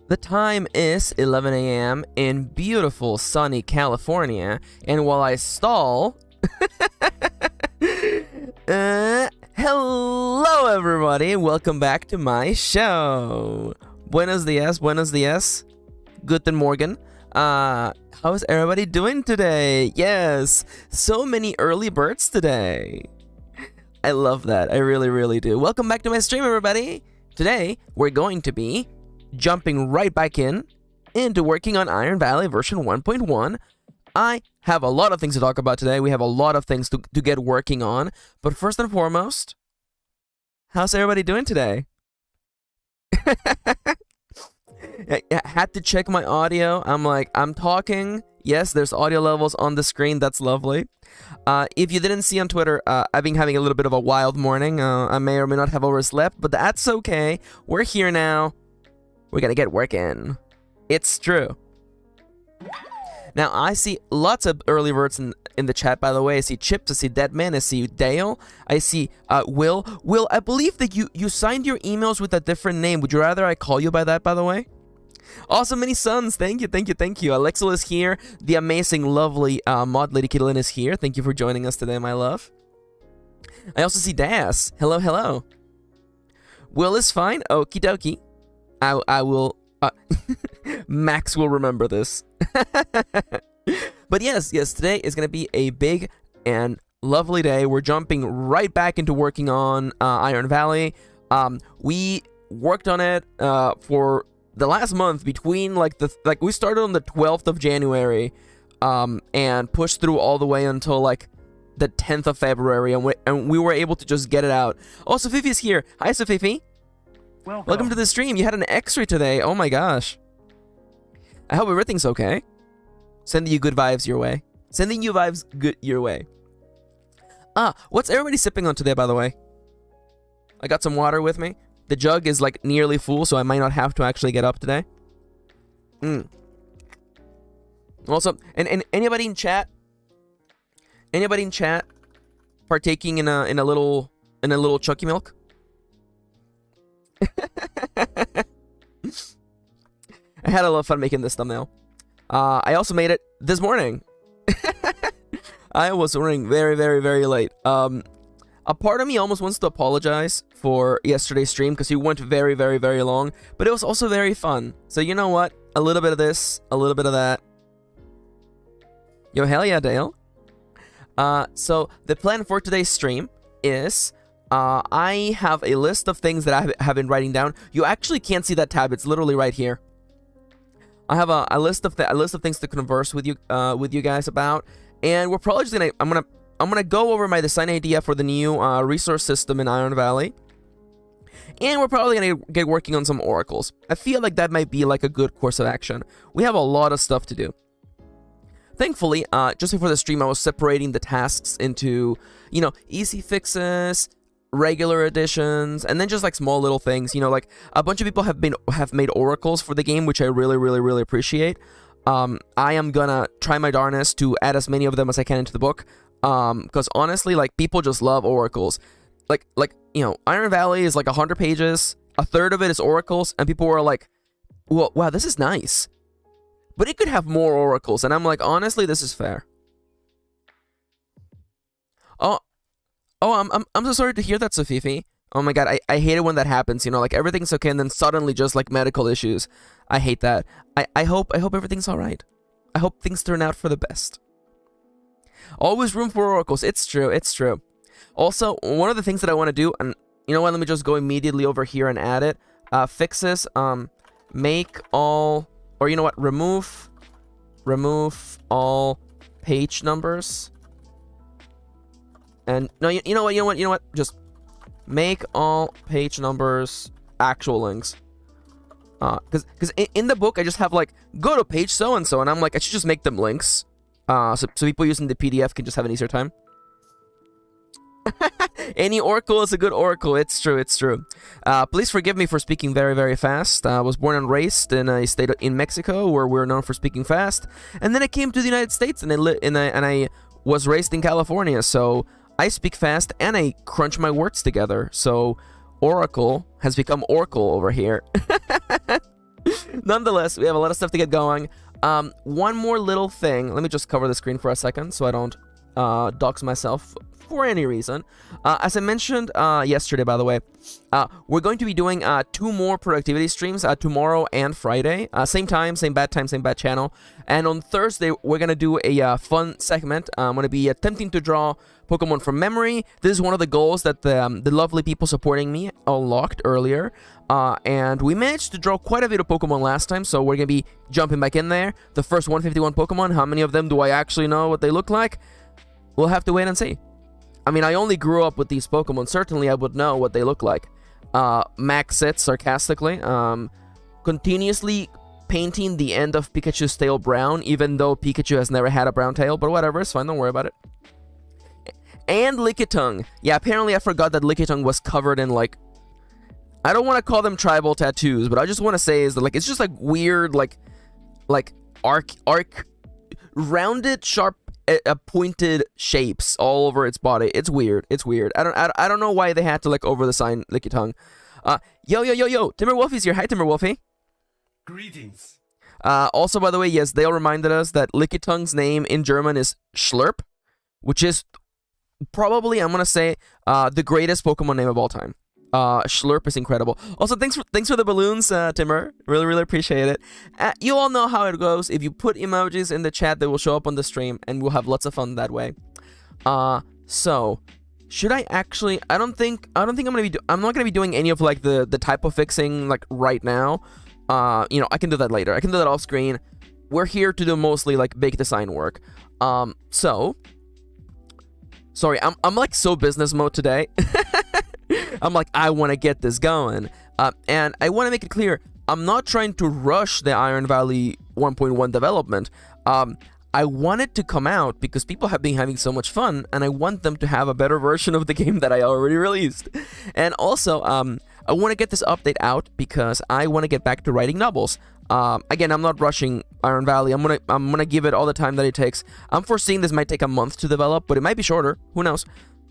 The time is 11 a.m. in beautiful sunny California, and while I stall, hello everybody, welcome back to my show. Buenos dias, buenos dias, guten morgen. How's everybody doing today? Yes, so many early birds today. I love that, I really do. Welcome back to my stream, everybody. Today, we're going to be jumping right back into working on Iron Valley version 1.1. I have a lot of things to talk about today. We have a lot of things to get working on. But first and foremost, how's everybody doing today? I had to check my audio. I'm talking. Yes, there's audio levels on the screen. That's lovely. If you didn't see on Twitter, I've been having a little bit of a wild morning. I may or may not have overslept, but that's okay. We're here now. We're gonna get working. It's true. Now, I see lots of early birds in the chat, by the way. I see Chips, I see Deadman, I see Dale, I see Will. Will, I believe that you signed your emails with a different name. Would you rather I call you by that, by the way? Awesome, many suns. Thank you. Alexel is here. The amazing, lovely mod Lady Kirin is here. Thank you for joining us today, my love. I also see Das. Hello. Will is fine. Okie dokie. I will, Max will remember this. But yes, today is going to be a big and lovely day. We're jumping right back into working on Iron Valley. We worked on it for the last month between we started on the 12th of January and pushed through all the way until the 10th of February, and we were able to just get it out. Also, Fifi is here. Hi, Fifi. Welcome to the stream. You had an X-ray today. Oh my gosh. I hope everything's okay. Sending you good vibes your way. Sending you vibes good your way. What's everybody sipping on today, by the way? I got some water with me. The jug is nearly full, so I might not have to actually get up today. Also, and anybody in chat? Anybody in chat partaking in a little Chucky milk? I had a lot of fun making this thumbnail. I also made it this morning. I was running very late. A part of me almost wants to apologize for yesterday's stream because he went very long, but it was also very fun. So you know what? A little bit of this, a little bit of that. Yo, hell yeah, Dale. So the plan for today's stream is I have a list of things that I have been writing down. You actually can't see that tab. It's literally right here. I have a list of things to converse with you guys about, and we're probably just gonna I'm gonna go over my design idea for the new resource system in Iron Valley, and we're probably gonna get working on some oracles. I feel like that might be a good course of action. We have a lot of stuff to do. Thankfully, just before the stream, I was separating the tasks into easy fixes, regular additions, and then just small little things. A bunch of people have made oracles for the game, which I really appreciate. I am gonna try my darnest to add as many of them as I can into the book, because honestly, people just love oracles. Iron Valley is 100 pages, a third of it is oracles, and people were like, well, wow, this is nice, but it could have more oracles. And I'm like, honestly, this is fair. I'm so sorry to hear that, Sofifi. Oh my god, I hate it when that happens, everything's okay and then suddenly just medical issues. I hate that. I hope everything's alright. I hope things turn out for the best. Always room for oracles. It's true. Also, one of the things that I want to do, and you know what, let me just go immediately over here and add it. Fixes, make all, or you know what, remove all page numbers. And no, you know what? Just make all page numbers actual links. Because in the book I just have go to page so and so, and I'm I should just make them links. So people using the PDF can just have an easier time. Any oracle is a good oracle. It's true. Please forgive me for speaking very fast. I was born and raised in a state in Mexico where we're known for speaking fast, and then I came to the United States and I was raised in California. So I speak fast and I crunch my words together. So Oracle has become Oracle over here. Nonetheless, we have a lot of stuff to get going. One more little thing. Let me just cover the screen for a second so I don't dox myself for any reason. As I mentioned yesterday, by the way, we're going to be doing 2 more productivity streams tomorrow and Friday. Same time, same bad channel. And on Thursday, we're going to do a fun segment. I'm going to be attempting to draw Pokemon from memory. This is one of the goals that the lovely people supporting me unlocked earlier. And we managed to draw quite a bit of Pokemon last time, so we're going to be jumping back in there. The first 151 Pokemon, how many of them do I actually know what they look like? We'll have to wait and see. I mean, I only grew up with these Pokemon. Certainly, I would know what they look like. Max sits sarcastically, continuously painting the end of Pikachu's tail brown, even though Pikachu has never had a brown tail, but whatever, it's fine, don't worry about it. And Lickitung. Yeah, apparently I forgot that Lickitung was covered in, like, I don't want to call them tribal tattoos, but I just want to say is that, like, it's just, like, weird, like rounded, sharp, pointed shapes all over its body. It's weird. It's weird. I don't know why they had to, like, over the sign Lickitung. Yo, Timberwolfie's here. Hi, Timberwolfie. Greetings. Also, by the way, yes, they all reminded us that Lickitung's name in German is Schlurp, which is probably, I'm gonna say, the greatest Pokemon name of all time. Schlurp is incredible. Also, thanks for the balloons, Timur. Really appreciate it. You all know how it goes. If you put emojis in the chat, they will show up on the stream, and we'll have lots of fun that way. So should I actually? I don't think I'm not gonna be doing any of, like, the typo fixing, like, right now. You know, I can do that later. I can do that off screen. We're here to do mostly, like, big design work. So sorry, I'm like so business mode today. I'm like, I want to get this going. And I want to make it clear, I'm not trying to rush the Iron Valley 1.1 development. I want it to come out because people have been having so much fun, and I want them to have a better version of the game that I already released. And also, I want to get this update out because I want to get back to writing novels. Again, I'm not rushing Iron Valley. I'm gonna give it all the time that it takes. I'm foreseeing this might take a month to develop, but it might be shorter. Who knows?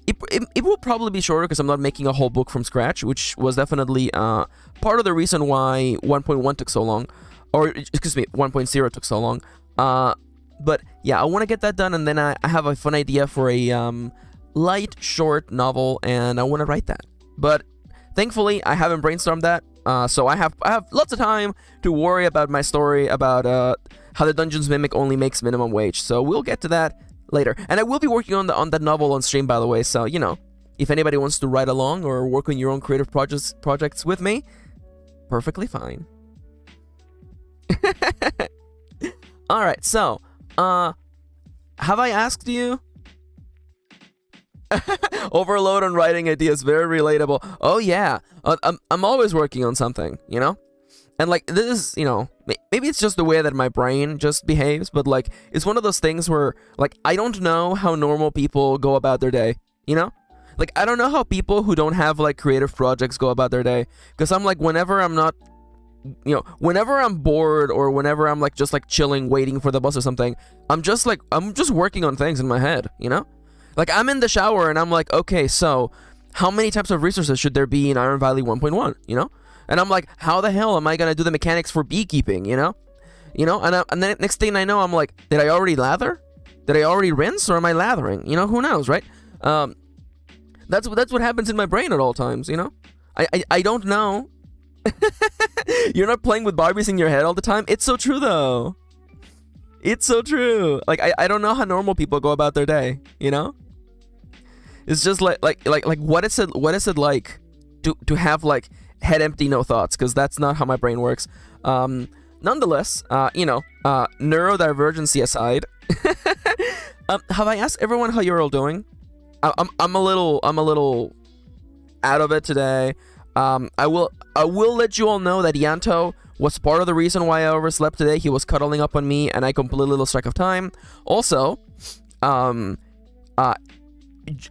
It will probably be shorter because I'm not making a whole book from scratch, which was definitely part of the reason why 1.1 took so long, or excuse me, 1.0 took so long. But yeah, I want to get that done, and then I have a fun idea for a light, short novel, and I want to write that. But thankfully, I haven't brainstormed that, so I have lots of time to worry about my story about how the Dungeons Mimic only makes minimum wage. So we'll get to that later, and I will be working on that novel on stream, by the way. So, you know, if anybody wants to write along or work on your own creative projects with me, perfectly fine. All right, so have I asked you? Overload on writing ideas, very relatable. Oh yeah, I'm always working on something, you know. And, like, this is, you know, maybe it's just the way that my brain just behaves, but, like, it's one of those things where, like, I don't know how normal people go about their day, you know? Like, I don't know how people who don't have, like, creative projects go about their day. Because I'm, like, whenever I'm not, you know, whenever I'm bored or whenever I'm, like, just, like, chilling, waiting for the bus or something, I'm just working on things in my head, you know? Like, I'm in the shower and I'm like, okay, so how many types of resources should there be in Iron Valley 1.1, you know? And I'm like, how the hell am I going to do the mechanics for beekeeping, you know? And then next thing I know, I'm like, did I already lather? Did I already rinse, or am I lathering? You know, who knows, right? That's what happens in my brain at all times, you know? I don't know. You're not playing with Barbies in your head all the time? It's so true, though. It's so true. Like, I don't know how normal people go about their day, you know? It's just like what is it like to have, like, head empty, no thoughts, because that's not how my brain works. Nonetheless, you know, neurodivergency aside, have I asked everyone how you're all doing? I'm a little out of it today. I will let you all know that Yanto was part of the reason why I overslept today. He was cuddling up on me, and I completely lost track of time. Also,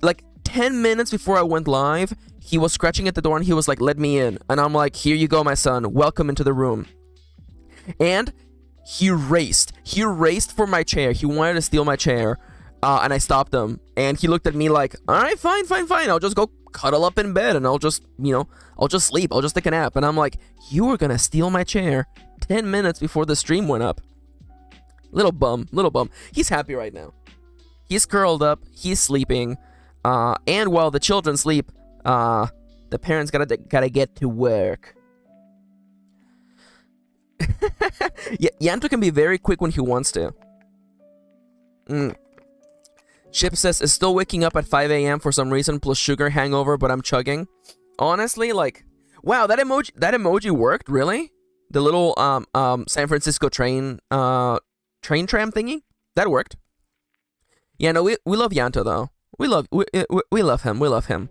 like 10 minutes before I went live, he was scratching at the door and he was like, let me in. And I'm like, here you go, my son. Welcome into the room. And he raced for my chair. He wanted to steal my chair. And I stopped him. And he looked at me like, all right, fine. I'll just go cuddle up in bed and I'll just, you know, I'll just sleep. I'll just take a nap. And I'm like, you were going to steal my chair? 10 minutes before the stream went up. Little bum. He's happy right now. He's curled up. He's sleeping. And while the children sleep, the parents gotta get to work. Yanto can be very quick when he wants to. Chip says, is still waking up at 5 a.m. for some reason, plus sugar hangover, but I'm chugging. Honestly, like, wow, that emoji worked, really? The little San Francisco train tram thingy? That worked. Yeah, no, we love Yanto though. We love him.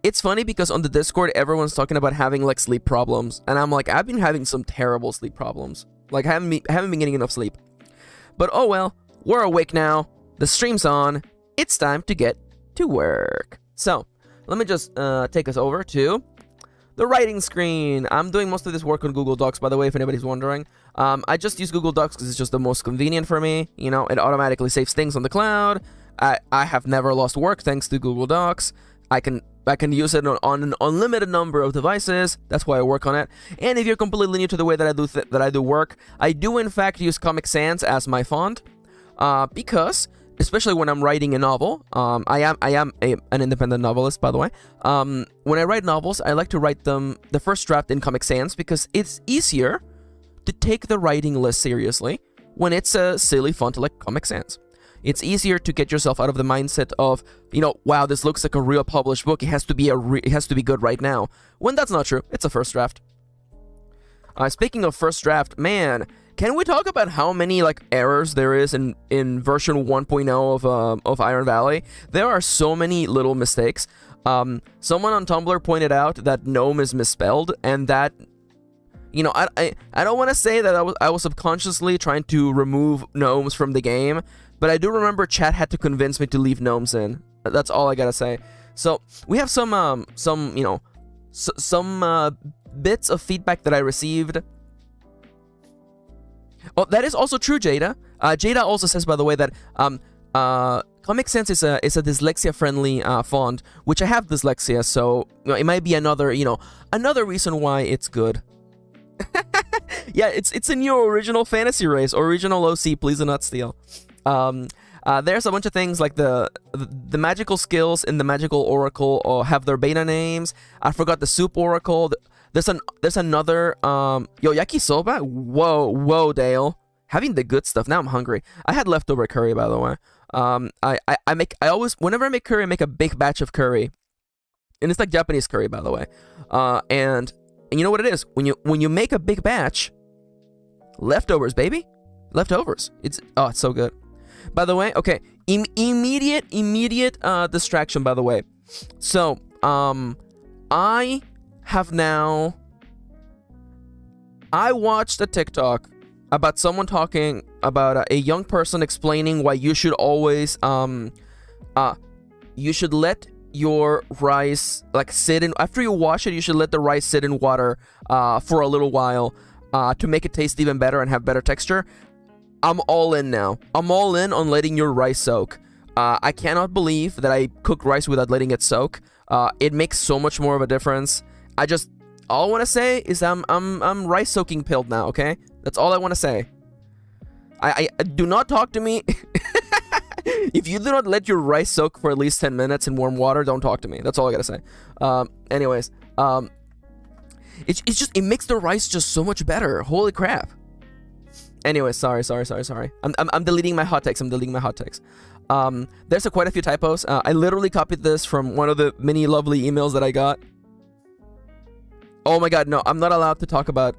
It's funny because on the Discord everyone's talking about having like sleep problems, and I'm like, I've been having some terrible sleep problems. Like I haven't been getting enough sleep. But oh well, we're awake now. The stream's on. It's time to get to work. So, let me just take us over to the writing screen. I'm doing most of this work on Google Docs, by the way, if anybody's wondering. I just use Google Docs because it's just the most convenient for me. You know, it automatically saves things on the cloud. I have never lost work thanks to Google Docs. I can use it on an unlimited number of devices. That's why I work on it. And if you're completely new to the way that I do work, I do in fact use Comic Sans as my font, because especially when I'm writing a novel, I am an independent novelist, by the way. When I write novels, I like to write them the first draft in Comic Sans because it's easier to take the writing less seriously when it's a silly font like Comic Sans. It's easier to get yourself out of the mindset of, you know, wow, this looks like a real published book. It has to be good right now. When that's not true. It's a first draft. Speaking of first draft, man, can we talk about how many like errors there is in version 1.0 of Iron Valley? There are so many little mistakes. Someone on Tumblr pointed out that gnome is misspelled, and that, you know, I don't want to say that I was subconsciously trying to remove gnomes from the game, but I do remember chat had to convince me to leave gnomes in. That's all I gotta say. So we have some bits of feedback that I received. Oh, that is also true, Jada. Jada also says, by the way, that Comic Sans is a dyslexia-friendly font, which I have dyslexia, so you know, it might be another reason why it's good. Yeah, it's a new original fantasy race, original OC, please do not steal. There's a bunch of things like the magical skills in the magical oracle have their beta names. I forgot the soup oracle. There's another yakisoba. Whoa, Dale, having the good stuff. Now I'm hungry. I had leftover curry, by the way. I always, whenever I make curry, I make a big batch of curry, and it's like Japanese curry, by the way. And you know what it is when you make a big batch, leftovers, baby, leftovers. It's so good. By the way, okay, immediate distraction, by the way. So, I watched a TikTok about someone talking about a young person explaining why you should always, you should let your rice, like, sit in, after you wash it, you should let the rice sit in water, for a little while, to make it taste even better and have better texture. I'm all in now. I'm all in on letting your rice soak. I cannot believe that I cooked rice without letting it soak. It makes so much more of a difference. All I want to say is I'm rice soaking pilled now, okay? That's all I want to say. I do not talk to me. If you do not let your rice soak for at least 10 minutes in warm water, don't talk to me. That's all I gotta say. Anyways, it makes the rice just so much better. Holy crap. Anyway, sorry. I'm deleting my hot takes. There's quite a few typos. I literally copied this from one of the many lovely emails that I got. Oh my god, no, I'm not allowed to talk about,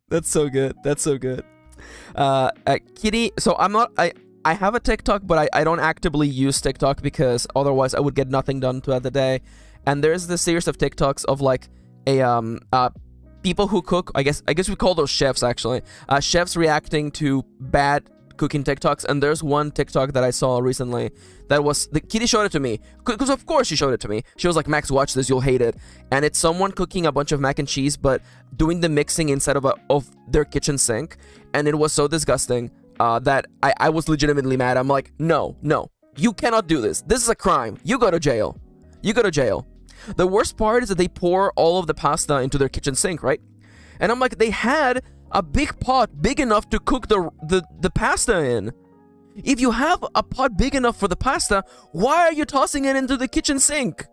That's so good. Kitty, so I have a TikTok, but I don't actively use TikTok because otherwise I would get nothing done throughout the day. And there's this series of TikToks of like people who cook. I guess we call those chefs, actually. Chefs reacting to bad cooking TikToks. And there's one TikTok that I saw recently that was, Kitty showed it to me, because of course she showed it to me. She was like, Max, watch this, you'll hate it. And it's someone cooking a bunch of mac and cheese, but doing the mixing inside of their kitchen sink. And it was so disgusting that I was legitimately mad. I'm like, no, you cannot do this. This is a crime. You go to jail. The worst part is that they pour all of the pasta into their kitchen sink, right? And I'm like, they had a big pot big enough to cook the pasta in. If you have a pot big enough for the pasta, why are you tossing it into the kitchen sink?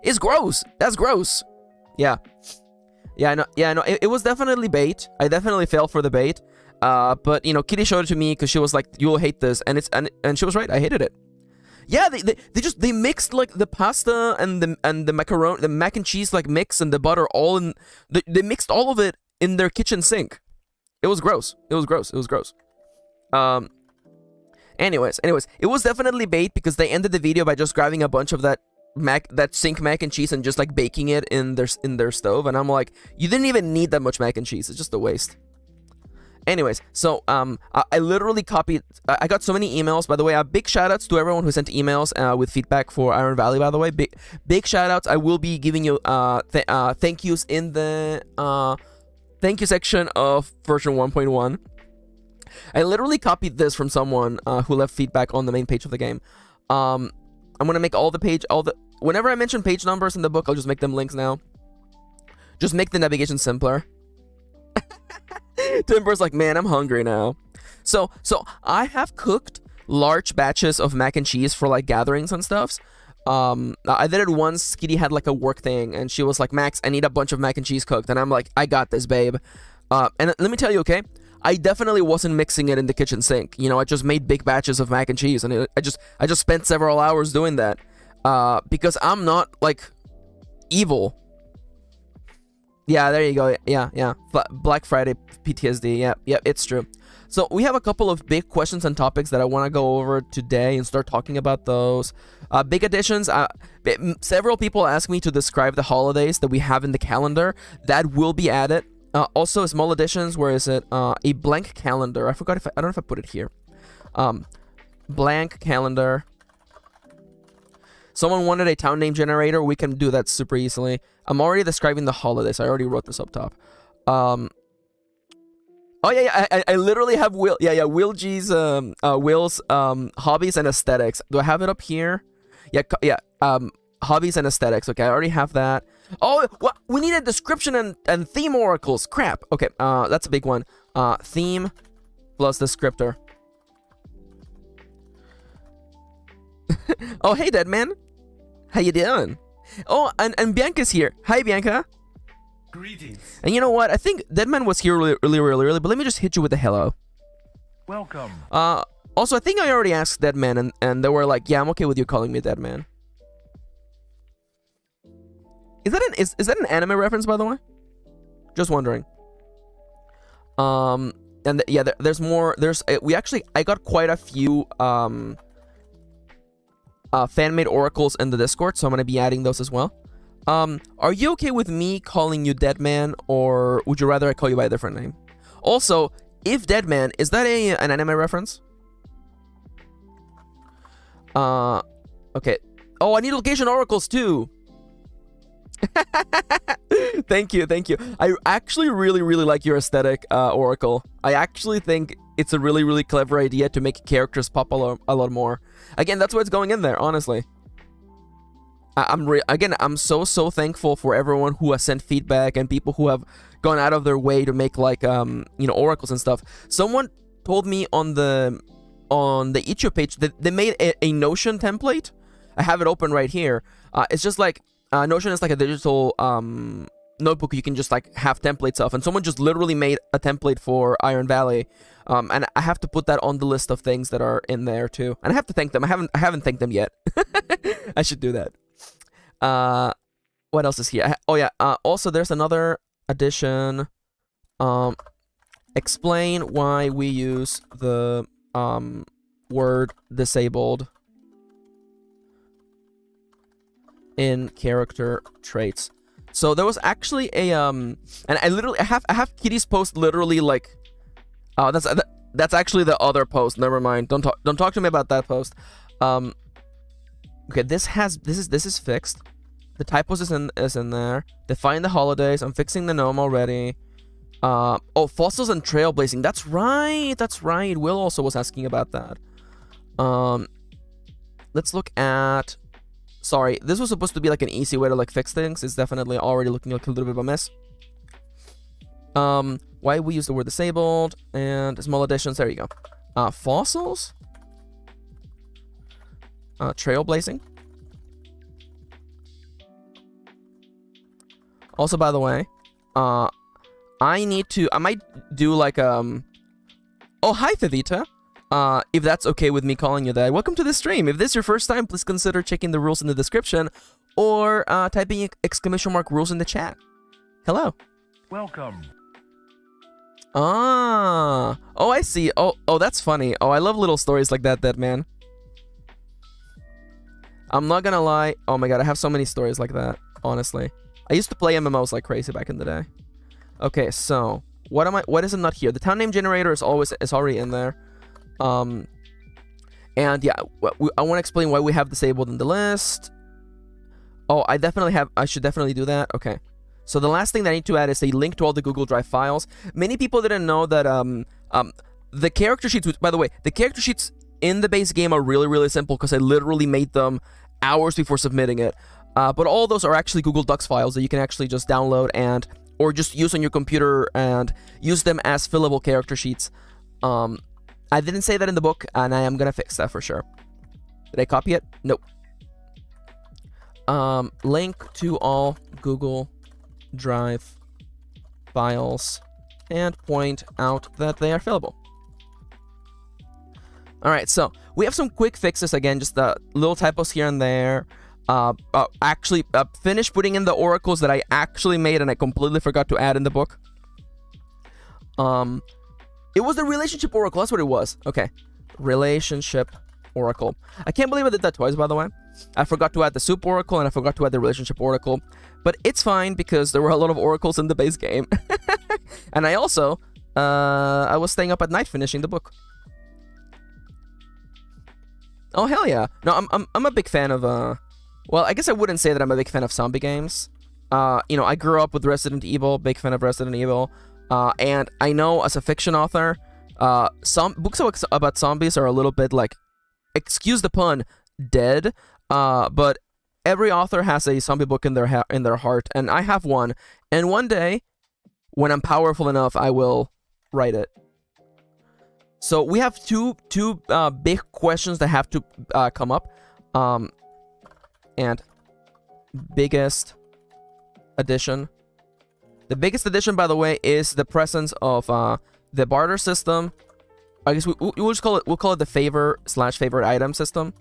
It's gross. That's gross. Yeah. Yeah, I know. Yeah, I know. It was definitely bait. I definitely fell for the bait. But, you know, Kitty showed it to me because she was like, you'll hate this. And she was right. I hated it. Yeah, they mixed like the pasta and the macaroni, the mac and cheese like mix and the butter all in. They mixed all of it in their kitchen sink. It was gross. It was gross. It was gross. Anyways, it was definitely bait because they ended the video by just grabbing a bunch of that sink mac and cheese and just like baking it in their stove, and I'm like, you didn't even need that much mac and cheese. It's just a waste. Anyways, so I literally copied. I got so many emails. By the way, big shout outs to everyone who sent emails with feedback for Iron Valley. By the way, big shout outs. I will be giving you thank yous in the thank you section of version 1.1. I literally copied this from someone who left feedback on the main page of the game. I'm gonna make whenever I mention page numbers in the book, I'll just make them links now. Just make the navigation simpler. Timber's like, man, I'm hungry now. So I have cooked large batches of mac and cheese for like gatherings and stuffs. I did it once. Kitty had like a work thing, and she was like, Max, I need a bunch of mac and cheese cooked, and I'm like, I got this, babe. And let me tell you, okay, I definitely wasn't mixing it in the kitchen sink. You know, I just made big batches of mac and cheese, and I just spent several hours doing that because I'm not like evil. Yeah, there you go. Yeah. Black Friday PTSD. Yeah, it's true. So we have a couple of big questions and topics that I want to go over today and start talking about those. Big additions. Several people ask me to describe the holidays that we have in the calendar. That will be added. Also, small additions. Where is it? A blank calendar. I forgot I don't know if I put it here. Blank calendar. Someone wanted a town name generator. We can do that super easily. I'm already describing the holidays. I already wrote this up top. Oh yeah. I literally have Will G's Will's hobbies and aesthetics. Do I have it up here? Yeah. Hobbies and aesthetics. Okay, I already have that. Oh, what? We need a description and theme oracles. Crap. Okay, that's a big one. Theme plus descriptor. Oh, hey, Deadman. How you doing? Oh, and Bianca's here. Hi, Bianca. Greetings. And you know what? I think Deadman was here really early, but let me just hit you with a hello. Welcome. Also, I think I already asked Deadman, and they were like, yeah, I'm okay with you calling me Deadman. Is that an anime reference, by the way? Just wondering. Yeah, there's more. I got quite a few fan-made oracles in the Discord, so I'm gonna be adding those as well. Are you okay with me calling you Deadman, or would you rather I call you by a different name? Also, if Deadman, is that an anime reference? Okay. Oh, I need location oracles too. Thank you. I actually really like your aesthetic, oracle. I actually think it's a really clever idea to make characters pop a lot more. Again, that's what's going in there, honestly. I'm so thankful for everyone who has sent feedback and people who have gone out of their way to make like oracles and stuff. Someone told me on the itch.io page that they made a Notion template. I have it open right here. It's just like Notion is like a digital notebook you can just like have templates of, and someone just literally made a template for Iron Valley, and I have to put that on the list of things that are in there too, and I have to thank them. I haven't thanked them yet. I should do that. What else is here? Oh yeah. Also, there's another addition. Explain why we use the word disabled in character traits. So there was actually a and I have Kitty's post literally like, that's actually the other post. Never mind. Don't talk to me about that post. Okay, this is fixed. The typos is in there. Define the holidays. I'm fixing the gnome already. Oh, fossils and trailblazing. That's right. Will also was asking about that. Let's look at sorry, this was supposed to be like an easy way to like fix things. It's definitely already looking like a little bit of a mess. Why we use the word disabled and small additions. There you go. Fossils. Trailblazing. Also, by the way, I might do like oh, hi Thevita. If that's okay with me calling you that. Welcome to the stream. If this is your first time, please consider checking the rules in the description or typing ! rules in the chat. Hello. Welcome. Oh, I see. Oh, that's funny. Oh, I love little stories like that, Dead Man. I'm not gonna lie. Oh my god, I have so many stories like that, honestly. I used to play MMOs like crazy back in the day. Okay, so what is it not here? The town name generator is already in there. And yeah, I want to explain why we have disabled in the list. Oh, I should definitely do that. Okay. So the last thing that I need to add is a link to all the Google Drive files. Many people didn't know that the character sheets, by the way, the character sheets in the base game are really, really simple because I literally made them hours before submitting it. But all those are actually Google Docs files that you can actually just download or just use on your computer and use them as fillable character sheets. I didn't say that in the book, and I am gonna fix that for sure. Did I copy it? Nope. Link to all Google Drive files and point out that they are fillable. Alright, so we have some quick fixes again, just the little typos here and there. Actually, finished putting in the oracles that I actually made and I completely forgot to add in the book. It was the relationship oracle, that's what it was. Okay, relationship oracle. I can't believe I did that twice, by the way. I forgot to add the soup oracle and I forgot to add the relationship oracle. But it's fine because there were a lot of oracles in the base game. And I also, I was staying up at night finishing the book. Oh, hell yeah. No, I'm a big fan of, well, I guess I wouldn't say that I'm a big fan of zombie games. You know, I grew up with Resident Evil, big fan of Resident Evil. And I know as a fiction author, some books about zombies are a little bit like, excuse the pun, dead. But every author has a zombie book in their heart, and I have one. And one day, when I'm powerful enough, I will write it. So we have two big questions that have to come up. And biggest addition. The biggest addition, by the way, is the presence of the barter system. I guess we'll just call it the favor/favorite item system.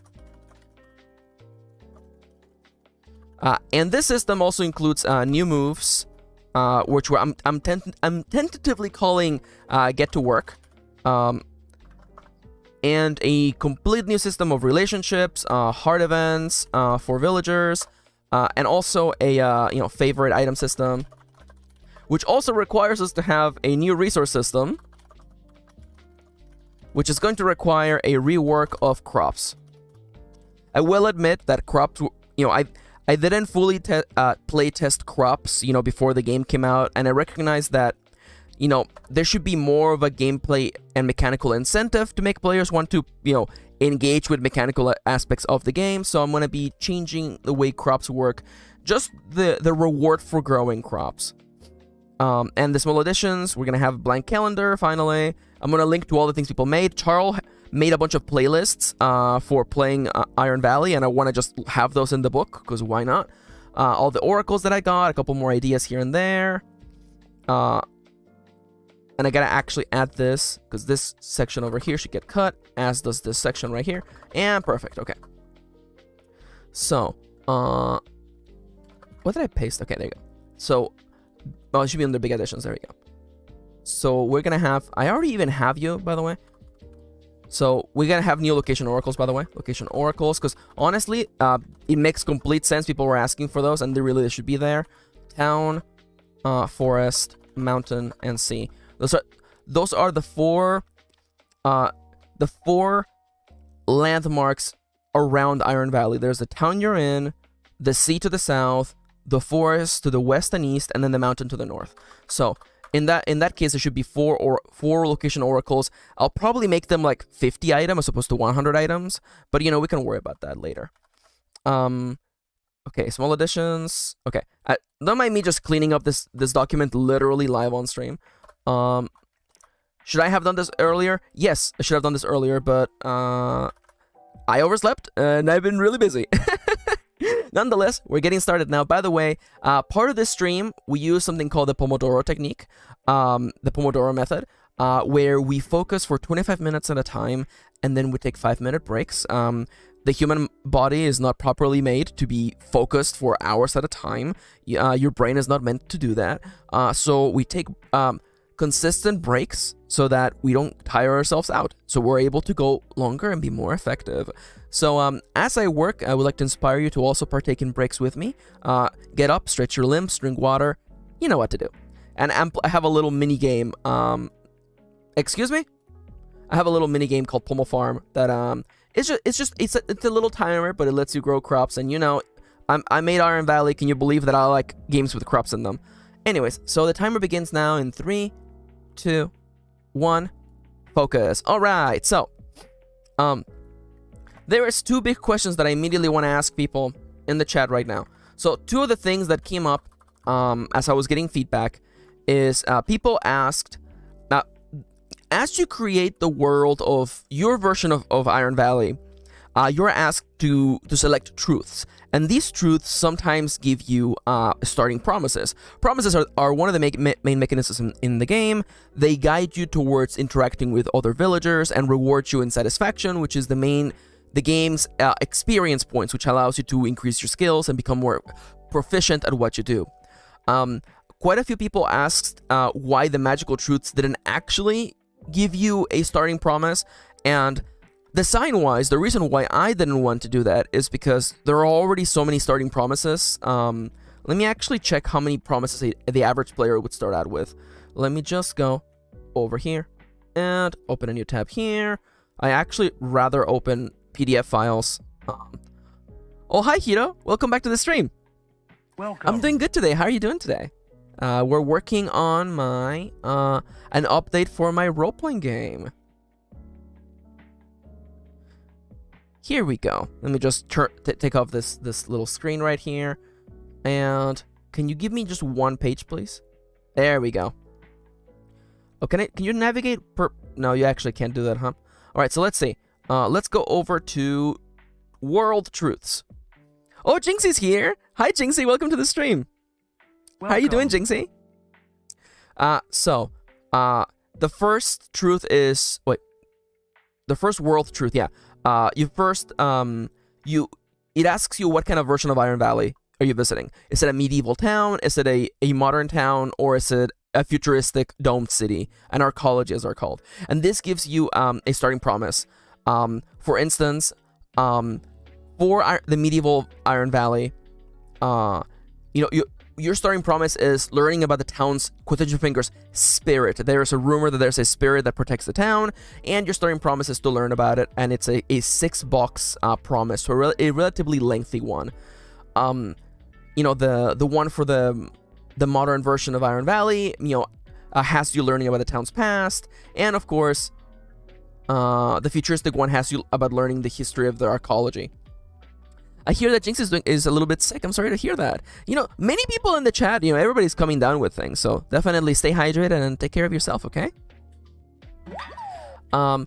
And this system also includes new moves, which I'm tentatively calling get to work, and a complete new system of relationships, heart events for villagers, and also a favorite item system, which also requires us to have a new resource system, which is going to require a rework of crops. I will admit that crops, I didn't fully play test crops, before the game came out, and I recognize that, there should be more of a gameplay and mechanical incentive to make players want to, engage with mechanical aspects of the game. So I'm going to be changing the way crops work, just the reward for growing crops. And the small additions, we're going to have a blank calendar, finally. I'm going to link to all the things people made. Charles made a bunch of playlists for playing Iron Valley, and I want to just have those in the book, because why not? All the oracles that I got, a couple more ideas here and there. And I gotta actually add this, because this section over here should get cut, as does this section right here. And perfect, okay. So, what did I paste? Okay, there you go. So, it should be under big additions, there we go. So, we're gonna have, I already even have you, by the way. So, we're gonna have new location oracles, by the way. Location oracles, because honestly, it makes complete sense. People were asking for those, and they really should be there. Town, forest, mountain, and sea. Those are the four landmarks around Iron Valley. There's the town you're in, the sea to the south, the forest to the west and east, and then the mountain to the north. So in that case, there should be four location oracles. I'll probably make them like 50 items as opposed to 100 items, but we can worry about that later. Okay, small additions. Okay, don't mind me just cleaning up this document literally live on stream. Should I have done this earlier? Yes, I should have done this earlier, but I overslept and I've been really busy. Nonetheless, we're getting started now. By the way, part of this stream, we use something called the Pomodoro technique, the Pomodoro method, where we focus for 25 minutes at a time, and then we take 5-minute breaks. The human body is not properly made to be focused for hours at a time. Your brain is not meant to do that. So we take consistent breaks so that we don't tire ourselves out. So we're able to go longer and be more effective. So as I work, I would like to inspire you to also partake in breaks with me. Get up, stretch your limbs, drink water. You know what to do. And I have a little mini game. Excuse me? I have a little mini game called Pomo Farm that it's a little timer, but it lets you grow crops. And you know, I made Iron Valley. Can you believe that I like games with crops in them? Anyways, so the timer begins now in 3, 2, 1. Focus. All right. So, there is 2 big questions that I immediately want to ask people in the chat right now. So 2 of the things that came up as I was getting feedback is people asked, as you create the world of your version of Iron Valley, you're asked to select truths. And these truths sometimes give you starting promises. Promises are one of the main mechanisms in the game. They guide you towards interacting with other villagers and reward you in satisfaction, which is the game's experience points, which allows you to increase your skills and become more proficient at what you do. Quite a few people asked why the magical truths didn't actually give you a starting promise, and design-wise, the reason why I didn't want to do that is because there are already so many starting promises. Let me actually check how many promises the average player would start out with. Let me just go over here and open a new tab here. I actually rather open PDF files. Oh, hi, Hiro. Welcome back to the stream. Welcome. I'm doing good today. How are you doing today? We're working on my an update for my role-playing game. Here we go. Let me just take off this little screen right here. And can you give me just 1 page, please? There we go. Oh, can you navigate per... No, you actually can't do that, huh? All right, so let's see. Let's go over to World Truths. Oh, Jinxie's here. Hi, Jinxie. Welcome to the stream. Welcome. How are you doing, Jinxie? The first truth is... Wait. The first world truth, yeah. It asks you what kind of version of Iron Valley are you visiting. Is it a medieval town? Is it a modern town? Or is it a futuristic domed city? An arcology, as they're called. And this gives you a starting promise. For instance, for the medieval Iron Valley, your starting promise is learning about the town's, quotation fingers, spirit. There's a rumor that there's a spirit that protects the town, and your starting promise is to learn about it, and it's a 6-box promise, so a relatively lengthy one. The one for the modern version of Iron Valley, has you learning about the town's past, and of course, the futuristic one has you about learning the history of the arcology. I hear that Jinx is a little bit sick. I'm sorry to hear that. Many people in the chat, everybody's coming down with things. So definitely stay hydrated and take care of yourself, okay? Now,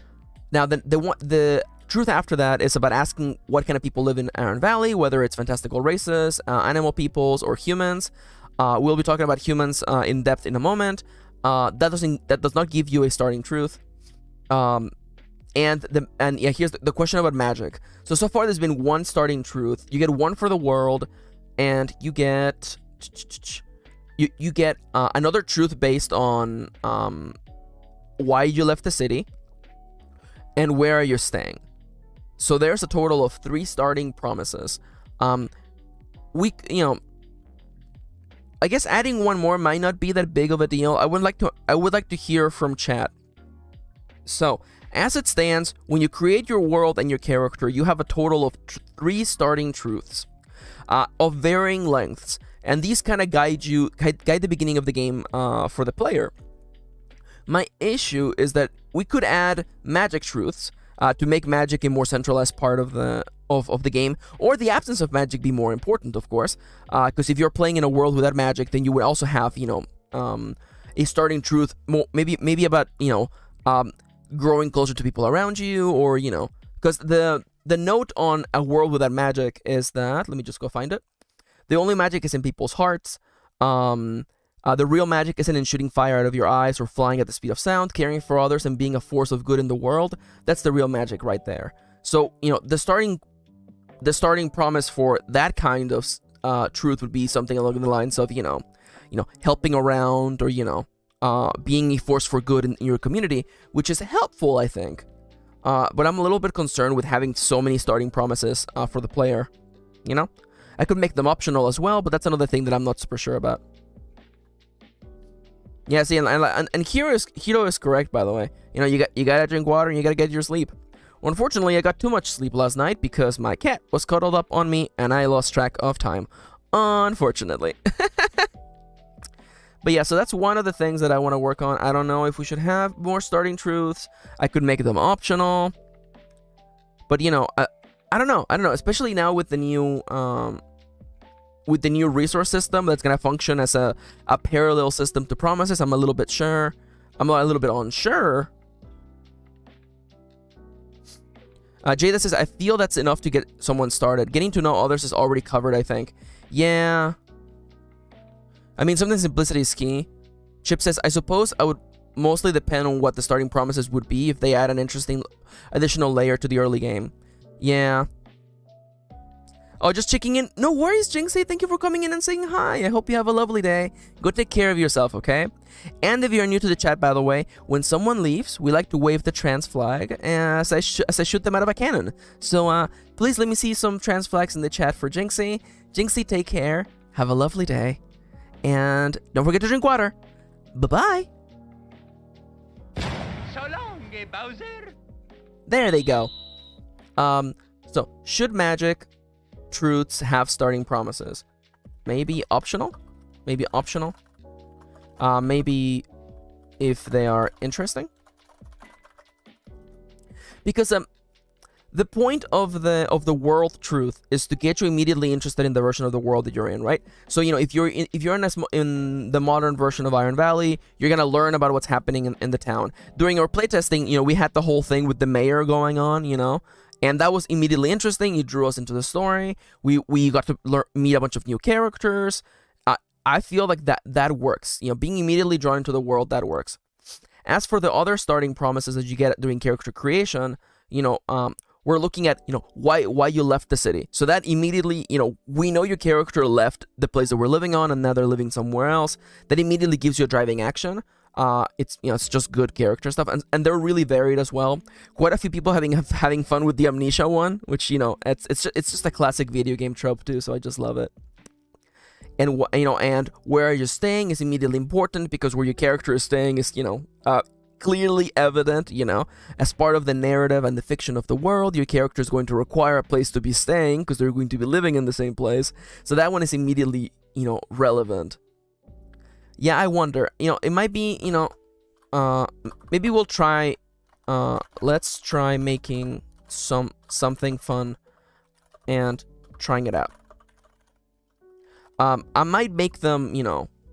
the truth after that is about asking what kind of people live in Iron Valley, whether it's fantastical races, animal peoples, or humans. We'll be talking about humans in depth in a moment. That does not give you a starting truth. Here's the question about magic. So far there's been 1 starting truth. You get 1 for the world, and you get another truth based on why you left the city and where you're staying. So there's a total of 3 starting promises. I guess adding 1 more might not be that big of a deal. I would like to hear from chat. So, as it stands, when you create your world and your character, you have a total of 3 starting truths of varying lengths, and these kind of guide the beginning of the game for the player. My issue is that we could add magic truths to make magic a more centralized part of the game, or the absence of magic be more important, of course. Because if you're playing in a world without magic, then you would also have, a starting truth, maybe about, growing closer to people around you, or, because the note on a world without magic is that, let me just go find it. The only magic is in people's hearts. The real magic isn't in shooting fire out of your eyes or flying at the speed of sound, caring for others and being a force of good in the world. That's the real magic right there. So, the starting promise for that kind of truth would be something along the lines of, helping around, or, being a force for good in your community, which is helpful, I think. But I'm a little bit concerned with having so many starting promises for the player, I could make them optional as well, but that's another thing that I'm not super sure about. Yeah, see, and Hiro is correct, by the way. You gotta drink water and you gotta get your sleep. Well, unfortunately, I got too much sleep last night because my cat was cuddled up on me and I lost track of time. Unfortunately. But yeah, so that's one of the things that I want to work on. I don't know if we should have more starting truths. I could make them optional. But, I don't know, especially now with the new resource system that's gonna function as a parallel system to promises. I'm a little bit unsure. Jada says, I feel that's enough to get someone started. Getting to know others is already covered, I think. Yeah. I mean, sometimes simplicity is key. Chip says, I suppose I would mostly depend on what the starting promises would be if they add an interesting additional layer to the early game. Yeah. Oh, just checking in. No worries, Jinxie. Thank you for coming in and saying hi. I hope you have a lovely day. Go take care of yourself, okay? And if you're new to the chat, by the way, when someone leaves, we like to wave the trans flag as I shoot them out of a cannon. So, please let me see some trans flags in the chat for Jinxie. Jinxie, take care. Have a lovely day. And don't forget to drink water. Bye-bye. So long, Bowser. There they go. So, should magic truths have starting promises? Maybe optional? Maybe optional? Maybe if they are interesting? Because the point of the world truth is to get you immediately interested in the version of the world that you're in, right? So if you're in the modern version of Iron Valley, you're gonna learn about what's happening in the town. During our playtesting, we had the whole thing with the mayor going on, and that was immediately interesting. It drew us into the story. We got to meet a bunch of new characters. I feel like that works. Being immediately drawn into the world, that works. As for the other starting promises that you get during character creation, we're looking at, why you left the city. So that immediately, we know your character left the place that we're living on and now they're living somewhere else. That immediately gives you a driving action. It's just good character stuff, and they're really varied as well. Quite a few people having fun with the amnesia one, which it's just a classic video game trope too. So I just love it. And and where you're staying is immediately important because where your character is staying is clearly evident. As part of the narrative and the fiction of the world, your character is going to require a place to be staying because they're going to be living in the same place. So that one is immediately relevant. Yeah, I wonder, it might be, maybe we'll try, let's try making something fun and trying it out. I might make them,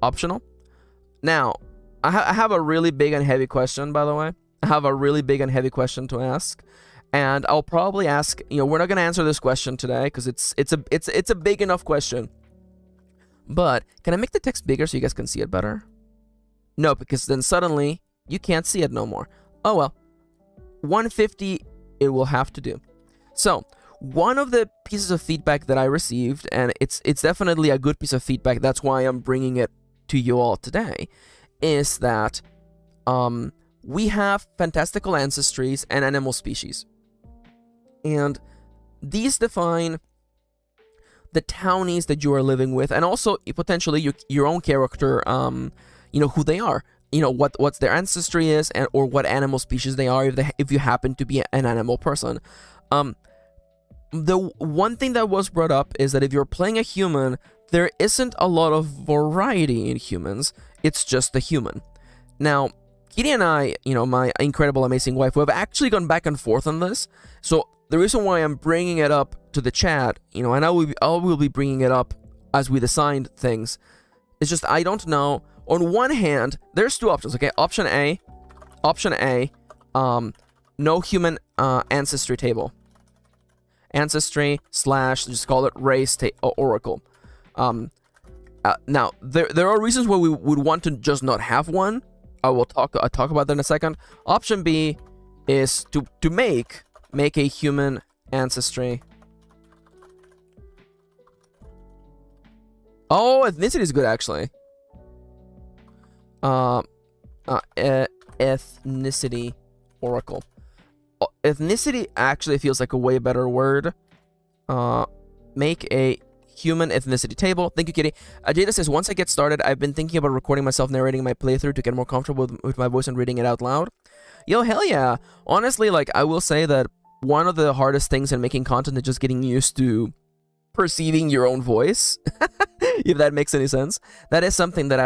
optional. Now, I have a really big and heavy question, by the way. I have a really big and heavy question to ask. And I'll probably ask, we're not going to answer this question today because it's a big enough question. But can I make the text bigger so you guys can see it better? No, because then suddenly you can't see it no more. Oh well. 150 it will have to do. So, one of the pieces of feedback that I received, and it's definitely a good piece of feedback, that's why I'm bringing it to you all today, is that we have fantastical ancestries and animal species. And these define the townies that you are living with, and also potentially your own character, who they are, what's their ancestry is, or what animal species they are if you happen to be an animal person. The one thing that was brought up is that if you're playing a human, there isn't a lot of variety in humans. It's just a human. Now, Kitty and I, my incredible, amazing wife, we have actually gone back and forth on this. So the reason why I'm bringing it up to the chat, and I will be bringing it up as we design things, it's just I don't know. On one hand, there's two options. Okay, option A, no human ancestry table. Ancestry / just call it race oracle. Now there are reasons why we would want to just not have one. I'll talk about that in a second. Option B is to make a human ancestry. Oh, ethnicity is good actually. Ethnicity oracle. Ethnicity actually feels like a way better word. Make a human ethnicity table. Thank you, Kitty. Jada says, once I get started, I've been thinking about recording myself narrating my playthrough to get more comfortable with my voice and reading it out loud. Yo, hell yeah. Honestly, like, I will say that one of the hardest things in making content is just getting used to perceiving your own voice, if that makes any sense. That is something that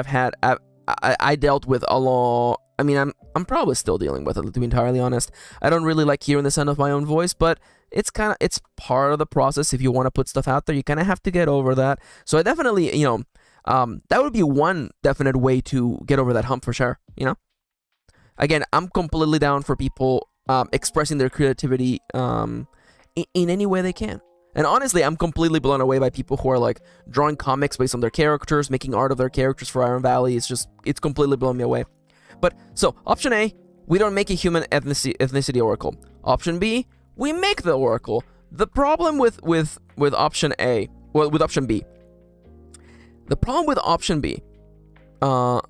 I dealt with a lot. I mean, I'm probably still dealing with it, to be entirely honest. I don't really like hearing the sound of my own voice, but it's part of the process. If you want to put stuff out there, you kind of have to get over that. So I definitely, that would be one definite way to get over that hump for sure, Again, I'm completely down for people expressing their creativity in any way they can. And honestly, I'm completely blown away by people who are like drawing comics based on their characters, making art of their characters for Iron Valley. It's completely blown me away. But so option A, we don't make a human ethnicity oracle. Option B, we make the oracle. The problem with option A, well, with option B. The problem with option B, oh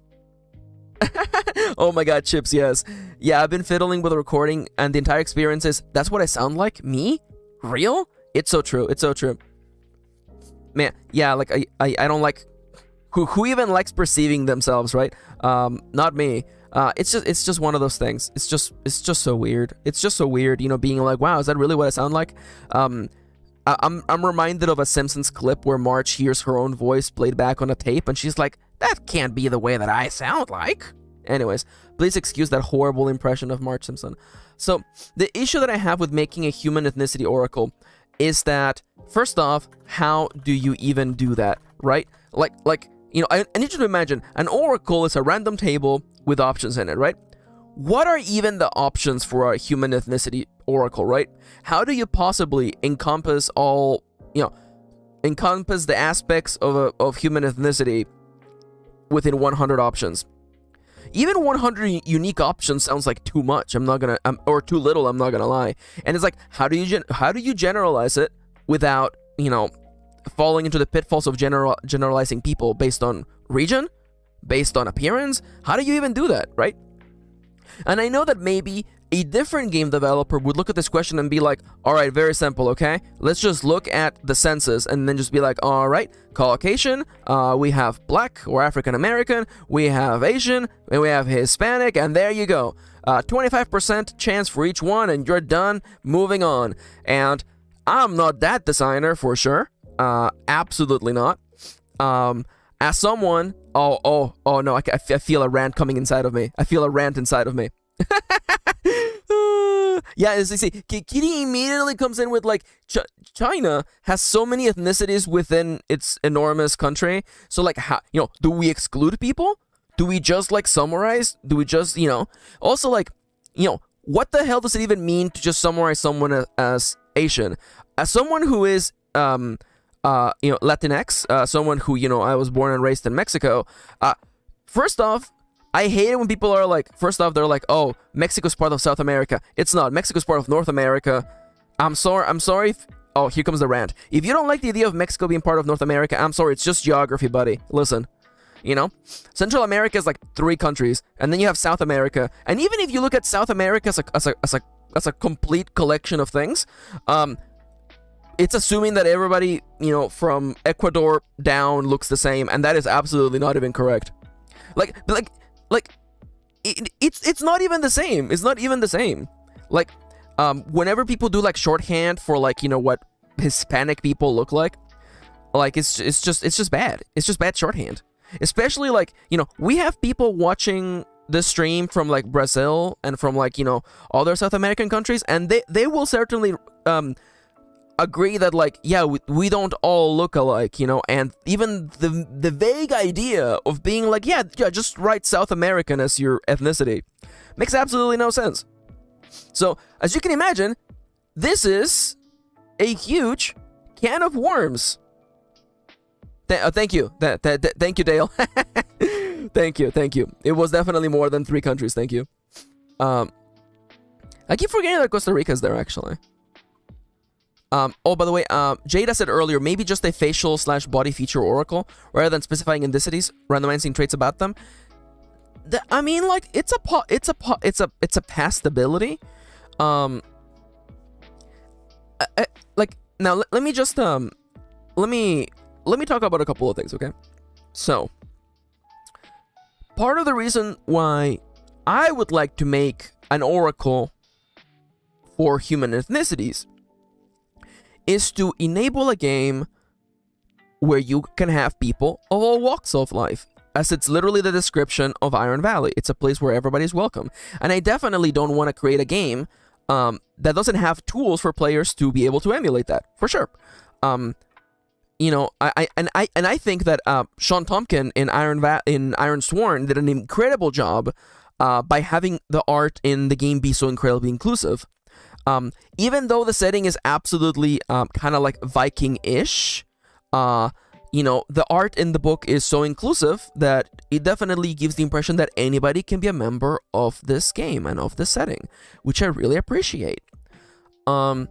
my god, Chips, yes. Yeah, I've been fiddling with the recording and the entire experience is, that's what I sound like? Me? Real? It's so true. It's so true. Man, yeah, like I don't like who even likes perceiving themselves, right? Not me. It's just one of those things. It's just so weird. It's just so weird, being like, wow, is that really what I sound like? I'm reminded of a Simpsons clip where Marge hears her own voice played back on a tape and she's like, that can't be the way that I sound like. Anyways, please excuse that horrible impression of Marge Simpson. So the issue that I have with making a human ethnicity oracle is that, first off, how do you even do that, right? Like I need you to imagine an oracle is a random table with options in it, right? What are even the options for a human ethnicity oracle, right? How do you possibly encompass the aspects of human ethnicity within 100 options? Even 100 unique options sounds like too much. Or too little. I'm not gonna lie. And it's like, how do you generalize it without falling into the pitfalls of generalizing people based on region, based on appearance? How do you even do that, right? And I know that maybe a different game developer would look at this question and be like, all right, very simple, okay? Let's just look at the census and then just be like, all right, Caucasian, we have Black or African American, we have Asian, and we have Hispanic, and there you go. 25% chance for each one, and you're done, moving on. And I'm not that designer for sure. Absolutely not. As someone, oh no, I feel a rant coming inside of me. I feel a rant inside of me. Yeah, as they say, Kitty immediately comes in with like, China has so many ethnicities within its enormous country. So like, how, do we exclude people? Do we just like summarize? Do we just, also like, what the hell does it even mean to just summarize someone as Asian? As someone who is, Latinx, someone who, I was born and raised in Mexico. First off, I hate it when people are like, first off, they're like, oh, Mexico's part of South America. It's not. Mexico's part of North America. I'm sorry. Oh, here comes the rant. If you don't like the idea of Mexico being part of North America, I'm sorry. It's just geography, buddy. Listen, Central America is like 3 countries, and then you have South America. And even if you look at South America as a complete collection of things, it's assuming that everybody, from Ecuador down looks the same, and that is absolutely not even correct. It's not even the same. It's not even the same. Like, whenever people do like shorthand for like, what Hispanic people look like it's just bad. It's just bad shorthand. Especially like, we have people watching the stream from like Brazil and from like, you know, other South American countries, and they will certainly agree that like, yeah, we don't all look alike, you know, and even the vague idea of being like, yeah, just write South American as your ethnicity makes absolutely no sense. So as you can imagine, this is a huge can of worms. Thank you. Thank you, Dale. Thank you. It was definitely more than 3 countries. Thank you. I keep forgetting that Costa Rica's there, actually. Oh, by the way, Jada said earlier, maybe just a facial/body feature oracle rather than specifying indicities, randomizing traits about them. I mean, like, it's a past ability. Like, now let me just let me talk about a couple of things, okay? So, part of the reason why I would like to make an oracle for human ethnicities is to enable a game where you can have people of all walks of life, as it's literally the description of Iron Valley. It's a place where everybody's welcome. And I definitely don't want to create a game that doesn't have tools for players to be able to emulate that, for sure. You know, I think that Sean Tompkin in Ironsworn did an incredible job by having the art in the game be so incredibly inclusive. Even though the setting is absolutely kind of like Viking-ish, you know, the art in the book is so inclusive that it definitely gives the impression that anybody can be a member of this game and of this setting, which I really appreciate. And,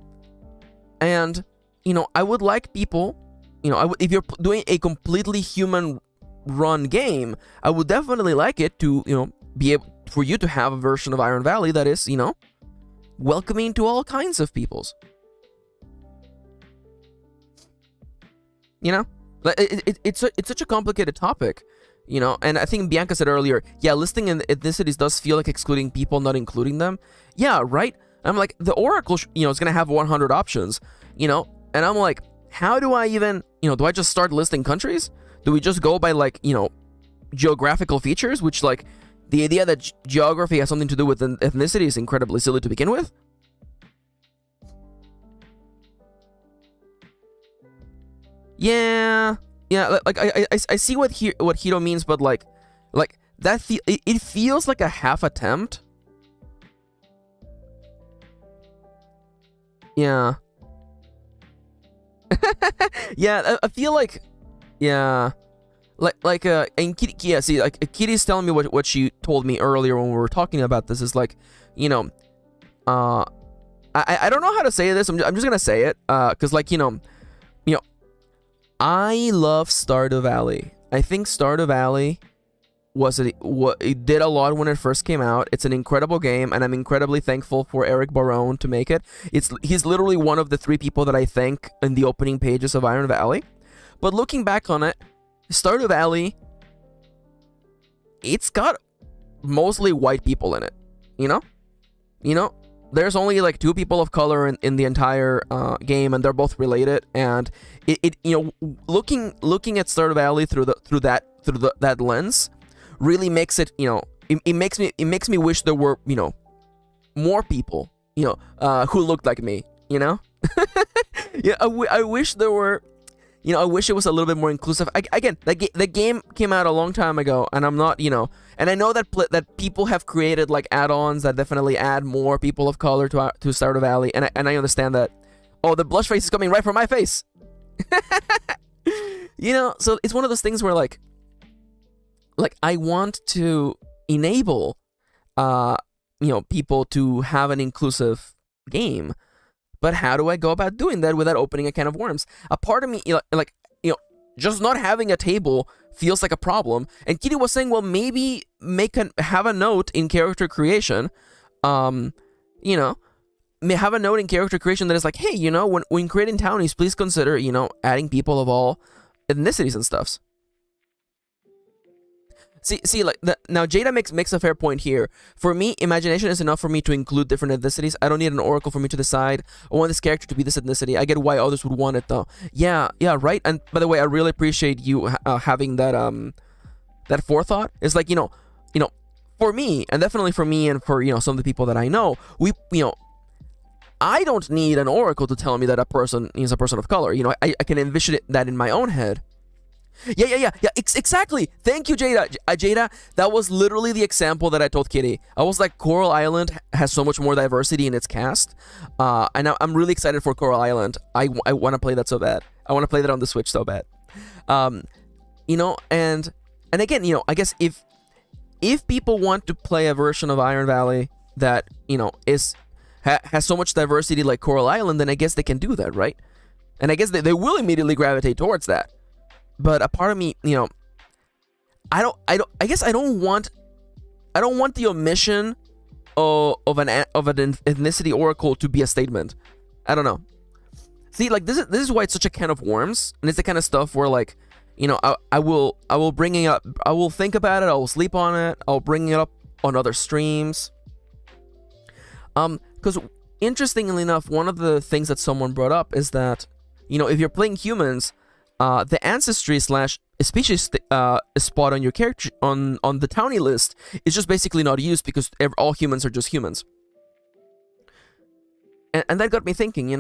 you know, I would like people, you know, if you're doing a completely human-run game, I would definitely like it to, you know, be able for you to have a version of Iron Valley that is, you know, welcoming to all kinds of peoples. You know? It's such a complicated topic, you know, and I think Bianca said earlier, yeah, listing in ethnicities does feel like excluding people, not including them. Yeah, right? I'm like, the Oracle, you know, is going to have 100 options, you know, and I'm like, how do I even, you know, do I just start listing countries? Do we just go by, like, you know, geographical features, which, like, the idea that geography has something to do with ethnicity is incredibly silly to begin with? Yeah, like I see what Hito means, but like that it feels like a half attempt. Yeah. Yeah, I feel like, yeah, and Kitty, yeah, see, like Kitty's telling me what she told me earlier when we were talking about this is like, you know, I don't know how to say this. I'm just gonna say it, cause like, you know, I love Stardew Valley. I think Stardew Valley it did a lot when it first came out. It's an incredible game, and I'm incredibly thankful for Eric Barone to make it. He's literally one of the 3 people that I thank in the opening pages of Iron Valley. But looking back on it, Stardew Valley, it's got mostly white people in it. You know? There's only like 2 people of color in the entire game, and they're both related. And it you know, looking at Stardew Valley through that lens really makes it, you know, it makes me wish there were, you know, more people, you know, who looked like me, you know. Yeah, I wish there were, you know, I wish it was a little bit more inclusive. Again, the game came out a long time ago, and I'm not, you know, and I know that people have created like add-ons that definitely add more people of color to Stardew Valley, and I understand that. Oh, the blush face is coming right from my face. You know, so it's one of those things where like I want to enable, you know, people to have an inclusive game. But how do I go about doing that without opening a can of worms? A part of me, like, you know, just not having a table feels like a problem. And Kitty was saying, well, maybe have a note in character creation, you know, have a note in character creation that is like, hey, you know, when creating townies, please consider, you know, adding people of all ethnicities and stuffs. See, like, now Jada makes a fair point here. For me, imagination is enough for me to include different ethnicities. I don't need an oracle for me to decide, I want this character to be this ethnicity. I get why others would want it, though. Yeah, right? And by the way, I really appreciate you having that, that forethought. It's like, you know, for me, and definitely for me and for, some of the people that I know, I don't need an oracle to tell me that a person is a person of color. I can envision that in my own head. Yeah, exactly. Thank you, Jada. Jada, that was literally the example that I told Kitty. I was like, Coral Island has so much more diversity in its cast. And I'm really excited for Coral Island. I want to play that so bad. I want to play that on the Switch so bad. And again, I guess if people want to play a version of Iron Valley that, has so much diversity like Coral Island, then I guess they can do that, right? And I guess they will immediately gravitate towards that. But a part of me, I don't want the omission of an ethnicity oracle to be a statement. I don't know. See, like this is why it's such a can of worms, and it's the kind of stuff where like, I will bring it up, I will think about it, I will sleep on it, I'll bring it up on other streams. Because interestingly enough, one of the things that someone brought up is that, if you're playing humans, the ancestry / species spot on your character on the townie list is just basically not used because all humans are just humans. And that got me thinking,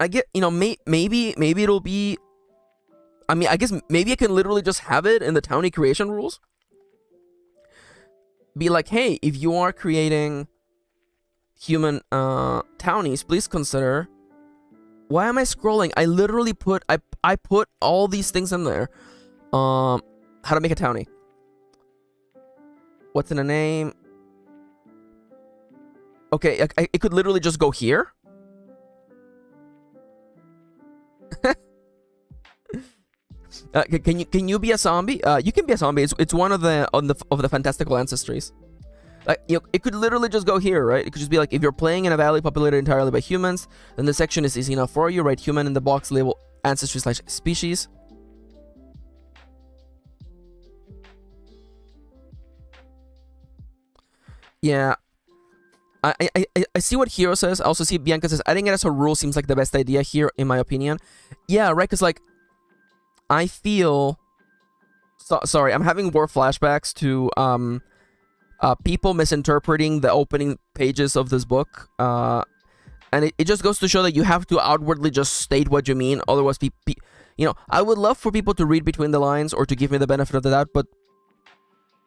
I get, maybe it'll be, I guess maybe I can literally just have it in the townie creation rules. Be like, hey, if you are creating human townies, please consider. Why am I scrolling? I literally put I put all these things in there. How to make a townie. What's in a name? Okay, it could literally just go here. Can you be a zombie? You can be a zombie. It's one of the fantastical ancestries. Like, it could literally just go here, right? It could just be like, if you're playing in a valley populated entirely by humans, then the section is easy enough for you. Write human in the box, label ancestry / species. Yeah. I see what Hero says. I also see Bianca says, adding it as a rule seems like the best idea here, in my opinion. Yeah, right, because, like, I feel... sorry, I'm having more flashbacks to, people misinterpreting the opening pages of this book, and it just goes to show that you have to outwardly just state what you mean, otherwise I would love for people to read between the lines or to give me the benefit of the doubt, but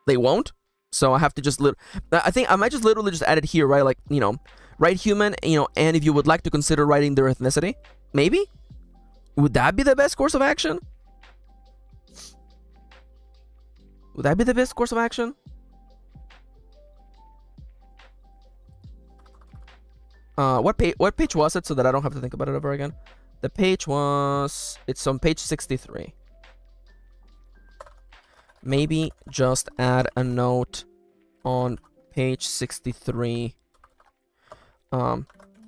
they won't, so I have to just I think I might just literally just add it here, right? Like, write human, and if you would like to consider writing their ethnicity, maybe? Would that be the best course of action? Would that be the best course of action? What page was it, so that I don't have to think about it over again? The page was... It's on page 63. Maybe just add a note on page 63.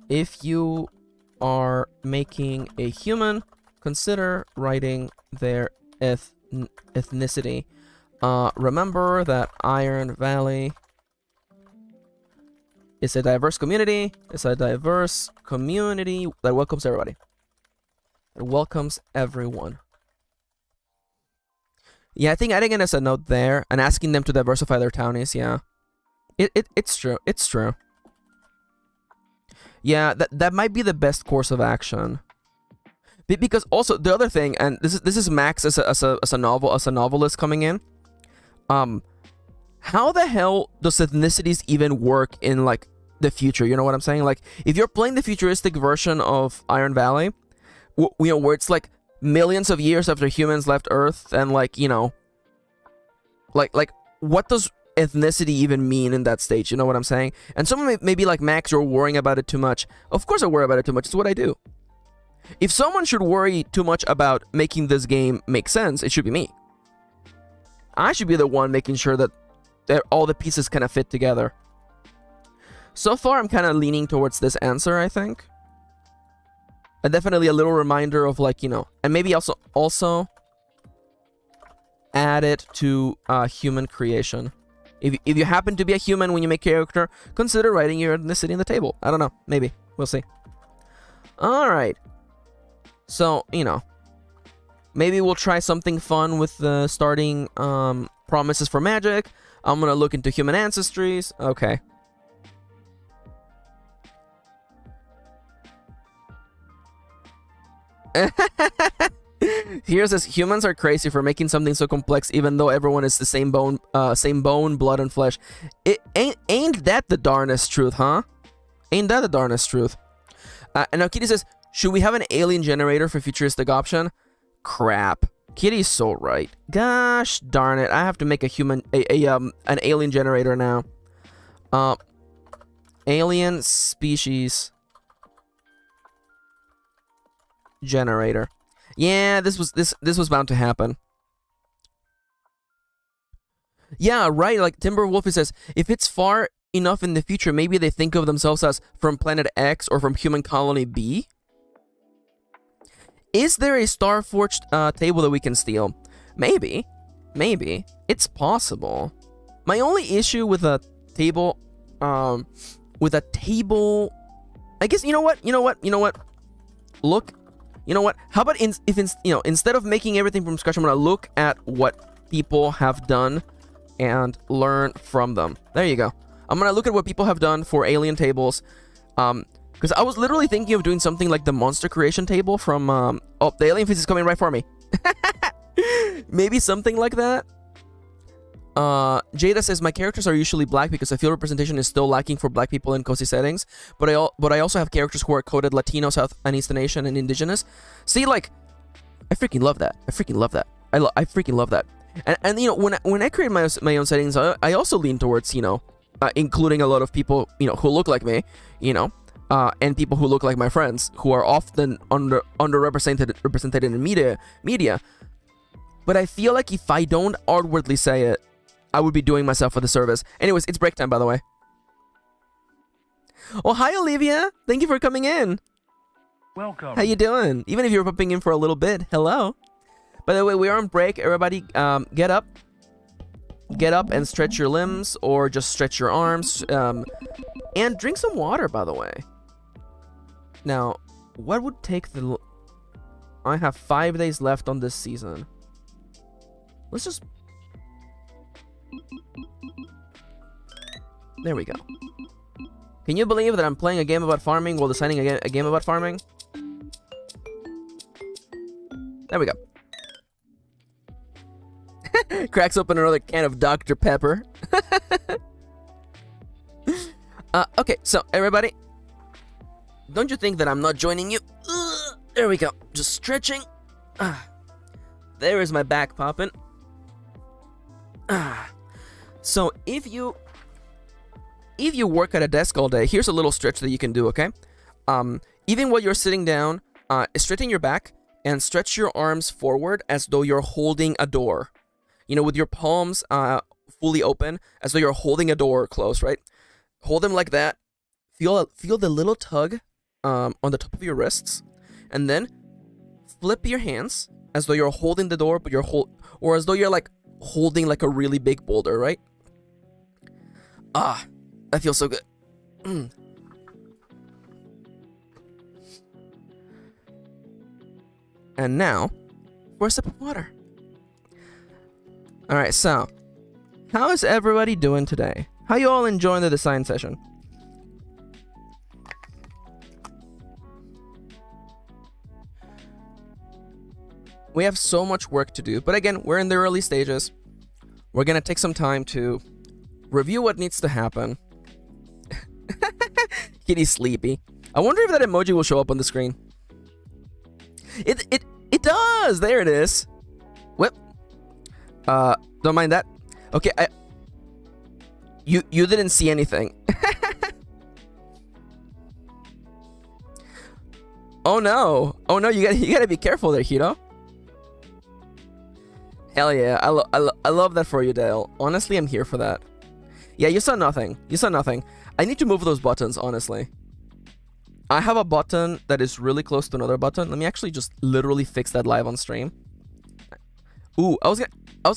If you are making a human, consider writing their ethnicity. Remember that Iron Valley is a diverse community. It's a diverse community that welcomes everybody. It welcomes everyone. Yeah, I think adding it as a note there and asking them to diversify their townies, yeah. It's true. It's true. Yeah, that might be the best course of action. Because also the other thing, and this is Max as a novelist coming in. How the hell does ethnicities even work in, like, the future? You know what I'm saying? Like, if you're playing the futuristic version of Iron Valley, where it's like millions of years after humans left Earth, and like, like what does ethnicity even mean in that stage? You know what I'm saying? And someone may be like, Max, you're worrying about it too much. Of course I worry about it too much. It's what I do. If someone should worry too much about making this game make sense, it should be me. I should be the one making sure that all the pieces kind of fit together. So far, I'm kind of leaning towards this answer, I think. And definitely a little reminder of, like, and maybe also add it to human creation. If you happen to be a human when you make a character, consider writing your ethnicity in the table. I don't know. Maybe. We'll see. Alright. So, maybe we'll try something fun with the starting promises for magic. I'm gonna look into human ancestries. Okay. Here says humans are crazy for making something so complex, even though everyone is the same bone, blood and flesh. It ain't that the darnest truth, huh? Ain't that the darnest truth? And now Kitty says, should we have an alien generator for futuristic option? Crap. Kitty's so right. Gosh darn it! I have to make an alien generator now. Alien species generator. Yeah, this was bound to happen. Yeah, right. Like Timberwolf says, if it's far enough in the future, maybe they think of themselves as from Planet X or from Human Colony B. Is there a Starforged table that we can steal? Maybe. It's possible. My only issue with a table, I guess, you know what? Look, you know what? How about instead of making everything from scratch, I'm gonna look at what people have done and learn from them. There you go. I'm gonna look at what people have done for alien tables. Because I was literally thinking of doing something like the monster creation table from, oh, the alien face is coming right for me. Maybe something like that. Jada says, my characters are usually black because I feel representation is still lacking for black people in cozy settings. But I also have characters who are coded Latino, South and Eastern Asian, and Indigenous. See, like, I freaking love that. I freaking love that. And you know, when I create my own settings, I also lean towards, you know, including a lot of people, you know, who look like me, you know. And people who look like my friends, who are often underrepresented in media. But I feel like if I don't outwardly say it, I would be doing myself a disservice. Anyways, it's break time, by the way. Oh, hi, Olivia. Thank you for coming in. Welcome. How you doing? Even if you're popping in for a little bit, hello. By the way, we are on break. Everybody, get up. Get up and stretch your limbs, or just stretch your arms. And drink some water, by the way. Now, what would take the... I have 5 days left on this season. Let's just... There we go. Can you believe that I'm playing a game about farming while designing a game about farming? There we go. Cracks open another can of Dr. Pepper. Okay, so everybody, don't you think that I'm not joining you? There we go. Just stretching. There is my back popping. So if you work at a desk all day, here's a little stretch that you can do, okay? Even while you're sitting down, straighten your back and stretch your arms forward as though you're holding a door. You know, with your palms fully open, as though you're holding a door closed, right? Hold them like that. Feel the little tug on the top of your wrists, and then flip your hands as though you're holding the door, but or as though you're like holding like a really big boulder, right? Ah, that feels so good. And now, for a sip of water. All right, so how is everybody doing today? How you all enjoying the design session? We have so much work to do, but again, we're in the early stages. We're gonna take some time to review what needs to happen. Kitty's sleepy. I wonder if that emoji will show up on the screen. It does. There it is. Whip. Don't mind that. Okay, You didn't see anything. Oh no, you gotta be careful there, Hito. Hell yeah, I love that for you, Dale. Honestly, I'm here for that. Yeah, you saw nothing. I need to move those buttons, honestly. I have a button that is really close to another button. Let me actually just literally fix that live on stream. Ooh, I was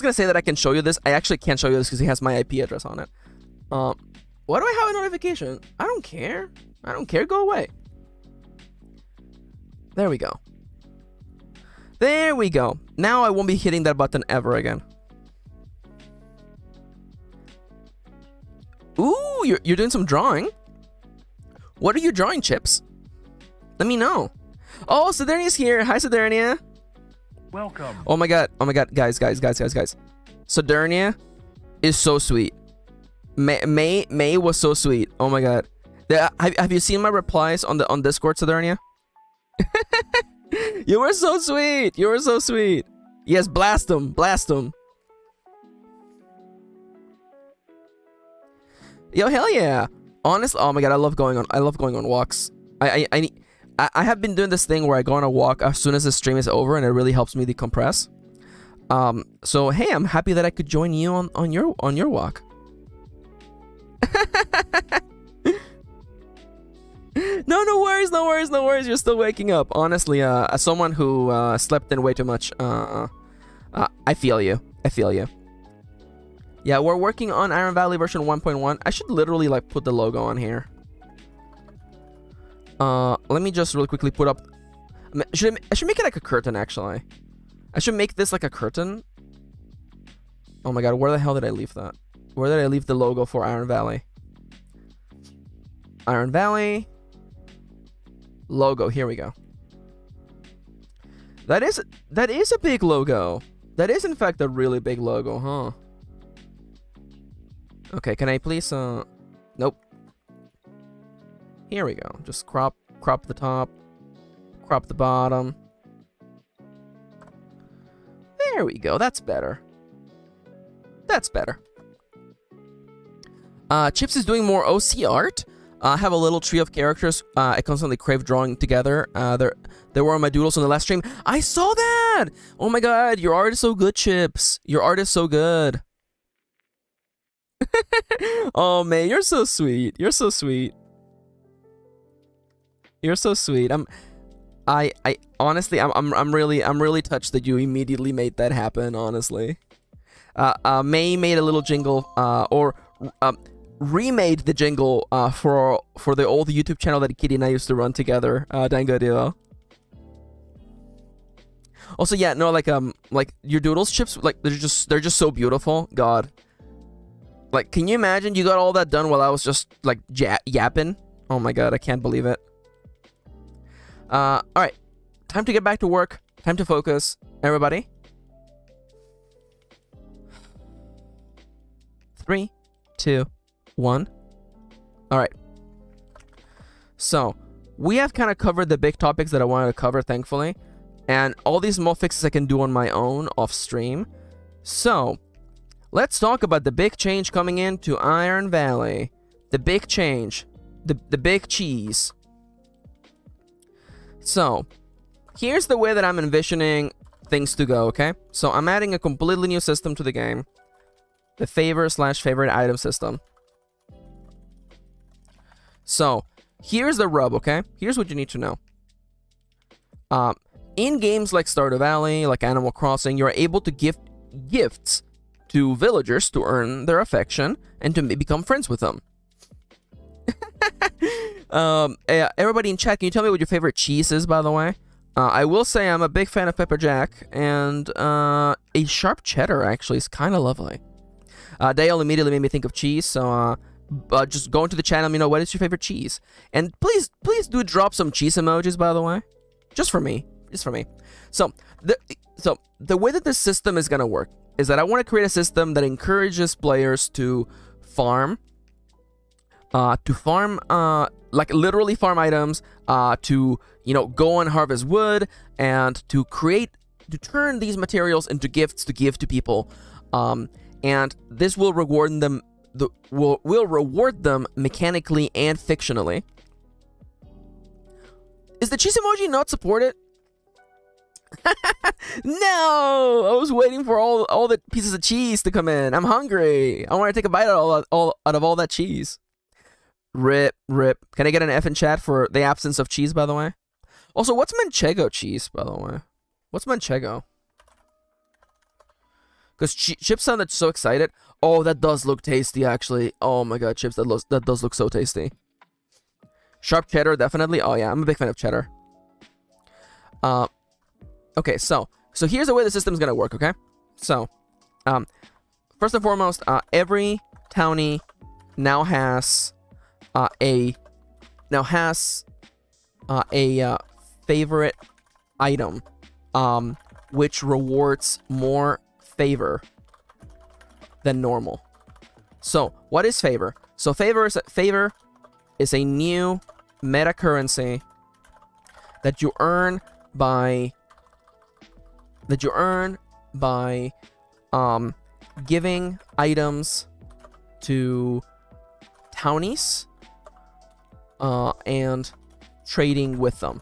gonna say that I can show you this. I actually can't show you this because he has my IP address on it. Why do I have a notification? I don't care. Go away. There we go. Now I won't be hitting that button ever again. Ooh, you're doing some drawing. What are you drawing, Chips? Let me know. Oh, Sidernia's here. Hi, Sidernia. Welcome. Oh my god, guys. Sidernia is so sweet. May was so sweet. Oh my god. Have you seen my replies on Discord, Sidernia? You were so sweet. You were so sweet. Yes, blast them. Blast them. Yo, hell yeah. Honest, oh my god, I love going on walks. I have been doing this thing where I go on a walk as soon as the stream is over, and it really helps me decompress. So hey, I'm happy that I could join you on your walk. No worries. You're still waking up. Honestly, as someone who slept in way too much, I feel you. Yeah, we're working on Iron Valley version 1.1. I should literally like put the logo on here. Let me just really quickly put up. I should make it like a curtain actually. I should make this like a curtain. Oh my god, where the hell did I leave that? Where did I leave the logo for Iron Valley? Iron Valley logo. Here we go. That is a big logo. That is in fact a really big logo, huh? Okay, can I please nope. Here we go. Just crop the top, crop the bottom. There we go. That's better. That's better. Chips is doing more OC art. I have a little tree of characters I constantly crave drawing together. There were my doodles on the last stream. I saw that! Oh my god, your art is so good, Chips. Your art is so good. Oh man, you're so sweet. You're so sweet. You're so sweet. I honestly, I'm really touched that you immediately made that happen. Honestly, May made a little jingle, or remade the jingle for the old YouTube channel that Kirin and I used to run together. Dango duo. Also, yeah, no, like your doodles, Chips, like they're just so beautiful. God, like, can you imagine you got all that done while I was just like yapping? Oh my god, I can't believe it. All right, time to get back to work. Time to focus, everybody. 3, 2, 1. All right. So we have kind of covered the big topics that I wanted to cover, thankfully, and all these small fixes I can do on my own off stream. So let's talk about the big change coming into Iron Valley. The big change, the big cheese. So here's the way that I'm envisioning things to go, okay? So I'm adding a completely new system to the game. The favor/favorite item system. So here's the rub, okay? Here's what you need to know. In games like Stardew Valley, like Animal Crossing, you're able to give gifts to villagers to earn their affection and to become friends with them. Everybody in chat, can you tell me what your favorite cheese is, by the way? I will say I'm a big fan of pepper jack, and a sharp cheddar actually is kind of lovely. Dale immediately made me think of cheese, so just go into the channel and let me know what is your favorite cheese. And please do drop some cheese emojis, by the way. Just for me. So the way that this system is gonna work is that I want to create a system that encourages players to farm. Like literally farm items, to, you know, go and harvest wood, and to turn these materials into gifts to give to people. And this will reward them, will reward them mechanically and fictionally. Is the cheese emoji not supported? No! I was waiting for all the pieces of cheese to come in. I'm hungry. I want to take a bite out of all that cheese. Rip. Can I get an F in chat for the absence of cheese, by the way? Also, what's Manchego cheese, by the way? What's Manchego? Because Chips sounded so excited. Oh, that does look tasty, actually. Oh my god, Chips, that does look so tasty. Sharp cheddar, definitely. Oh yeah, I'm a big fan of cheddar. Okay, so here's the way the system's gonna work, okay? So, first and foremost, every townie now has a favorite item, which rewards more favor than normal. So what is favor? So favor is a new meta currency that you earn by giving items to townies and trading with them.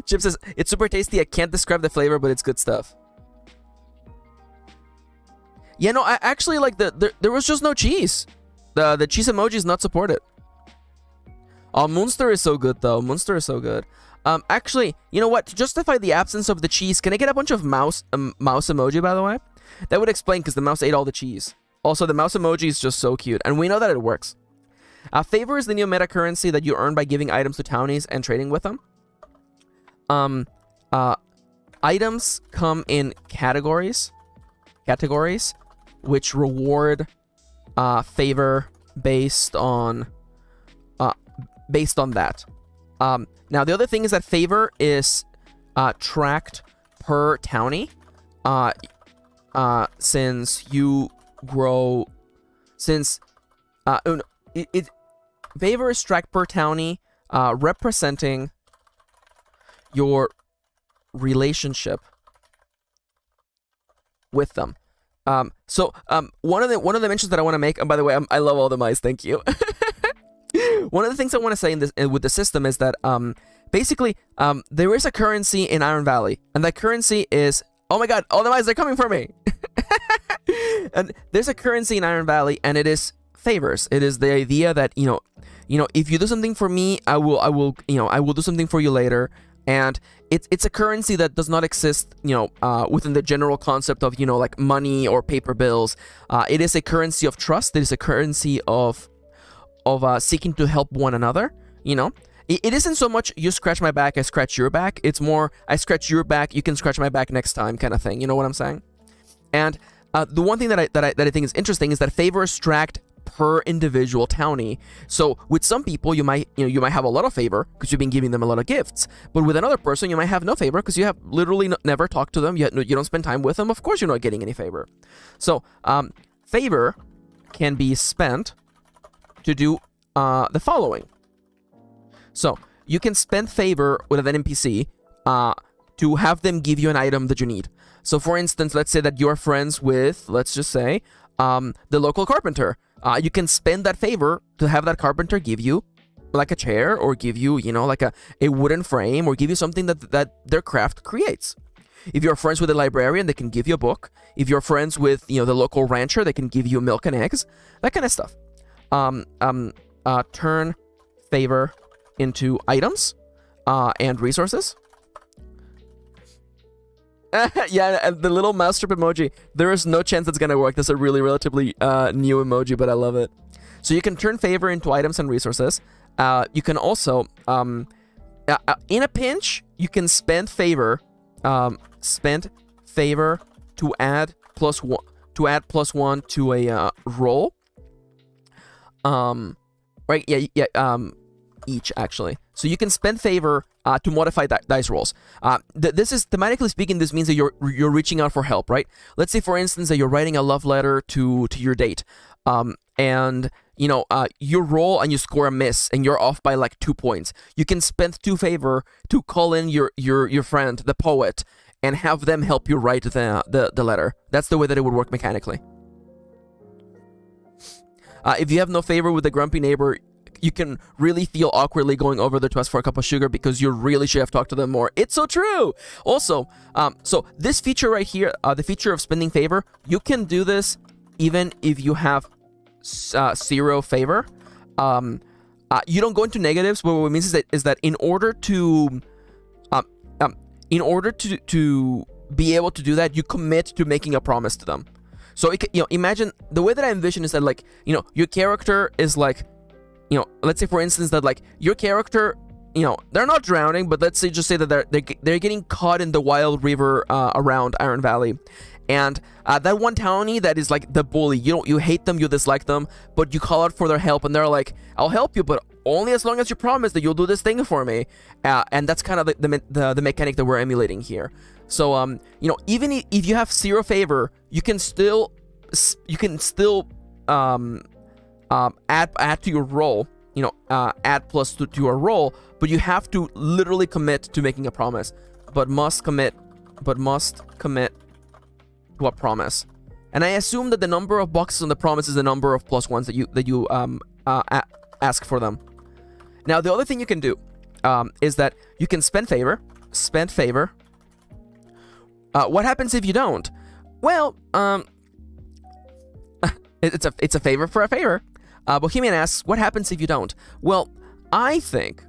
Chip says, it's super tasty. I can't describe the flavor, but it's good stuff. Yeah, no, I actually like there was just no cheese. The cheese emoji is not supported. Oh, Munster is so good though. Munster is so good. Actually, you know what? To justify the absence of the cheese, can I get a bunch of mouse emoji, by the way? That would explain, because the mouse ate all the cheese. Also, the mouse emoji is just so cute, and we know that it works. Favor is the new meta currency that you earn by giving items to townies and trading with them. Items come in categories, which reward favor based on that. Now the other thing is that favor is tracked per townie. Since you grow, favor is tracked per townie, representing your relationship with them. So one of the mentions that I want to make, and by the way, I love all the mice, thank you. One of the things I want to say in this with the system is that basically there is a currency in Iron Valley, and that currency is, oh my god, all the mice are coming for me. And there's a currency in Iron Valley, and it is favors. It is the idea that you know if you do something for me, I will do something for you later. And it's a currency that does not exist, within the general concept of, like money or paper bills. It is a currency of trust. It is a currency of seeking to help one another. It isn't so much you scratch my back, I scratch your back. It's more I scratch your back, you can scratch my back next time, kind of thing. You know what I'm saying? And the one thing that I think is interesting is that favor is tracked per individual townie. So with some people, you might have a lot of favor because you've been giving them a lot of gifts. But with another person, you might have no favor because you have literally never talked to them. You don't spend time with them. Of course, you're not getting any favor. So favor can be spent to do the following. So you can spend favor with an NPC to have them give you an item that you need. So for instance, let's say that you're friends with, let's just say, the local carpenter. You can spend that favor to have that carpenter give you like a chair, or give you, like a wooden frame, or give you something that their craft creates. If you're friends with a librarian, they can give you a book. If you're friends with, the local rancher, they can give you milk and eggs, that kind of stuff. Turn favor into items and resources. Yeah, and the little mouse strip emoji, there is no chance that's gonna work. That's a really relatively new emoji, but I love it. So you can turn favor into items and resources. You can also, in a pinch, you can spend favor to add +1 to a roll. Right? Yeah. Each actually. So you can spend favor to modify dice rolls. This is, thematically speaking, this means that you're reaching out for help, right? Let's say, for instance, that you're writing a love letter to your date, and you roll and you score a miss, and you're off by like 2 points. You can spend 2 favor to call in your friend, the poet, and have them help you write the letter. That's the way that it would work mechanically. If you have no favor with the grumpy neighbor, you can really feel awkwardly going over there to ask for a cup of sugar because you really should have talked to them more. It's so true. Also, so this feature right here, the feature of spending favor, you can do this even if you have 0 favor. You don't go into negatives, but what it means is that in order to be able to do that, you commit to making a promise to them. So imagine the way that I envision is that, like, your character is like, let's say, for instance, that like your character, they're not drowning, but let's say that they're getting caught in the wild river around Iron Valley, And that one townie that is like the bully, you hate them, you dislike them, but you call out for their help, and they're like, I'll help you, but only as long as you promise that you'll do this thing for me. And that's kind of the mechanic that we're emulating here. So even if you have 0 favor, you can still add to your roll. Add plus to your roll, but you have to literally commit to making a promise. But must commit to a promise. And I assume that the number of boxes on the promise is the number of +1s that you ask for them. Now, the other thing you can do is that you can spend favor. What happens if you don't? Well, it's a favor for a favor. Bohemian asks, what happens if you don't? Well, I think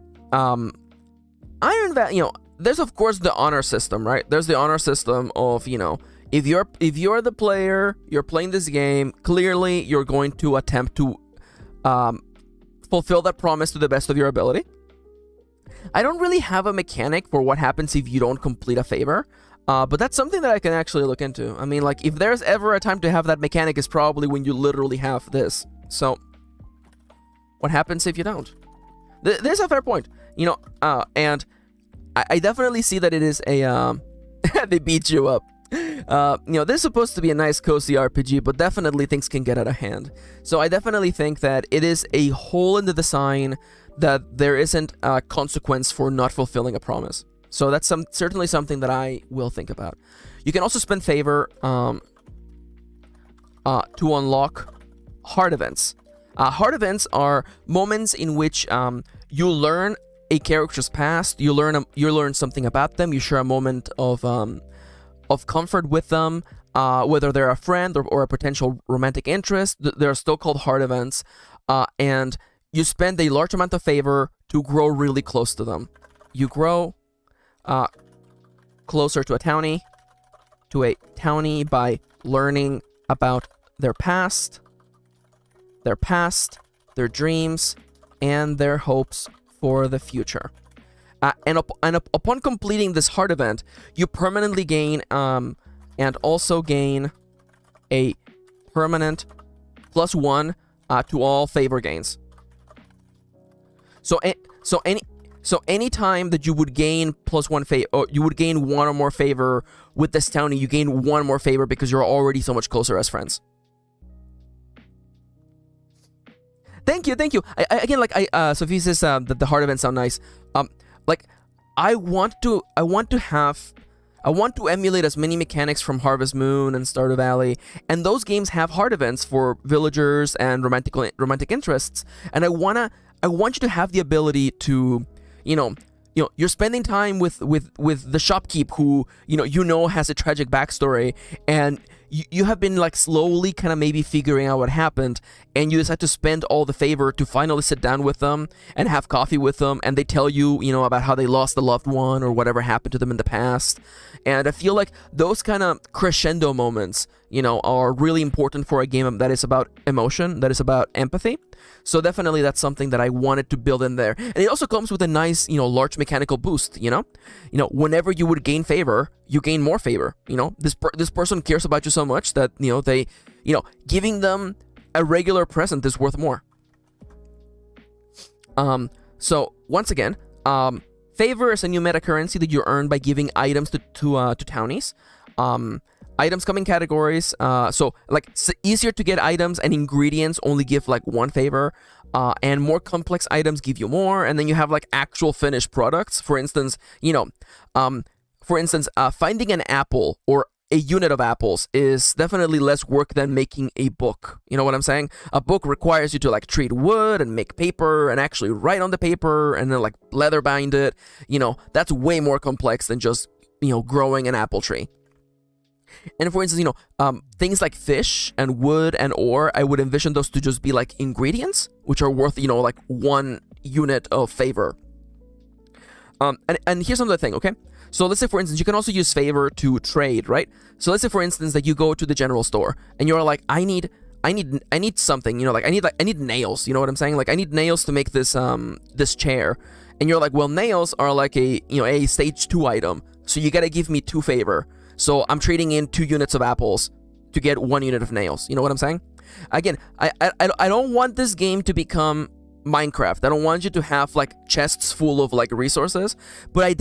there's of course the honor system, right? There's the honor system of, if you're the player, you're playing this game, clearly you're going to attempt to fulfill that promise to the best of your ability. I don't really have a mechanic for what happens if you don't complete a favor, but that's something that I can actually look into. I mean, like, if there's ever a time to have that mechanic, is probably when you literally have this. So, what happens if you don't? There's a fair point, and I definitely see that it is a they beat you up. This is supposed to be a nice cozy RPG, but definitely things can get out of hand. So I definitely think that it is a hole in the design that there isn't a consequence for not fulfilling a promise. So that's certainly something that I will think about. You can also spend favor to unlock hard events. Hard events are moments in which you learn a character's past, you learn something about them, you share a moment of comfort with them, whether they're a friend or a potential romantic interest. They're still called hard events, and you spend a large amount of favor to grow really close to them. You grow closer to a townie by learning about their past, their dreams, and their hopes for the future. And upon completing this hard event, you permanently gain and also gain a permanent +1 to all favor gains. So any time that you would gain +1 favor, or you would gain 1 or more favor with this townie, you gain 1 more favor because you're already so much closer as friends. Thank you. Sophie says that the hard events sound nice. I want to emulate as many mechanics from Harvest Moon and Stardew Valley, and those games have hard events for villagers and romantic interests. And I want you to have the ability to, you're spending time with the shopkeep who has a tragic backstory, and you have been like slowly kind of maybe figuring out what happened, and you decide to spend all the favor to finally sit down with them and have coffee with them, and they tell you, about how they lost a loved one or whatever happened to them in the past. And I feel like those kind of crescendo moments, are really important for a game that is about emotion, that is about empathy. So definitely that's something that I wanted to build in there. And it also comes with a nice, large mechanical boost, whenever you would gain favor, you gain more favor. This person cares about you so much that, they, giving them a regular present is worth more. So once again, favor is a new meta currency that you earn by giving items to townies. Items come in categories, so easier to get items and ingredients only give 1 favor, and more complex items give you more, and then you have actual finished products. For instance, finding an apple or a unit of apples is definitely less work than making a book. You know what I'm saying? A book requires you to treat wood and make paper and actually write on the paper and then leather bind it. That's way more complex than just growing an apple tree. And for instance, things like fish and wood and ore, I would envision those to just be ingredients, which are worth, 1 unit of favor. And here's another thing, okay? So let's say, for instance, you can also use favor to trade, right? So let's say, for instance, that you go to the general store and you're like, I need something, I need nails, you know what I'm saying? I need nails to make this chair. And you're like, well, nails are a stage 2 item, so you gotta give me 2 favor. So I'm trading in 2 units of apples to get 1 unit of nails. You know what I'm saying? Again, I don't want this game to become Minecraft. I don't want you to have like chests full of like resources, but I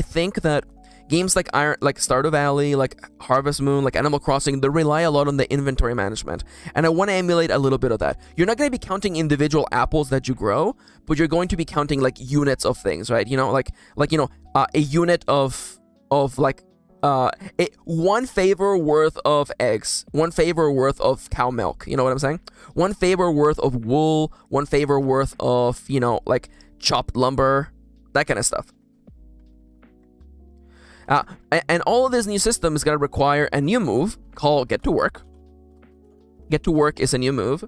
think that games like Stardew Valley, like Harvest Moon, like Animal Crossing, they rely a lot on the inventory management, and I want to emulate a little bit of that. You're not going to be counting individual apples that you grow, but you're going to be counting like units of things, right? You know, a unit of like 1 favor worth of eggs, 1 favor worth of cow milk. You know what I'm saying? 1 favor worth of wool, 1 favor worth of, you know, like chopped lumber, that kind of stuff. And all of this new system is going to require a new move called Get to Work. Get to Work is a new move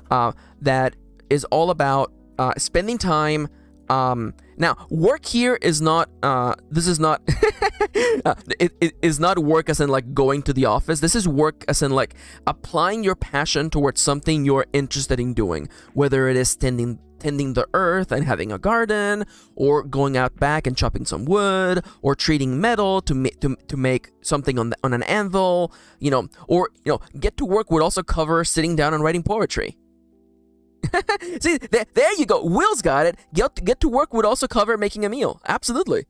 that is all about spending time. Now, work here is not, this is not, it is not work as in like going to the office. This is work as in like applying your passion towards something you're interested in doing, whether it is tending the earth and having a garden, or going out back and chopping some wood, or treating metal to make something on an anvil, you know, or, you know, Get to Work would also cover sitting down and writing poetry. See, there you go. Will's got it. Get to Work would also cover making a meal. Absolutely.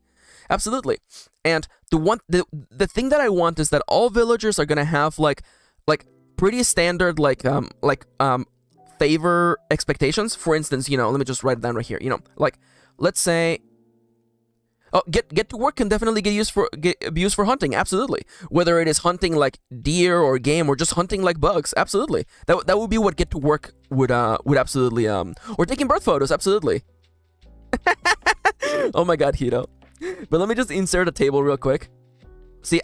And the thing that I want is that all villagers are gonna have like pretty standard favor expectations. For instance, you know, let me just write it down right here. You know, like let's say, Get to Work can definitely get used for hunting. Absolutely. Whether it is hunting like deer or game, or just hunting like bugs. Absolutely. That would be what Get to Work would absolutely or taking birth photos. Absolutely. Oh my God, Hito. But let me just insert a table real quick. See,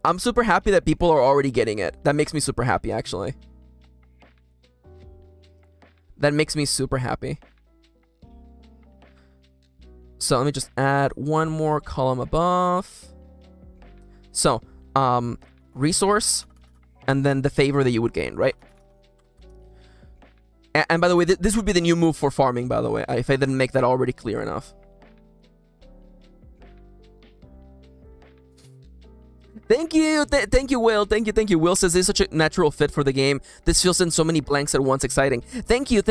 I'm super happy that people are already getting it. That makes me super happy, actually. That makes me super happy. So let me just add 1 more column above. So, resource, and then the favor that you would gain, right? And by the way, this would be the new move for farming, by the way, if I didn't make that already clear enough. Thank you, thank you, Will. Thank you. Will says this is such a natural fit for the game. This fills in so many blanks at once. Exciting. Thank you.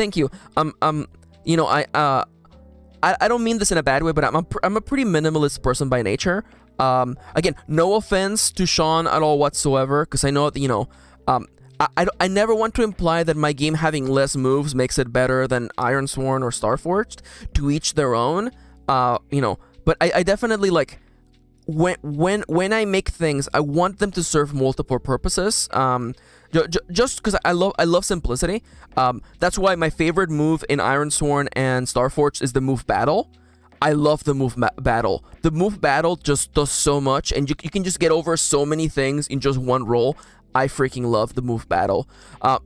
You know, I don't mean this in a bad way, but I'm a pretty minimalist person by nature. Again, no offense to Sean at all whatsoever, because I know that, you know, I never want to imply that my game having less moves makes it better than Ironsworn or Starforged. To each their own. You know, but I definitely like. When I make things, I want them to serve multiple purposes. Just because I love simplicity. That's why my favorite move in Ironsworn and Starforged is the move Battle. I love the move Battle. The move Battle just does so much, and you can just get over so many things in just one roll. I freaking love the move Battle.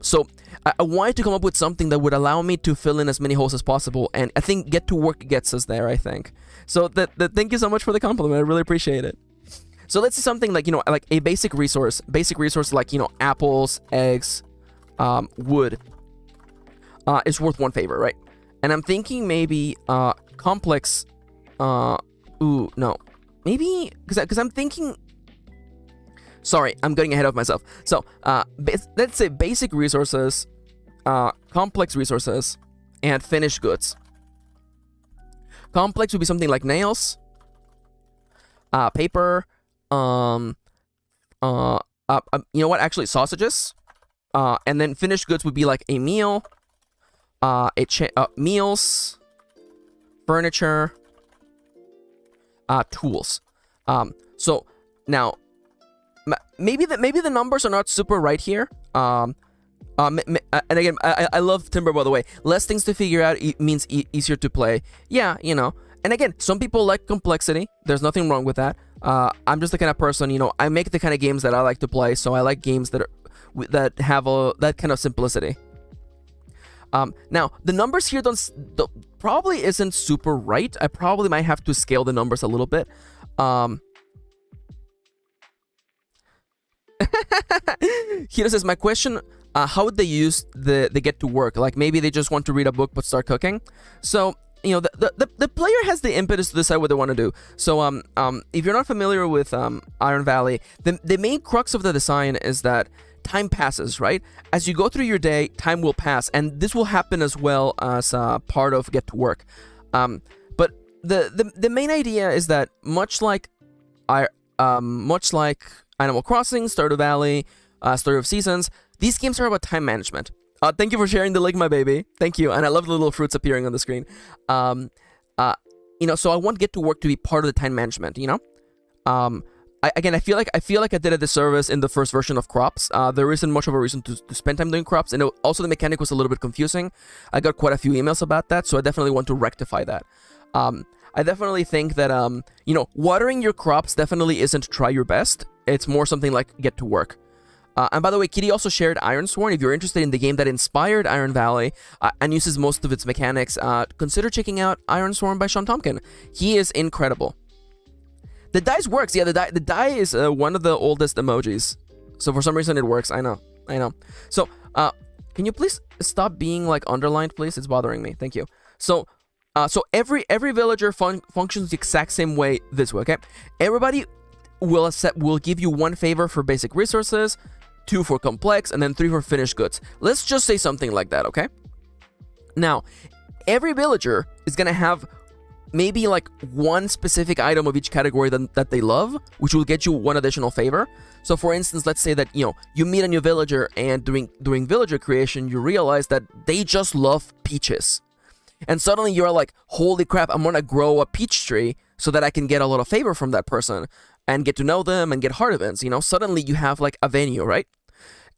So I wanted to come up with something that would allow me to fill in as many holes as possible, and I think Get to Work gets us there, I think. So thank you so much for the compliment. I really appreciate it. So let's see something like, you know, like a basic resource like, you know, apples, eggs, wood, is worth 1 favor, right? And I'm thinking maybe complex, ooh, no, maybe, because I'm thinking, sorry, I'm getting ahead of myself. So let's say basic resources, complex resources, and finished goods. Complex would be something like nails, paper, you know what, actually sausages, and then finished goods would be like a meal, meals, furniture, tools. So now maybe the numbers are not super right here. And again, I love Timber, by the way. Less things to figure out means easier to play. Yeah, you know. And again, some people like complexity. There's nothing wrong with that. I'm just the kind of person, you know, I make the kind of games that I like to play, so I like games that have that kind of simplicity. Now, the numbers here probably isn't super right. I probably might have to scale the numbers a little bit. Hiro says, my question, how would they use the Get to Work? Like, maybe they just want to read a book but start cooking. So the player has the impetus to decide what they want to do. So if you're not familiar with Iron Valley, the main crux of the design is that time passes, right? As you go through your day, time will pass, and this will happen as well as part of Get to Work. But the main idea is that much like Animal Crossing, Stardew Valley, Story of Seasons, these games are about time management. Thank you for sharing the link, my baby. Thank you, and I love the little fruits appearing on the screen. So I want Get to Work to be part of the time management. I feel like I did a disservice in the first version of crops. There isn't much of a reason to spend time doing crops, and also the mechanic was a little bit confusing. I got quite a few emails about that, so I definitely want to rectify that. I definitely think that watering your crops definitely isn't try your best. It's more something like Get to Work. And by the way, Kitty also shared Ironsworn. If you're interested in the game that inspired Iron Valley and uses most of its mechanics, consider checking out Ironsworn by Sean Tompkin. He is incredible. The dice works. Yeah, the die is one of the oldest emojis. So for some reason it works. I know. So can you please stop being like underlined, please? It's bothering me. Thank you. So every villager functions the exact same way this way. Okay, everybody will give you 1 favor for basic resources, 2 for complex, and then 3 for finished goods. Let's just say something like that, okay? Now, every villager is gonna have maybe like 1 specific item of each category that they love, which will get you 1 additional favor. So for instance, let's say that you meet a new villager, and during villager creation, you realize that they just love peaches. And suddenly you're like, holy crap, I'm gonna grow a peach tree so that I can get a lot of favor from that person and get to know them and get heart events. Suddenly you have like a venue, right?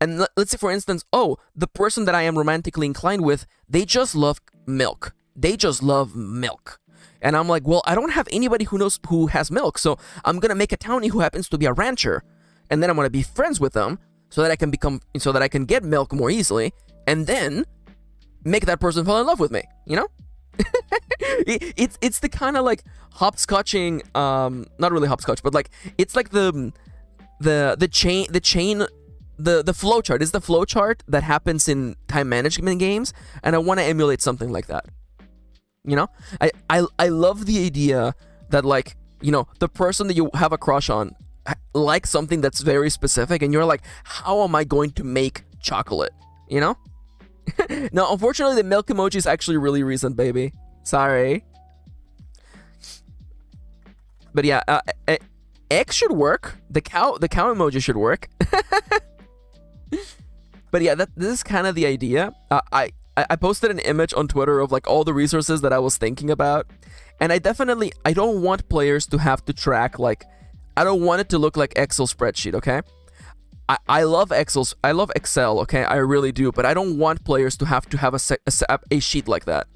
And let's say, for instance, the person that I am romantically inclined with, they just love milk. And I'm like, well, I don't have anybody who has milk, so I'm gonna make a townie who happens to be a rancher, and then I'm gonna be friends with them so that I can get milk more easily, and then make that person fall in love with me. It's the kind of like hopscotching, not really hopscotch, but like it's like the flowchart. It's the flowchart that happens in time management games, and I want to emulate something like that. I love the idea that the person that you have a crush on likes something that's very specific, and you're like, how am I going to make chocolate? Now, unfortunately, the milk emoji is actually really recent, baby. Sorry. But yeah, egg should work. The cow emoji should work. But yeah, this is kind of the idea. I posted an image on Twitter of like all the resources that I was thinking about, and I don't want players to have to track I don't want it to look like Excel spreadsheet, okay? I love Excel, okay? I really do, but I don't want players to have a sheet like that.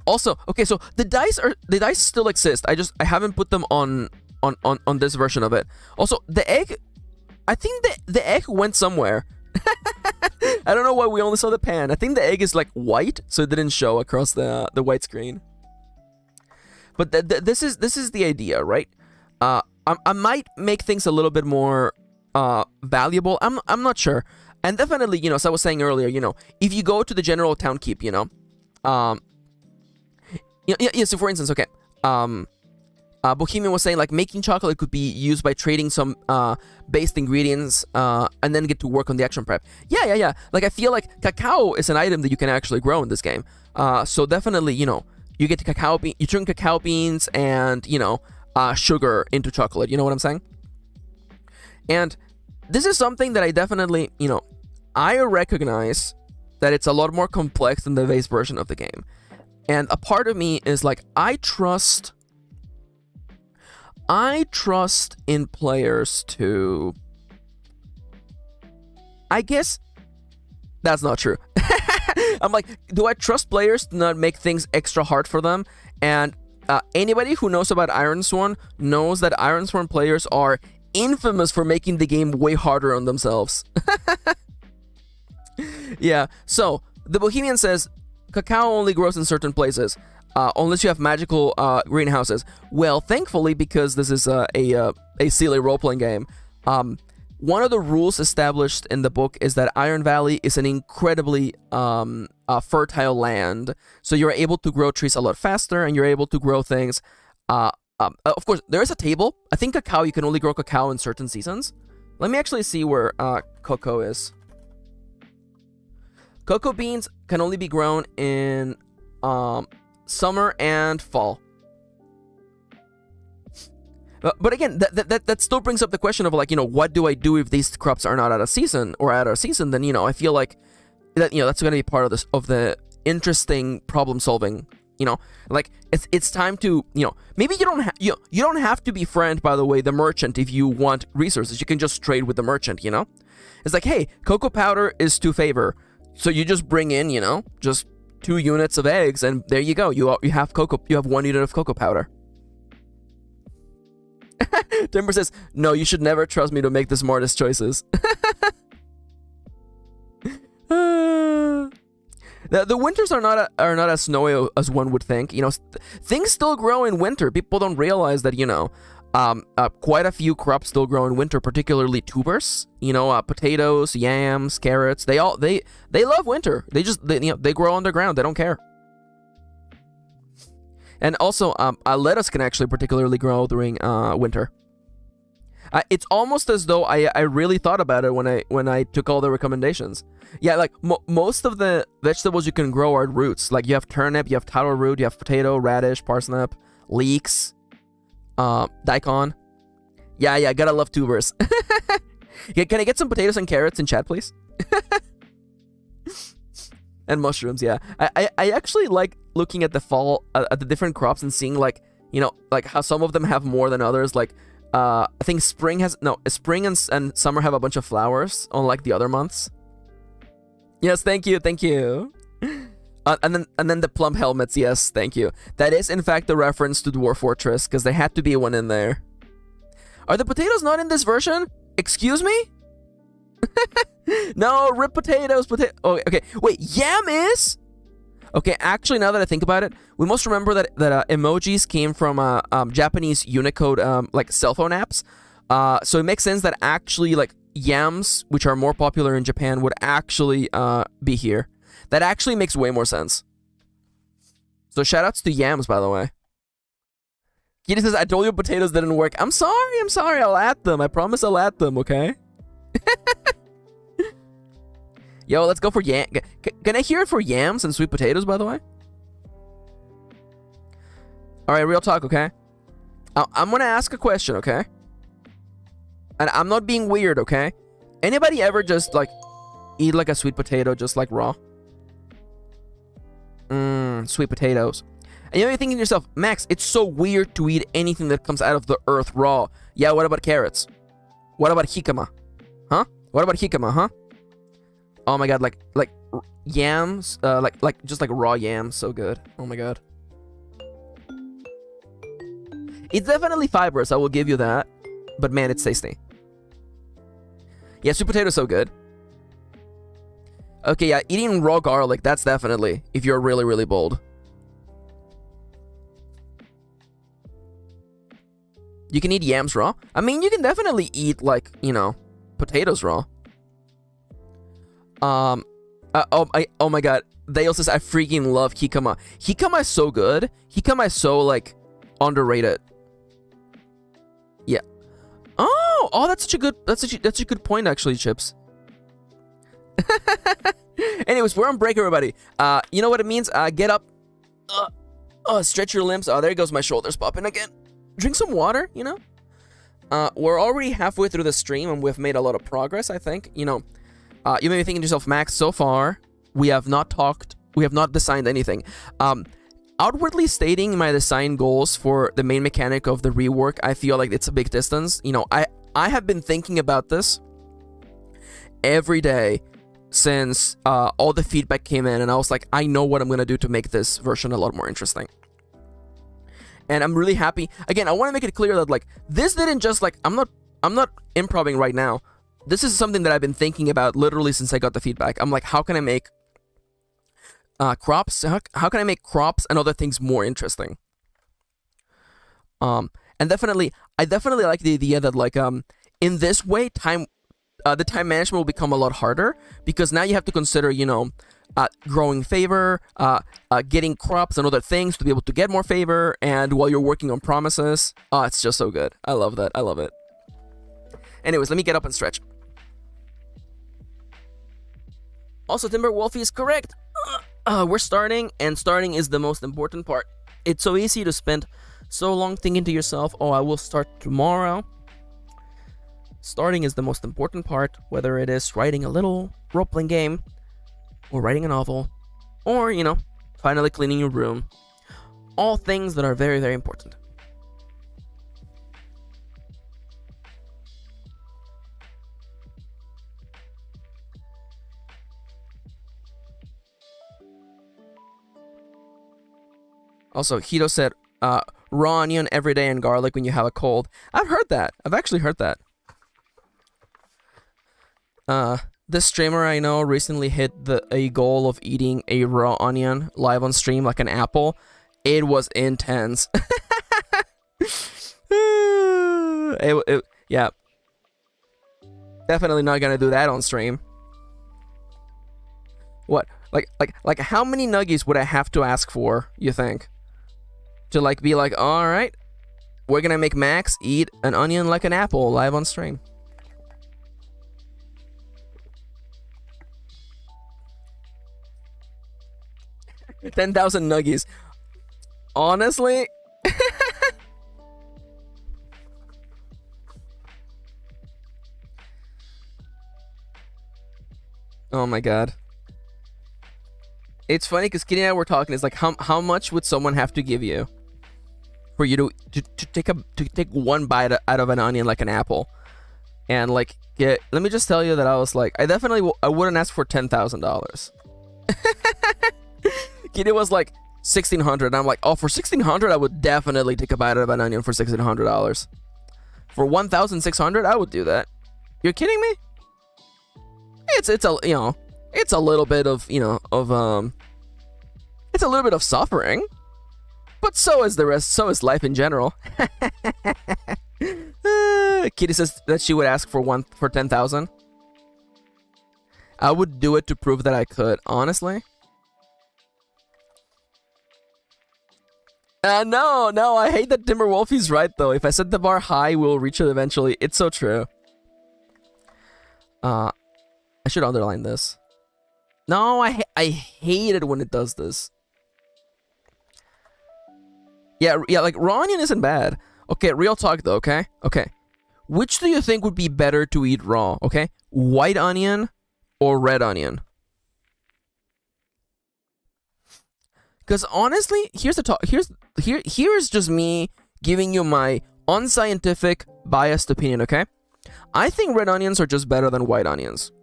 Also, okay, so the dice still exist. I haven't put them on this version of it. Also, the egg, I think the egg went somewhere. I don't know why we only saw the pan. I think the egg is like white, so it didn't show across the white screen. But this is the idea, right? I might make things a little bit more valuable. I'm not sure. And definitely, as I was saying earlier, if you go to the general town keep, so for instance, okay, Bohemian was saying making chocolate could be used by trading some based ingredients and then get to work on the action prep. Yeah. I feel like cacao is an item that you can actually grow in this game. So definitely, you get you turn cacao beans and sugar into chocolate. You know what I'm saying? And this is something that I definitely, I recognize that it's a lot more complex than the base version of the game. And a part of me is I trust in players to... I guess that's not true. I'm like, do I trust players to not make things extra hard for them? And anybody who knows about Ironsworn knows that Ironsworn players are infamous for making the game way harder on themselves. Yeah, so the Bohemian says, cacao only grows in certain places, unless you have magical greenhouses. Well, thankfully, because this is a silly role-playing game, one of the rules established in the book is that Iron Valley is an incredibly fertile land, so you're able to grow trees a lot faster, and you're able to grow things. Of course, there is a table. I think cacao, you can only grow cacao in certain seasons. Let me actually see where cocoa is. Cocoa beans can only be grown in summer and fall. But again, that still brings up the question of, like, what do I do if these crops are not out of season or out of season? Then, I feel like that, that's going to be part of this, of the interesting problem solving. Like it's time to, maybe you don't have to befriend, by the way, the merchant if you want resources. You can just trade with the merchant. It's like, hey, cocoa powder is to favor, so you just bring in, just 2 units of eggs, and there you go. You have cocoa. You have 1 unit of cocoa powder. Timber says, no, you should never trust me to make the smartest choices. The winters are not as snowy as one would think. Things still grow in winter. People don't realize that, quite a few crops still grow in winter, particularly tubers. Potatoes, yams, carrots. They love winter. They grow underground. They don't care. And also, lettuce can actually particularly grow during winter. It's almost as though I really thought about it when I took all the recommendations. Yeah, like most of the vegetables you can grow are roots. Like you have turnip, you have taro root, you have potato, radish, parsnip, leeks, daikon. Yeah, gotta love tubers. Yeah, can I get some potatoes and carrots in chat, please? And mushrooms, yeah. I actually like looking at the fall, at the different crops and seeing, like, like how some of them have more than others. Like, I think spring and summer have a bunch of flowers, unlike the other months. Yes, thank you. And then the plump helmets, yes, thank you. That is, in fact, a reference to Dwarf Fortress, because there had to be one in there. Are the potatoes not in this version? Excuse me? No, rip potatoes. Oh, okay. Wait, yam is? Okay, actually, now that I think about it, we must remember that emojis came from Japanese Unicode, like cell phone apps. So it makes sense that actually, like, yams, which are more popular in Japan, would actually be here. That actually makes way more sense. So shoutouts to yams, by the way. Kitty says, I told you potatoes didn't work. I'm sorry, I'll add them. I promise I'll add them, okay? Yo, let's go for yam. Can I hear it for yams and sweet potatoes, by the way? Alright, real talk, okay? I'm gonna ask a question, okay? And I'm not being weird, okay? Anybody ever just, like, eat, like, a sweet potato just, like, raw? Sweet potatoes. And you're thinking to yourself, Max, it's so weird to eat anything that comes out of the earth raw. Yeah, what about carrots? What about jicama? Huh? What about jicama, huh? Oh my god, like yams, like just like raw yams, so good. Oh my god. It's definitely fibrous, I will give you that. But man, it's tasty. Yeah, sweet potato's so good. Okay, yeah, eating raw garlic, that's definitely, if you're really, really bold. You can eat yams raw. I mean, you can definitely eat, like, potatoes raw. Oh my god. Dale says, I freaking love jicama. Jicama is so good. Jicama is so, like, underrated. Yeah. Oh, that's such a good point, actually, Chips. Anyways, we're on break, everybody. You know what it means? Get up. Stretch your limbs. Oh, there goes my shoulders popping again. Drink some water, We're already halfway through the stream, and we've made a lot of progress, I think. You may be thinking to yourself, Max, so far, we have not designed anything. Outwardly stating my design goals for the main mechanic of the rework, I feel like it's a big distance. I have been thinking about this every day since all the feedback came in, and I was like, I know what I'm going to do to make this version a lot more interesting. And I'm really happy. Again, I want to make it clear that, like, this didn't just, like, I'm not improvising right now. This is something that I've been thinking about literally since I got the feedback. I'm like, how can I make crops? How can I make crops and other things more interesting? And I definitely like the idea that, like, in this way, time the time management will become a lot harder because now you have to consider, growing favor, getting crops and other things to be able to get more favor, and while you're working on promises. Oh, it's just so good. I love that. I love it. Anyways, let me get up and stretch. Also, Timberwolfie is correct. We're starting, and starting is the most important part. It's so easy to spend so long thinking to yourself, oh, I will start tomorrow. Starting is the most important part, whether it is writing a little role-playing game, or writing a novel, or, finally cleaning your room. All things that are very, very important. Also, Hito said, raw onion every day and garlic when you have a cold. I've heard that. I've actually heard that. This streamer I know recently hit a goal of eating a raw onion live on stream like an apple. It was intense. Yeah. Definitely not gonna do that on stream. What? Like how many nuggies would I have to ask for, you think? To be like, alright, we're gonna make Max eat an onion like an apple live on stream. $10,000 nuggies. Honestly? Oh my god. It's funny because Kirin and I were talking. It's like, how much would someone have to give you for you to take one bite out of an onion like an apple? And let me just tell you that I was like, I wouldn't ask for $10,000. Kirin was like $1,600. I'm like, oh, for $1,600 I would definitely take a bite out of an onion for $1,600. For $1,600 I would do that. You're kidding me? It's a little bit of it's a little bit of suffering, but so is the rest. So is life in general. Kitty says that she would ask for 10,000. I would do it to prove that I could. Honestly. No, I hate that Timberwolfie's right though. If I set the bar high, we'll reach it eventually. It's so true. I should underline this. No, I hate it when it does this. Yeah, like raw onion isn't bad. Okay, real talk though, okay? Okay. Which do you think would be better to eat raw, okay? White onion or red onion? Because honestly, here's just me giving you my unscientific, biased opinion, okay? I think red onions are just better than white onions.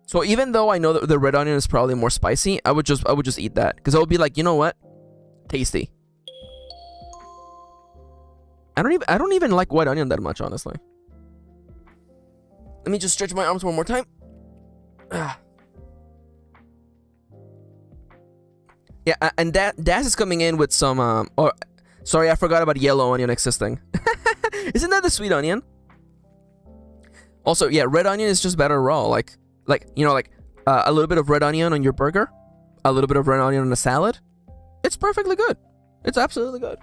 So even though I know that the red onion is probably more spicy, I would just eat that because I would be like, you know what, tasty. I don't even like white onion that much, honestly. Let me just stretch my arms one more time. Yeah, and Das is coming in with some sorry, I forgot about yellow onion existing. Isn't that the sweet onion? Also, yeah, red onion is just better raw. Like a little bit of red onion on your burger, a little bit of red onion on a salad. It's perfectly good. It's absolutely good.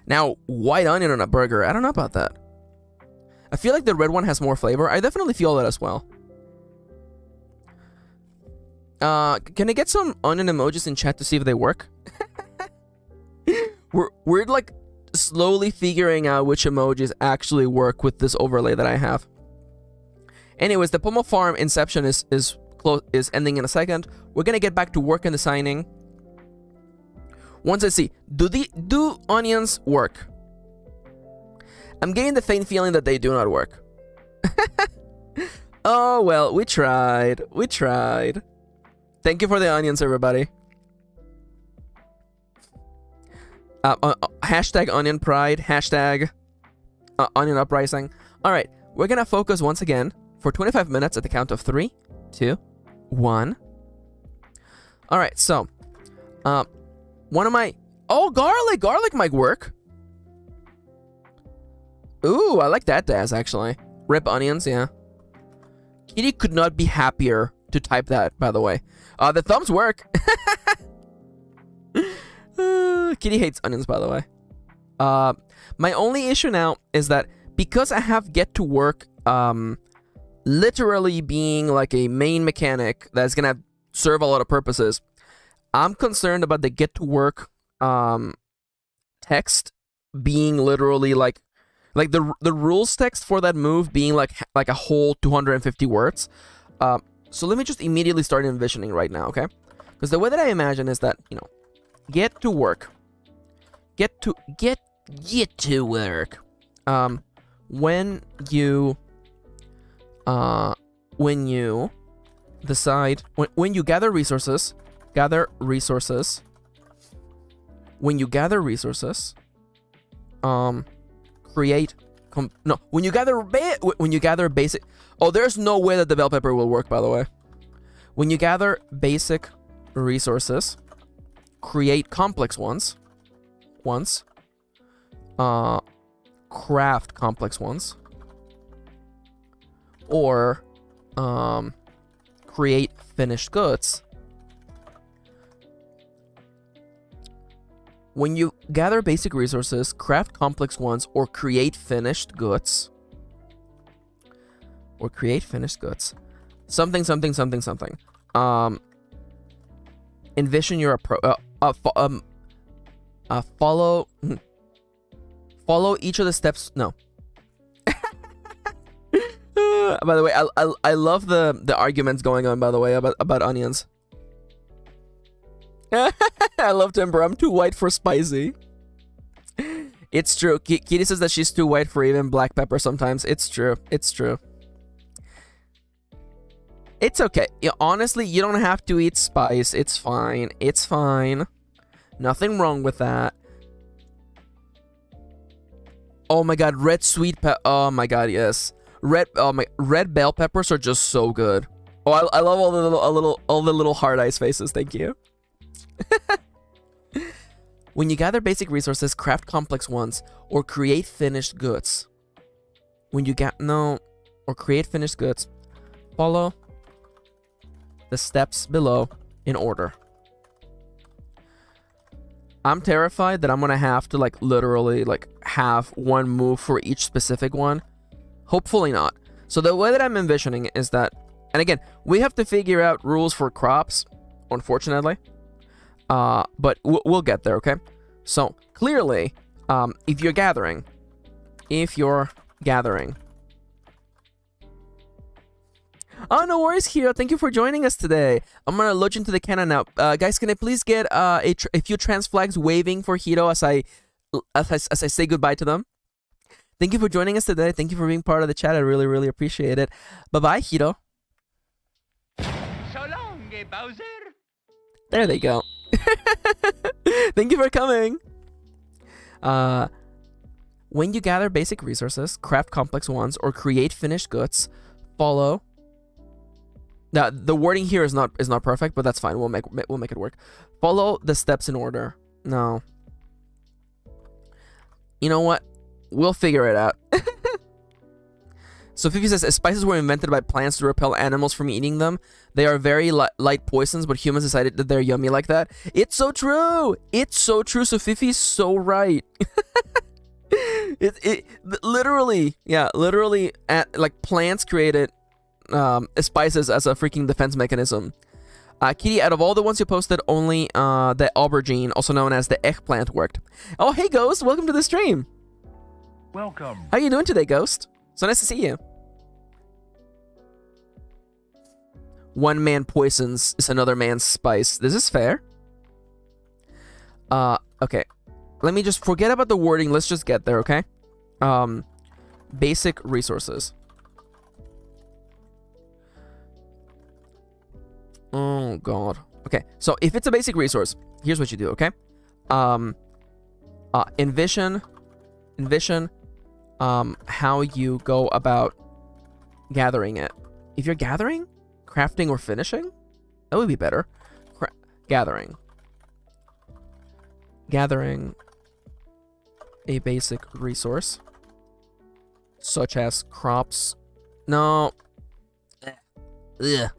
Now, white onion on a burger, I don't know about that. I feel like the red one has more flavor. I definitely feel that as well. Can I get some onion emojis in chat to see if they work? We're like slowly figuring out which emojis actually work with this overlay that I have. Anyways, the Pomo Farm Inception is ending in a second. We're gonna get back to work and designing. Once I see, do onions work? I'm getting the faint feeling that they do not work. Oh well, we tried. We tried. Thank you for the onions, everybody. Hashtag onion pride. Hashtag onion uprising. All right, we're gonna focus once again for 25 minutes at the count of 3, 2, 1. All right, so one of my garlic might work. Ooh, I like that, Daz, actually. Rip onions, yeah. Kitty could not be happier to type that, by the way. The thumbs work. Kitty hates onions, by the way. My only issue now is that because I have get to work literally being like a main mechanic that's gonna serve a lot of purposes, I'm concerned about the get to work text being literally like the rules text for that move being like a whole 250 words. So let me just immediately start envisioning right now, okay? Because the way that I imagine is that, you know, get to work. Get to work. When you decide, when you gather resources, create when you gather basic. Oh, there's no way that the bell pepper will work, by the way. When you gather basic resources, create complex ones, craft complex ones, or create finished goods. When you gather basic resources, craft complex ones, or create finished goods. Something. Envision your approach. Follow each of the steps. No. By the way, I love the arguments going on, by the way, about onions. I love Timber. I'm too white for spicy. It's true. Kitty says that she's too white for even black pepper sometimes. It's true. It's okay. Honestly, you don't have to eat spice. It's fine. Nothing wrong with that. Oh my god, red sweet pepper. Oh my god, yes. Red bell peppers are just so good. Oh, I love all the little hard ice faces. Thank you. When you gather basic resources, craft complex ones, or create finished goods. Or create finished goods. Follow the steps below in order. I'm terrified that I'm gonna have to literally have one move for each specific one. Hopefully not. So the way that I'm envisioning is that, and again, we have to figure out rules for crops, unfortunately. But we'll get there, okay? So clearly, if you're gathering. Oh, no worries, Hiro. Thank you for joining us today. I'm gonna launch into the cannon now. Guys, can I please get a few trans flags waving for Hiro as I say goodbye to them? Thank you for joining us today. Thank you for being part of the chat. I really, really appreciate it. Bye-bye, Hiro. So long, Bowser. There they go. Thank you for coming. When you gather basic resources, craft complex ones, or create finished goods, follow. Now, the wording here is not perfect, but that's fine. We'll make it work. Follow the steps in order. No. You know what? We'll figure it out. So Fifi says, spices were invented by plants to repel animals from eating them. They are very light poisons, but humans decided that they're yummy like that. It's so true. So Fifi's so right. Literally, plants created spices as a freaking defense mechanism. Kitty, out of all the ones you posted, only the aubergine, also known as the eggplant, worked. Oh, hey, Ghost. Welcome to the stream. Welcome. How you doing today, Ghost? So nice to see you. One man poisons is another man's spice. This is fair. Okay. Let me just forget about the wording. Let's just get there, okay? Basic resources. Oh, God. Okay, so if it's a basic resource, here's what you do, okay? Envision how you go about gathering it. If you're gathering, crafting, or finishing, that would be better. Gathering a basic resource, such as crops. No. Ugh.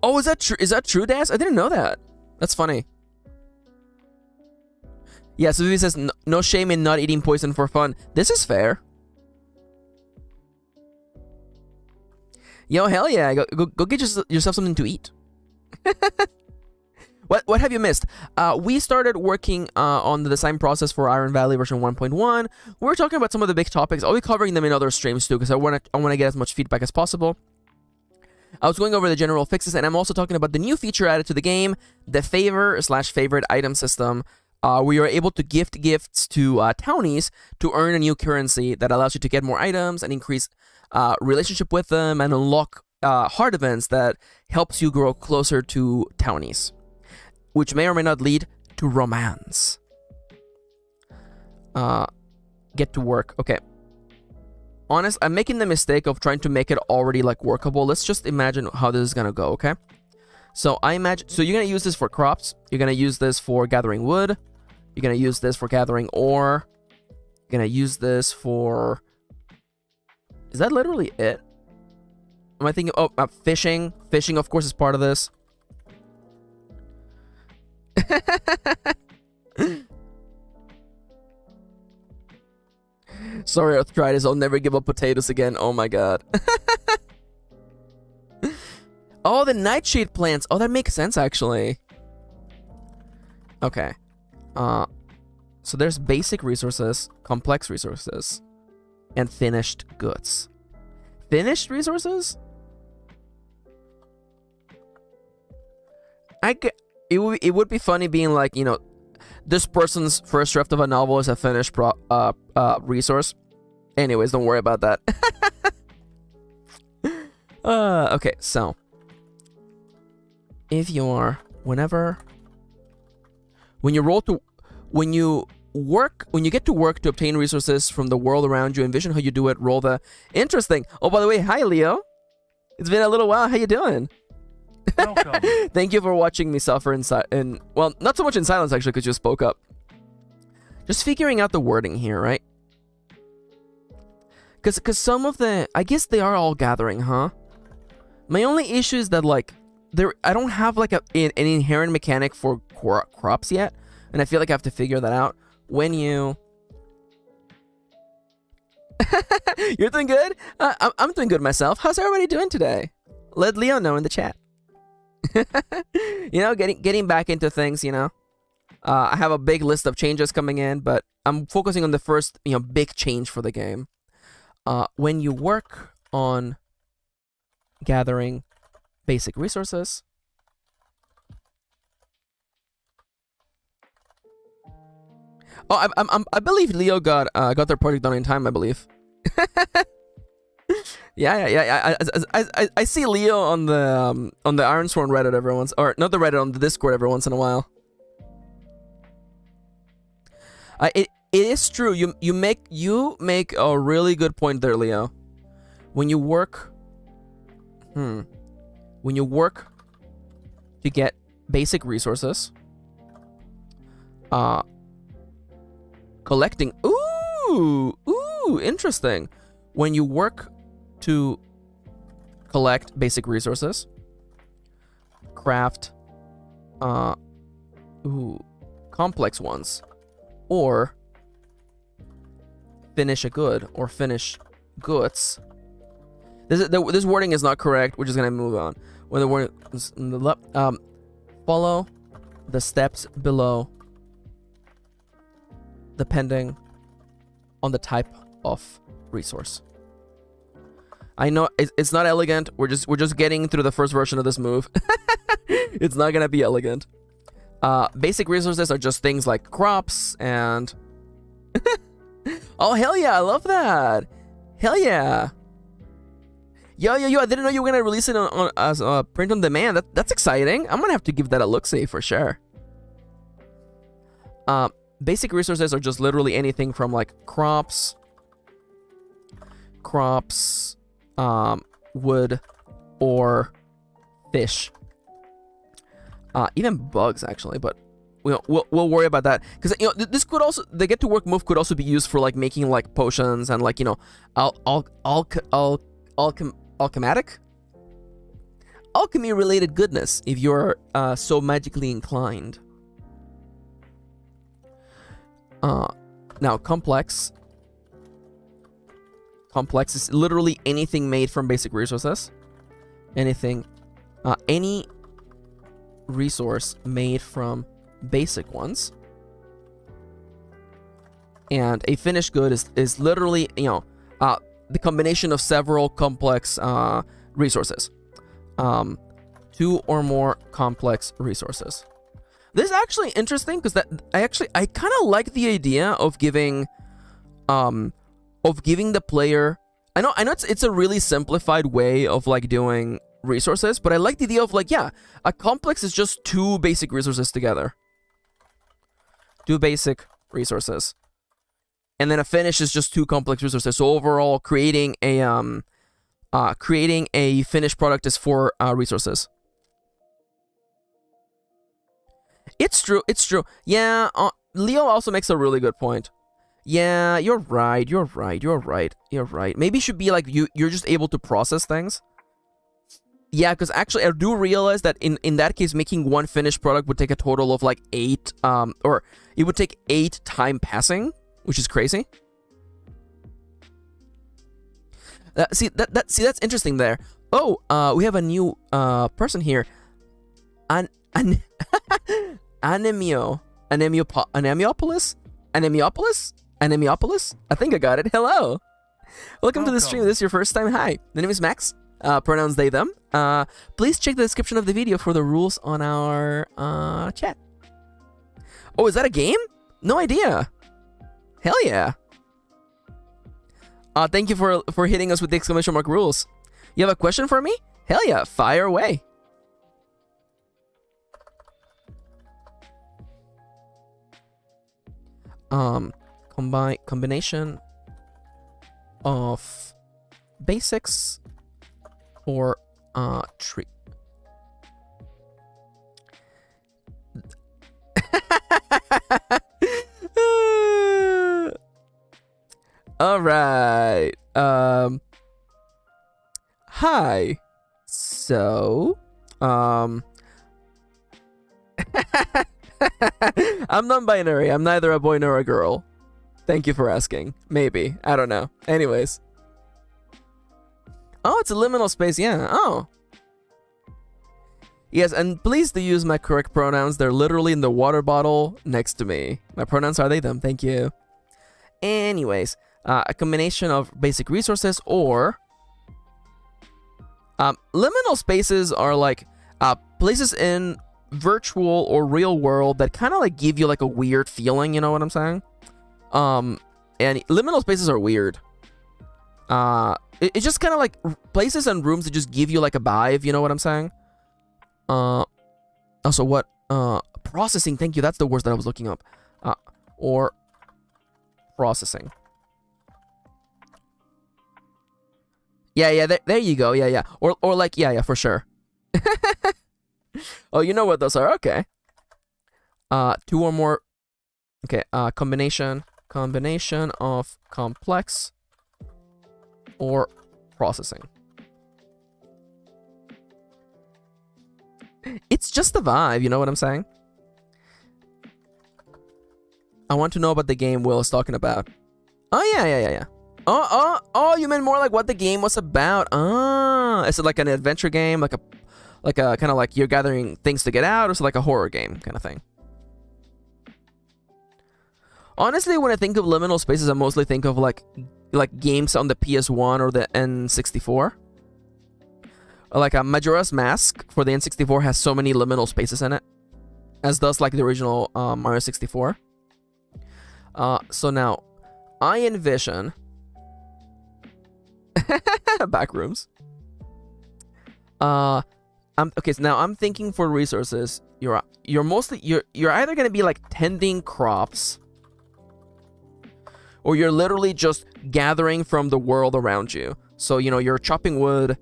Oh, is that true? Is that true, Daz? I didn't know that. That's funny. Yeah, so Vivi says, no shame in not eating poison for fun. This is fair. Yo, hell yeah. Go get yourself something to eat. What have you missed? We started working on the design process for Iron Valley version 1.1. We're talking about some of the big topics. I'll be covering them in other streams too, because I want to get as much feedback as possible. I was going over the general fixes, and I'm also talking about the new feature added to the game, the favor/favorite item system. Where you're able to gift gifts to townies to earn a new currency that allows you to get more items and increase relationship with them and unlock hard events that helps you grow closer to townies, which may or may not lead to romance. Get to work. Okay. I'm making the mistake of trying to make it already like workable. Let's just imagine how this is gonna go, okay? So you're gonna use this for crops. You're gonna use this for gathering wood. You're gonna use this for gathering ore. You're gonna use this for... Is that literally it? Am I thinking... Oh, fishing. Fishing, of course, is part of this. Sorry, arthritis. I'll never give up potatoes again. Oh my god. Oh, the nightshade plants. Oh, that makes sense, actually. Okay. So there's basic resources, complex resources, and finished goods. Finished resources? It would be funny being like, you know, this person's first draft of a novel is a finished resource. Anyways, don't worry about that. Okay, so if you are when you get to work to obtain resources from the world around you, envision how you do it, roll the interesting. Oh, by the way, hi Leo. It's been a little while. How you doing? Welcome. Thank you for watching me suffer well, not so much in silence actually, because you spoke up. Just figuring out the wording here, right? Because some of I guess they are all gathering, huh? My only issue is that like I don't have like an inherent mechanic for crops yet, and I feel like I have to figure that out. When you... You're doing good? I'm doing good myself. How's everybody doing today? Let Leo know in the chat. You know, getting back into things, you know. I have a big list of changes coming in, but I'm focusing on the first, you know, big change for the game. When you work on gathering basic resources, oh, I believe Leo got their project done in time, I believe. Yeah. I see Leo on the Ironsworn Reddit every once, or not the Reddit, on the Discord every once in a while. It is true. You make a really good point there, Leo. When you work, when you work to get basic resources, collecting. Ooh, interesting. When you work to collect basic resources, craft, complex ones, or finish a good or finish goods. This wording is not correct. We're just gonna move on. When the word is in the left, follow the steps below, depending on the type of resource. I know it's not elegant. We're just getting through the first version of this move. It's not gonna be elegant. Basic resources are just things like crops and... Oh, hell yeah, I love that. Hell yeah. Yo, I didn't know you were gonna release it as print on demand. That's exciting. I'm gonna have to give that a look-see for sure. Basic resources are just literally anything from like crops, wood, or fish. Even bugs actually, but we'll worry about that, because this could also, the get to work move could also be used for like making like potions and like alchemy related goodness if you're so magically inclined. Now complex is literally anything made from basic resources. Anything, any resource made from basic ones. And a finished good is literally, the combination of several complex resources. 2 or more complex resources. This is actually interesting because I kind of like the idea of giving the player. I know it's a really simplified way of like doing resources, but I like the idea of like, yeah, a complex is just 2 basic resources together. 2 basic resources. And then a finish is just 2 complex resources. So overall, creating a finished product is 4 resources. It's true. Yeah, Leo also makes a really good point. Yeah, you're right. Maybe it should be like you're just able to process things. Yeah, because actually I do realize that in that case, making 1 finished product would take a total of like 8, or it would take 8 time passing, which is crazy. See that's interesting there. Oh, we have a new person here. Anemiopolis? I think I got it. Hello. Welcome to the stream. If this is your first time, hi. The name is Max. Pronouns they, them. Please check the description of the video for the rules on our chat. Oh, is that a game? No idea. Hell yeah. Thank you for hitting us with the exclamation mark rules. You have a question for me? Hell yeah, fire away. Combination of basics or tree. All right. Hi. So, I'm non-binary. I'm neither a boy nor a girl. Thank you for asking. Maybe. I don't know. Anyways. Oh, it's a liminal space. Yeah. Oh. Yes, and please do use my correct pronouns. They're literally in the water bottle next to me. My pronouns are they, them. Thank you. Anyways, a combination of basic resources or... liminal spaces are like places in virtual or real world that kind of like give you like a weird feeling, you know what I'm saying? And liminal spaces are weird. It's just kind of like places and rooms that just give you like a vibe, you know what I'm saying? Also what? Processing, thank you, that's the word that I was looking up. Or processing. Yeah, there you go, yeah. Or like, yeah, for sure. Oh, you know what those are, okay. 2 or more, okay, combination of complex or processing. It's just the vibe, you know what I'm saying? I want to know about the game Will is talking about. Oh, yeah. Oh, you meant more like what the game was about. Is it like an adventure game, like a kind of like you're gathering things to get out, or is it like a horror game kind of thing? Honestly, when I think of liminal spaces, I mostly think of like games on the PS1 or the N64. Like a Majora's Mask for the N64 has so many liminal spaces in it, as does like the original Mario 64. So now, I envision back rooms. Okay, so now I'm thinking for resources. You're either gonna be like tending crops, or you're literally just gathering from the world around you. So you're chopping wood.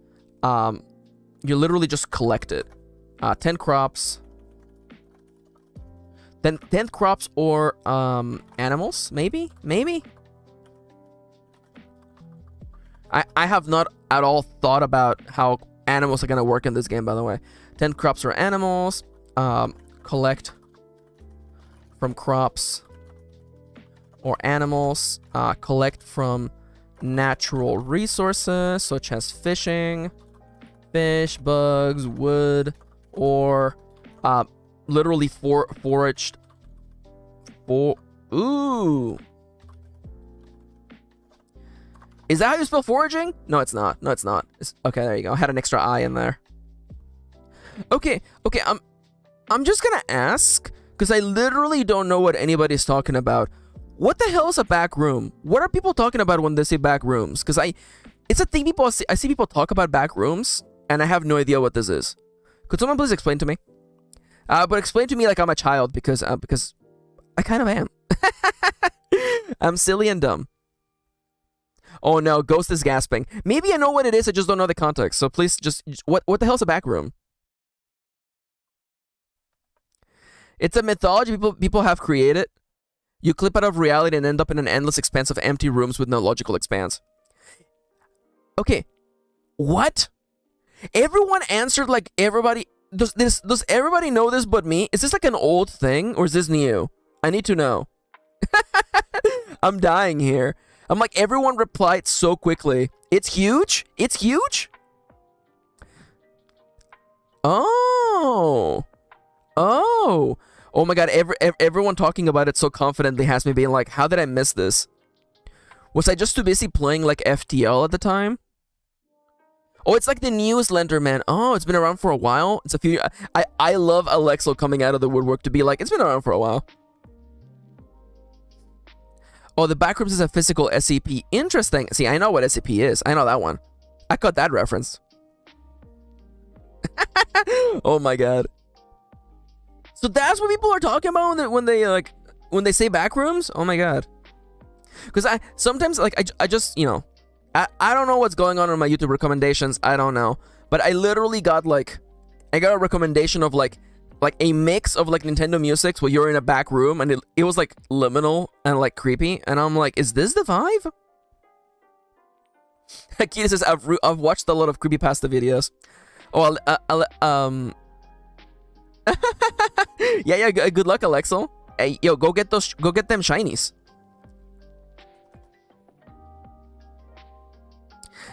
You literally just collect it. 10 crops. Then 10th crops or animals, maybe? I have not at all thought about how animals are gonna work in this game, by the way. 10 crops or animals. Collect from crops or animals. Collect from natural resources such as fishing, fish, bugs, wood, or literally foraged. Ooh. Is that how you spell foraging? No, it's not. No, it's not. Okay, there you go. I had an extra I in there. Okay. I'm just gonna ask, because I literally don't know what anybody's talking about. What the hell is a back room? What are people talking about when they say back rooms? Because it's a thing I see people talk about back rooms, and I have no idea what this is. Could someone please explain to me? But explain to me like I'm a child, because I kind of am. I'm silly and dumb. Oh no, Ghost is gasping. Maybe I know what it is, I just don't know the context. So please just what the hell's a back room? It's a mythology people have created. You clip out of reality and end up in an endless expanse of empty rooms with no logical expanse. Okay. What? Everyone answered like everybody. Does everybody know this but me? Is this like an old thing or is this new? I need to know. I'm dying here. I'm like, everyone replied so quickly. It's huge? It's huge? Oh. Oh my god, everyone talking about it so confidently has me being like, how did I miss this? Was I just too busy playing like FTL at the time? Oh, it's like the new Slenderman. Oh, it's been around for a while. It's a few. I love Alexo coming out of the woodwork to be like, it's been around for a while. Oh, the Backrooms is a physical SCP. Interesting. See, I know what SCP is. I know that one. I caught that reference. Oh my god. So that's what people are talking about when they say backrooms? Oh my god. Because I sometimes like I just, you know, I don't know what's going on in my YouTube recommendations. I don't know. But I literally got like I got a recommendation of like a mix of like Nintendo music where you're in a back room and it was like liminal and like creepy, and I'm like, is this the vibe? Kirin says I've watched a lot of creepypasta videos. Oh, yeah, good luck, Alexo. Hey, yo, go get them shinies.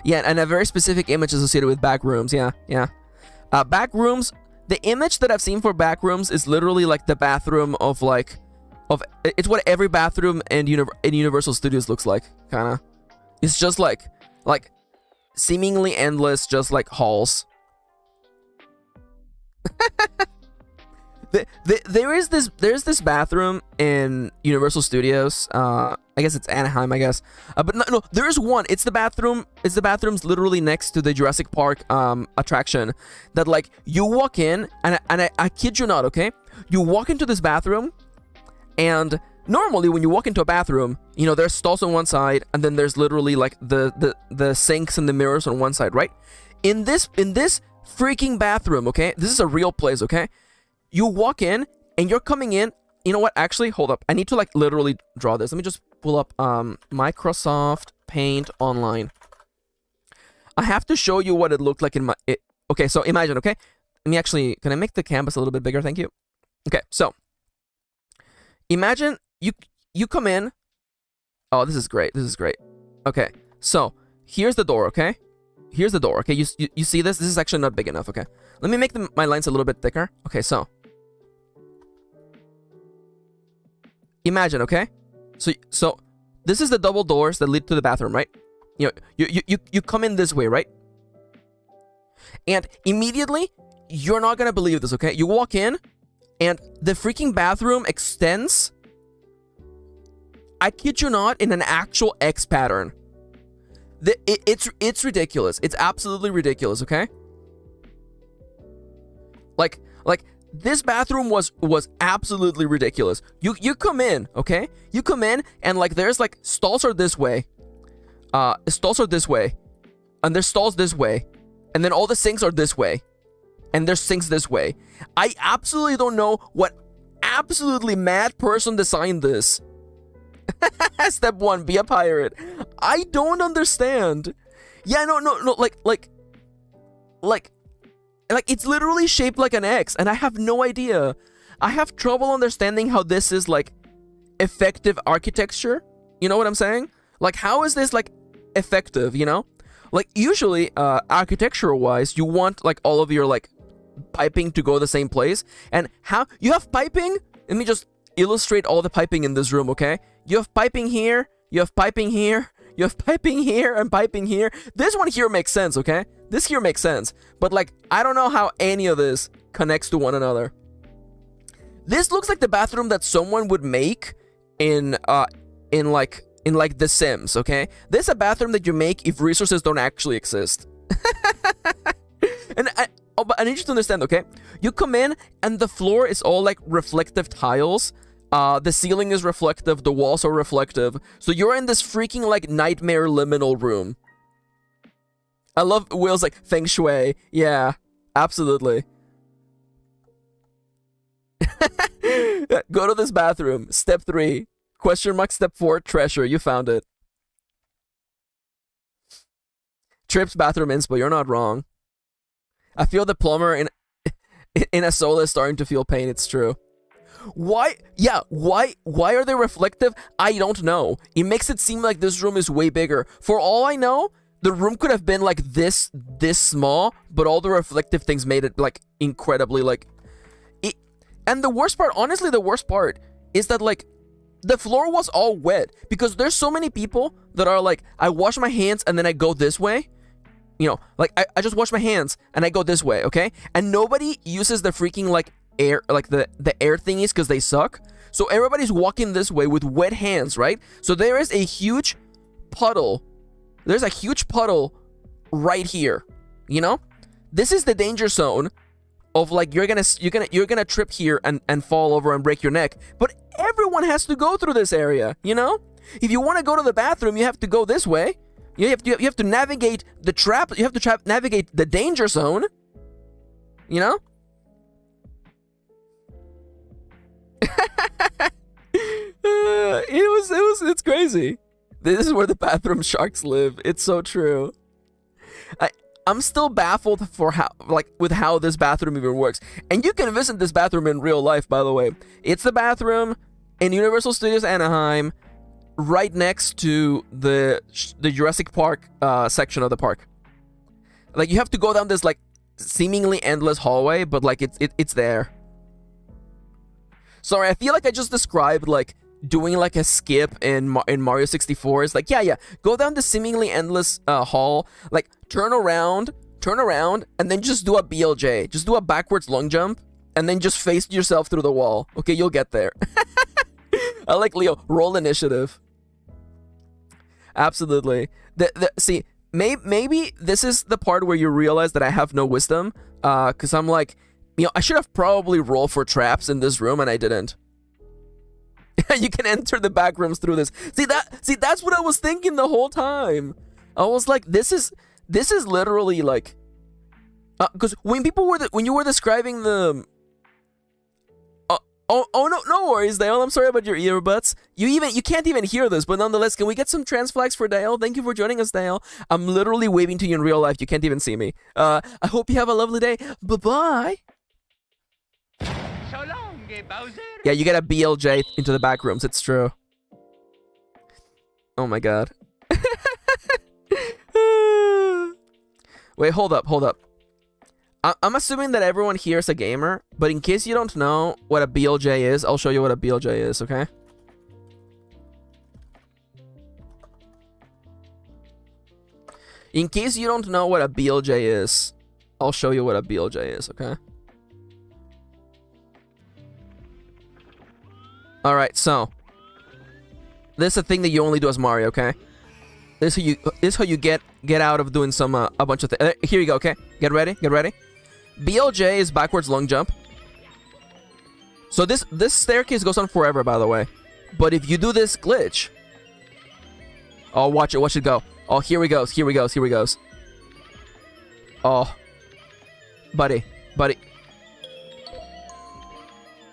Yeah, and a very specific image associated with back rooms. Yeah. Back rooms. The image that I've seen for back rooms is literally like the bathroom of it's what every bathroom in Universal Studios looks like, kind of. It's just like seemingly endless, just like halls. There's this bathroom in Universal Studios. I guess it's Anaheim, I guess. But no, there is one. It's the bathroom. It's the bathrooms literally next to the Jurassic Park attraction. That like you walk in, and I kid you not, okay? You walk into this bathroom, and normally when you walk into a bathroom, you know, there's stalls on one side, and then there's literally like the sinks and the mirrors on one side, right? In this freaking bathroom, okay? This is a real place, okay? You walk in, and you're coming in. You know what? Actually, hold up. I need to like literally draw this. Let me just pull up Microsoft Paint Online. I have to show you what it looked like in my... Okay, so imagine, okay? Let me actually... Can I make the canvas a little bit bigger? Thank you. Okay, so... Imagine you come in... Oh, this is great. This is great. Okay, so here's the door, okay? Here's the door, okay? You see this? This is actually not big enough, okay? Let me make my lines a little bit thicker. Okay, so... Imagine, okay? So this is the double doors that lead to the bathroom, right? You know, you come in this way, right? And immediately, you're not gonna believe this, okay? You walk in, and the freaking bathroom extends. I kid you not, in an actual X pattern. It's ridiculous. It's absolutely ridiculous, okay? Like this bathroom was absolutely ridiculous. You come in, okay? You come in, and like there's like stalls are this way. Stalls are this way. And there's stalls this way. And then all the sinks are this way. And there's sinks this way. I absolutely don't know what absolutely mad person designed this. Step 1, be a pirate. I don't understand. Yeah, no, like it's literally shaped like an X, and I have no idea. I have trouble understanding how this is like effective architecture. You know what I'm saying? Like, how is this like effective, you know? Like, usually, architectural-wise, you want like all of your like piping to go the same place. And how you have piping? Let me just illustrate all the piping in this room, okay? You have piping here, you have piping here, you have piping here, and piping here. This one here makes sense, okay? This here makes sense. But like, I don't know how any of this connects to one another. This looks like the bathroom that someone would make in like The Sims, okay? This is a bathroom that you make if resources don't actually exist. But I need you to understand, okay? You come in and the floor is all like reflective tiles. The ceiling is reflective, the walls are reflective. So you're in this freaking like nightmare liminal room. I love Will's like feng shui. Yeah, absolutely. Go to this bathroom. Step 3. Question mark. Step 4. Treasure. You found it. Trips bathroom inspo. You're not wrong. I feel the plumber in a soul is starting to feel pain. It's true. Why? Yeah, why are they reflective? I don't know. It makes it seem like this room is way bigger. For all I know, the room could have been like this small, but all the reflective things made it like incredibly like it. And the worst part, honestly, the worst part is that like the floor was all wet because there's so many people that are like, I wash my hands and then I go this way. You know, like I just wash my hands and I go this way, okay? And nobody uses the freaking like air, like the air thingies because they suck. So everybody's walking this way with wet hands, right? So there is a huge puddle. There's a huge puddle right here. You know, this is the danger zone of like you're gonna trip here and fall over and break your neck. But everyone has to go through this area. You know, if you want to go to the bathroom, you have to go this way. You have to navigate the trap. You have to navigate the danger zone. You know. It's crazy. This is where the bathroom sharks live. It's so true. I'm still baffled for how this bathroom even works. And you can visit this bathroom in real life, by the way. It's the bathroom in Universal Studios Anaheim, right next to the Jurassic Park section of the park. Like, you have to go down this like seemingly endless hallway, but like it's there. Sorry, I feel like I just described like doing like a skip in Mario 64. It's like, yeah, go down the seemingly endless hall, like turn around, and then just do a BLJ. Just do a backwards long jump, and then just face yourself through the wall. Okay, you'll get there. I like Leo. Roll initiative. Absolutely. See, maybe this is the part where you realize that I have no wisdom. Because I'm like, you know, I should have probably rolled for traps in this room, and I didn't. You can enter the back rooms through this. See, that's what I was thinking the whole time. I was like, this is literally like, because when you were describing the. No worries, Dale. I'm sorry about your earbuds. You can't even hear this, but nonetheless, can we get some trans flags for Dale? Thank you for joining us, Dale. I'm literally waving to you in real life. You can't even see me. I hope you have a lovely day. Bye-bye. So long, Bowser. Yeah, you get a BLJ into the back rooms. It's true. Oh my god. Wait, hold up. I'm assuming that everyone here is a gamer, but in case you don't know what a BLJ is, I'll show you what a BLJ is, okay? In case you don't know what a BLJ is, I'll show you what a BLJ is, okay? Alright, so this is a thing that you only do as Mario, okay? This is how you get out of doing some a bunch of things. Here you go, okay? Get ready. BLJ is backwards long jump. So this staircase goes on forever, by the way. But if you do this glitch, oh, watch it go. Oh, here he goes. Oh, buddy.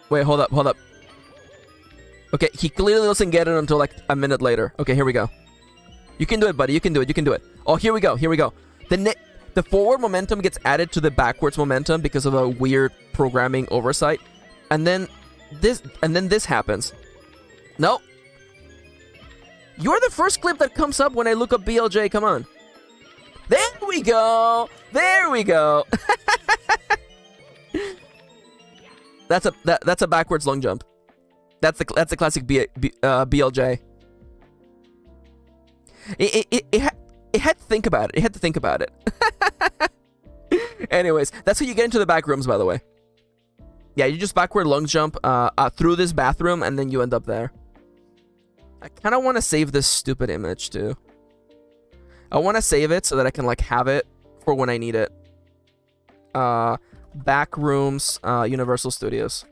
Wait, hold up. Okay, he clearly doesn't get it until like a minute later. Okay, here we go. You can do it, buddy. You can do it. You can do it. Oh, here we go. Here we go. The forward momentum gets added to the backwards momentum because of a weird programming oversight. And then this happens. No. You're the first clip that comes up when I look up BLJ. Come on. There we go. There we go. That's a backwards long jump. That's the classic BLJ. It had to think about it. It had to think about it. Anyways, that's how you get into the back rooms, by the way. Yeah, you just backward long jump through this bathroom, and then you end up there. I kind of want to save this stupid image, too. I want to save it so that I can, like, have it for when I need it. Back rooms, Universal Studios.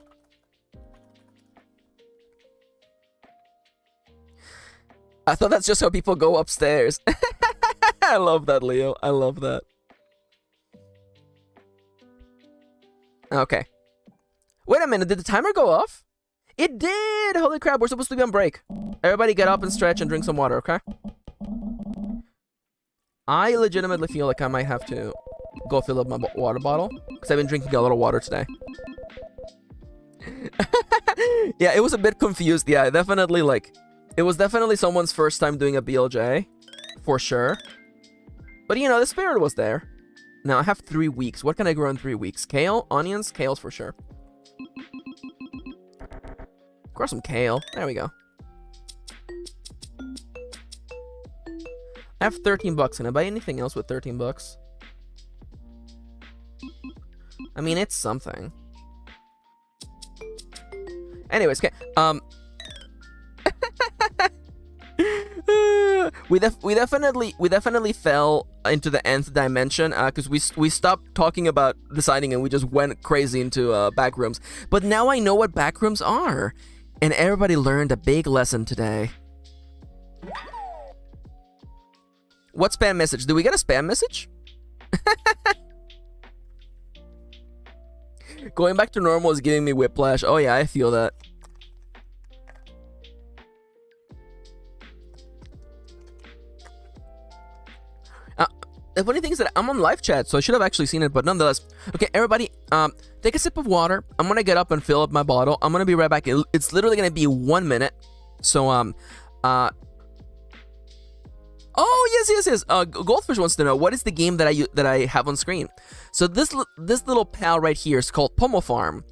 I thought that's just how people go upstairs. I love that, Leo. I love that. Okay. Wait a minute. Did the timer go off? It did! Holy crap. We're supposed to be on break. Everybody get up and stretch and drink some water, okay? I legitimately feel like I might have to go fill up my water bottle because I've been drinking a lot of water today. Yeah, it was a bit confused. Yeah, definitely, like... It was definitely someone's first time doing a BLJ, for sure. But, you know, the spirit was there. Now, I have 3 weeks. What can I grow in 3 weeks? Kale? Onions? Kales for sure. Grow some kale. There we go. I have 13 bucks. Can I buy anything else with 13 bucks? I mean, it's something. Anyways, okay. We definitely fell into the nth dimension because we stopped talking about deciding and we just went crazy into back rooms. But now I know what back rooms are, and everybody learned a big lesson today. What spam message? Did we get a spam message? Going back to normal is giving me whiplash. Oh yeah, I feel that. The funny thing is that I'm on live chat, so I should have actually seen it, but nonetheless. Okay, everybody, take a sip of water. I'm gonna get up and fill up my bottle. I'm gonna be right back. It's literally gonna be 1 minute. So, oh, yes. Goldfish wants to know, what is the game that I have on screen? So this little pal right here is called Pomo Farm,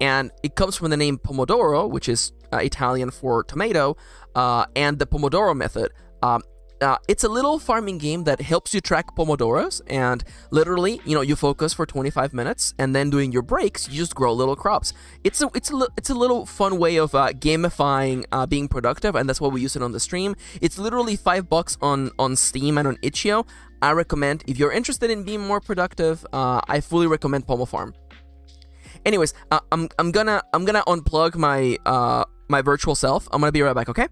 and it comes from the name Pomodoro, which is Italian for tomato, and the Pomodoro method. It's a little farming game that helps you track pomodoros, and literally, you know, you focus for 25 minutes, and then doing your breaks, you just grow little crops. It's a little fun way of gamifying being productive, and that's why we use it on the stream. It's literally $5 on Steam and on itch.io. I recommend, if you're interested in being more productive, I fully recommend Pomo Farm. Anyways, I'm gonna unplug my my virtual self. I'm gonna be right back, okay?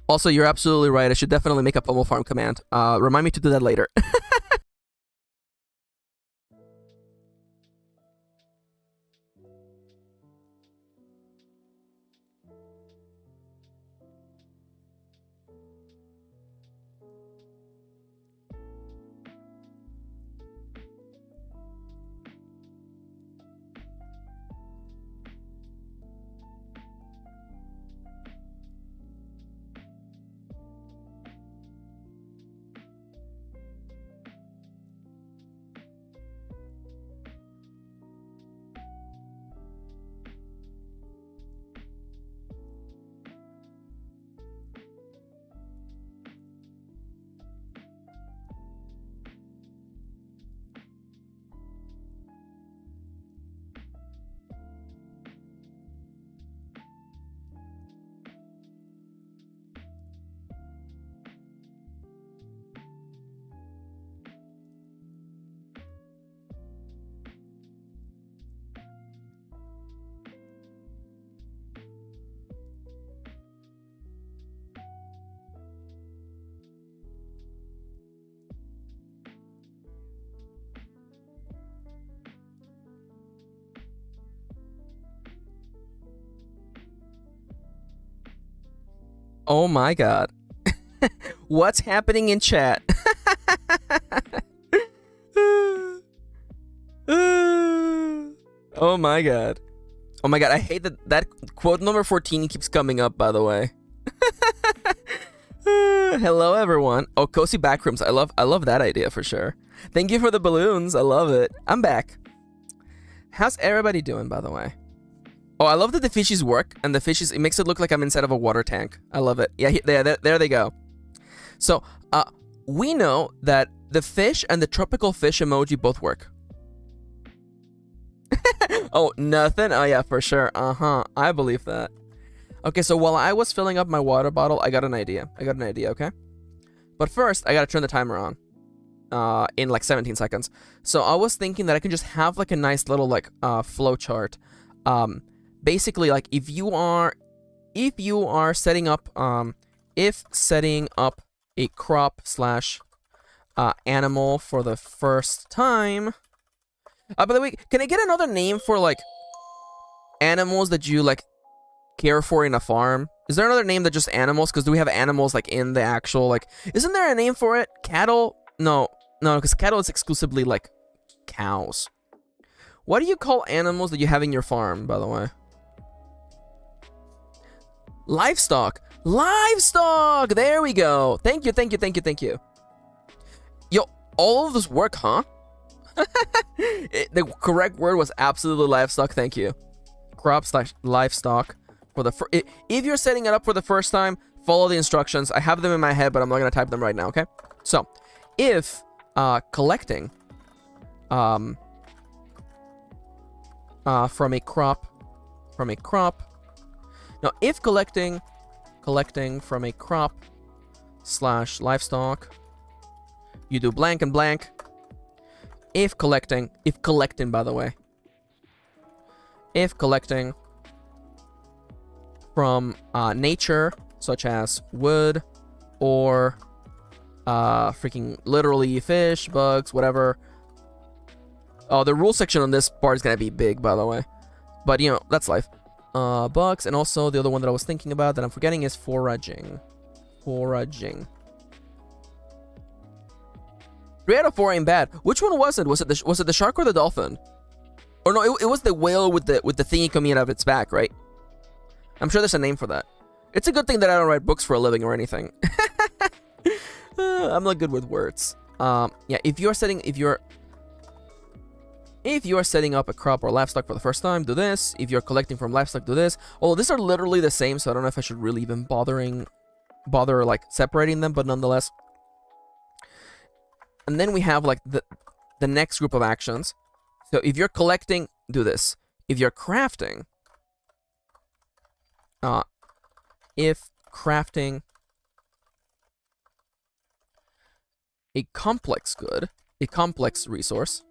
Also, you're absolutely right. I should definitely make a Pomo Farm command. Remind me to do that later. Oh my god. What's happening in chat? Oh my god. Oh my god, I hate that quote number 14 keeps coming up, by the way. Hello everyone. Oh, cozy backrooms. I love that idea for sure. Thank you for the balloons. I love it. I'm back. How's everybody doing, by the way? Oh, I love that the fishies work, and the fishies, it makes it look like I'm inside of a water tank. I love it. Yeah, there they go. So, we know that the fish and the tropical fish emoji both work. Oh, nothing? Oh, yeah, for sure. I believe that. Okay, so while I was filling up my water bottle, I got an idea. Okay? But first, I gotta turn the timer on. In like 17 seconds. So I was thinking that I can just have like a nice little like flow chart. Basically, like if you are setting up a crop slash animal for the first time. By the way, can I get another name for like animals that you like care for in a farm? Is there another name that just animals? Because do we have animals like in the actual like? Isn't there a name for it? Cattle? No, because cattle is exclusively like cows. What do you call animals that you have in your farm, by the way? Livestock. Livestock! There we go. Thank you. Yo, all of this work, huh? The correct word was absolutely livestock. Thank you. Crop slash livestock. For the if you're setting it up for the first time, follow the instructions. I have them in my head, but I'm not going to type them right now, okay? So, if collecting from a crop. Now, if collecting from a crop slash livestock, you do blank and blank. If collecting, by the way. If collecting from nature, such as wood or freaking literally fish, bugs, whatever. Oh, the rule section on this part is gonna be big, by the way. But, you know, that's life. Bugs, and also the other one that I was thinking about that I'm forgetting is foraging. 3 out of 4 ain't bad. Which one was it? Was it the shark or the dolphin? Or no, it was the whale with the thingy coming out of its back, right? I'm sure there's a name for that. It's a good thing that I don't write books for a living or anything. I'm not good with words. Yeah, if you are setting up a crop or livestock for the first time, do this. If you're collecting from livestock, do this. Although these are literally the same, so I don't know if I should really even bother like separating them, but nonetheless. And then we have like the next group of actions. So if you're collecting, do this. If you're crafting, if crafting a complex good, a complex resource.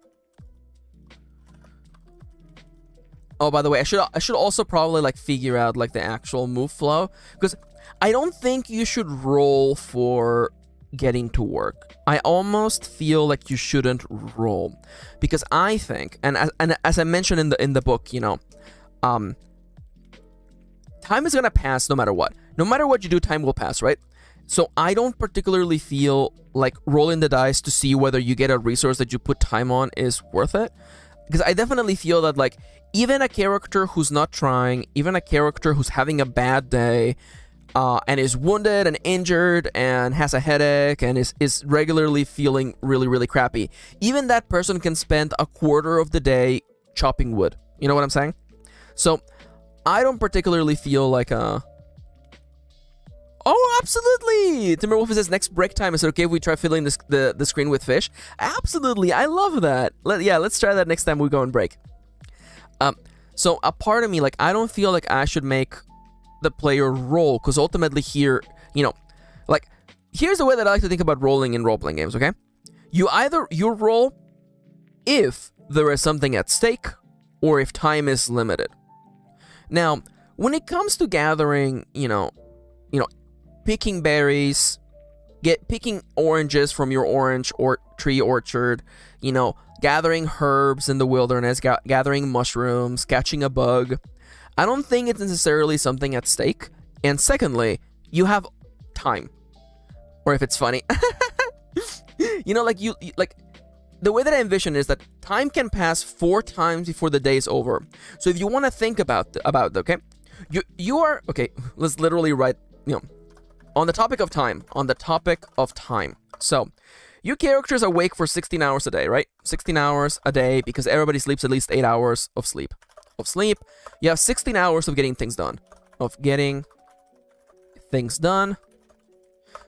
Oh, by the way, I should also probably like figure out like the actual move flow, because I don't think you should roll for getting to work. I almost feel like you shouldn't roll, because I think, and as I mentioned in the book, you know, time is gonna pass no matter what. No matter what you do, time will pass, right? So I don't particularly feel like rolling the dice to see whether you get a resource that you put time on is worth it, because I definitely feel that like even a character who's not trying, even a character who's having a bad day, and is wounded and injured and has a headache and is regularly feeling really, really crappy, even that person can spend a quarter of the day chopping wood. You know what I'm saying? So I don't particularly feel like Oh, absolutely! Timberwolf says next break time. Is it okay if we try filling the screen with fish? Absolutely, I love that. Let's try that next time we go and break. So a part of me, like, I don't feel like I should make the player roll, because ultimately here, you know, like, here's the way that I like to think about rolling in role-playing games, okay? You roll if there is something at stake, or if time is limited. Now, when it comes to gathering, you know, picking berries, picking oranges from your orange or tree orchard, you know, gathering herbs in the wilderness, gathering mushrooms, catching a bug, I don't think it's necessarily something at stake. And secondly, you have time. Or if it's funny. You know, like like the way that I envision is that time can pass 4 times before the day is over. So if you want to think about okay, you are okay. Let's literally write, you know, on the topic of time. So your character's awake for 16 hours a day, right? 16 hours a day because everybody sleeps at least 8 hours of sleep. You have 16 hours of getting things done.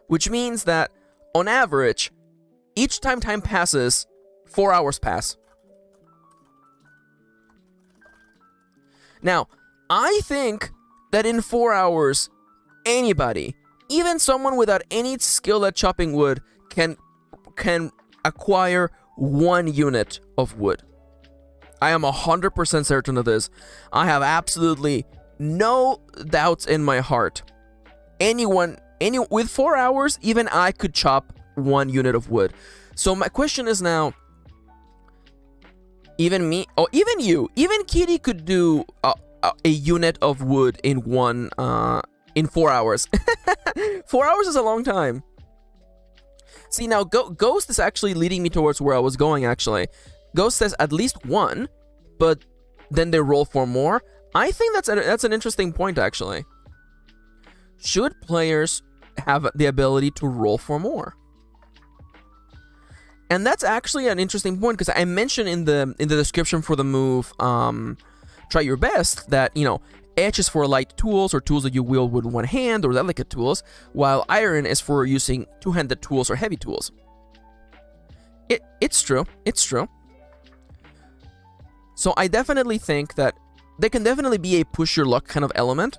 Which means that on average, each time passes, 4 hours pass. Now, I think that in 4 hours, anybody, even someone without any skill at chopping wood, can acquire 1 unit of wood. I am 100% certain of this. I have absolutely no doubts in my heart. With 4 hours, even I could chop 1 unit of wood. So my question is now, even me, or even you, even Kitty could do a unit of wood in 4 hours. 4 hours is a long time. See, now Ghost is actually leading me towards where I was going, actually. Ghost says at least 1, but then they roll for more. I think that's an interesting point, actually. Should players have the ability to roll for more? And that's actually an interesting point, because I mentioned in the description for the move, try your best, that, you know, edge is for light tools or tools that you wield with one hand or delicate tools, while iron is for using two-handed tools or heavy tools. It's true. So I definitely think that there can definitely be a push your luck kind of element.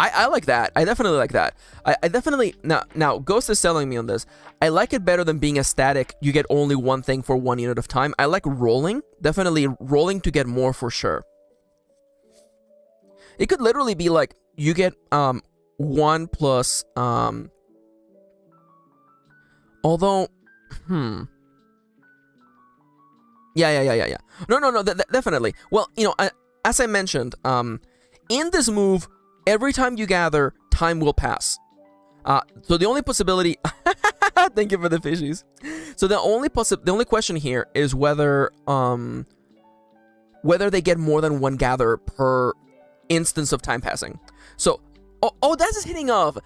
I like that. I definitely like that. I definitely... Now, Ghost is selling me on this. I like it better than being a static, you get only 1 thing for 1 unit of time. I like rolling. Definitely rolling to get more for sure. It could literally be like, you get 1 plus... Although... Yeah. No, definitely. Well, you know, as I mentioned, in this move... Every time you gather, time will pass. So the only possibility... Thank you for the fishies. So the only question here is whether they get more than 1 gather per instance of time passing. So, oh, Daz is hitting off.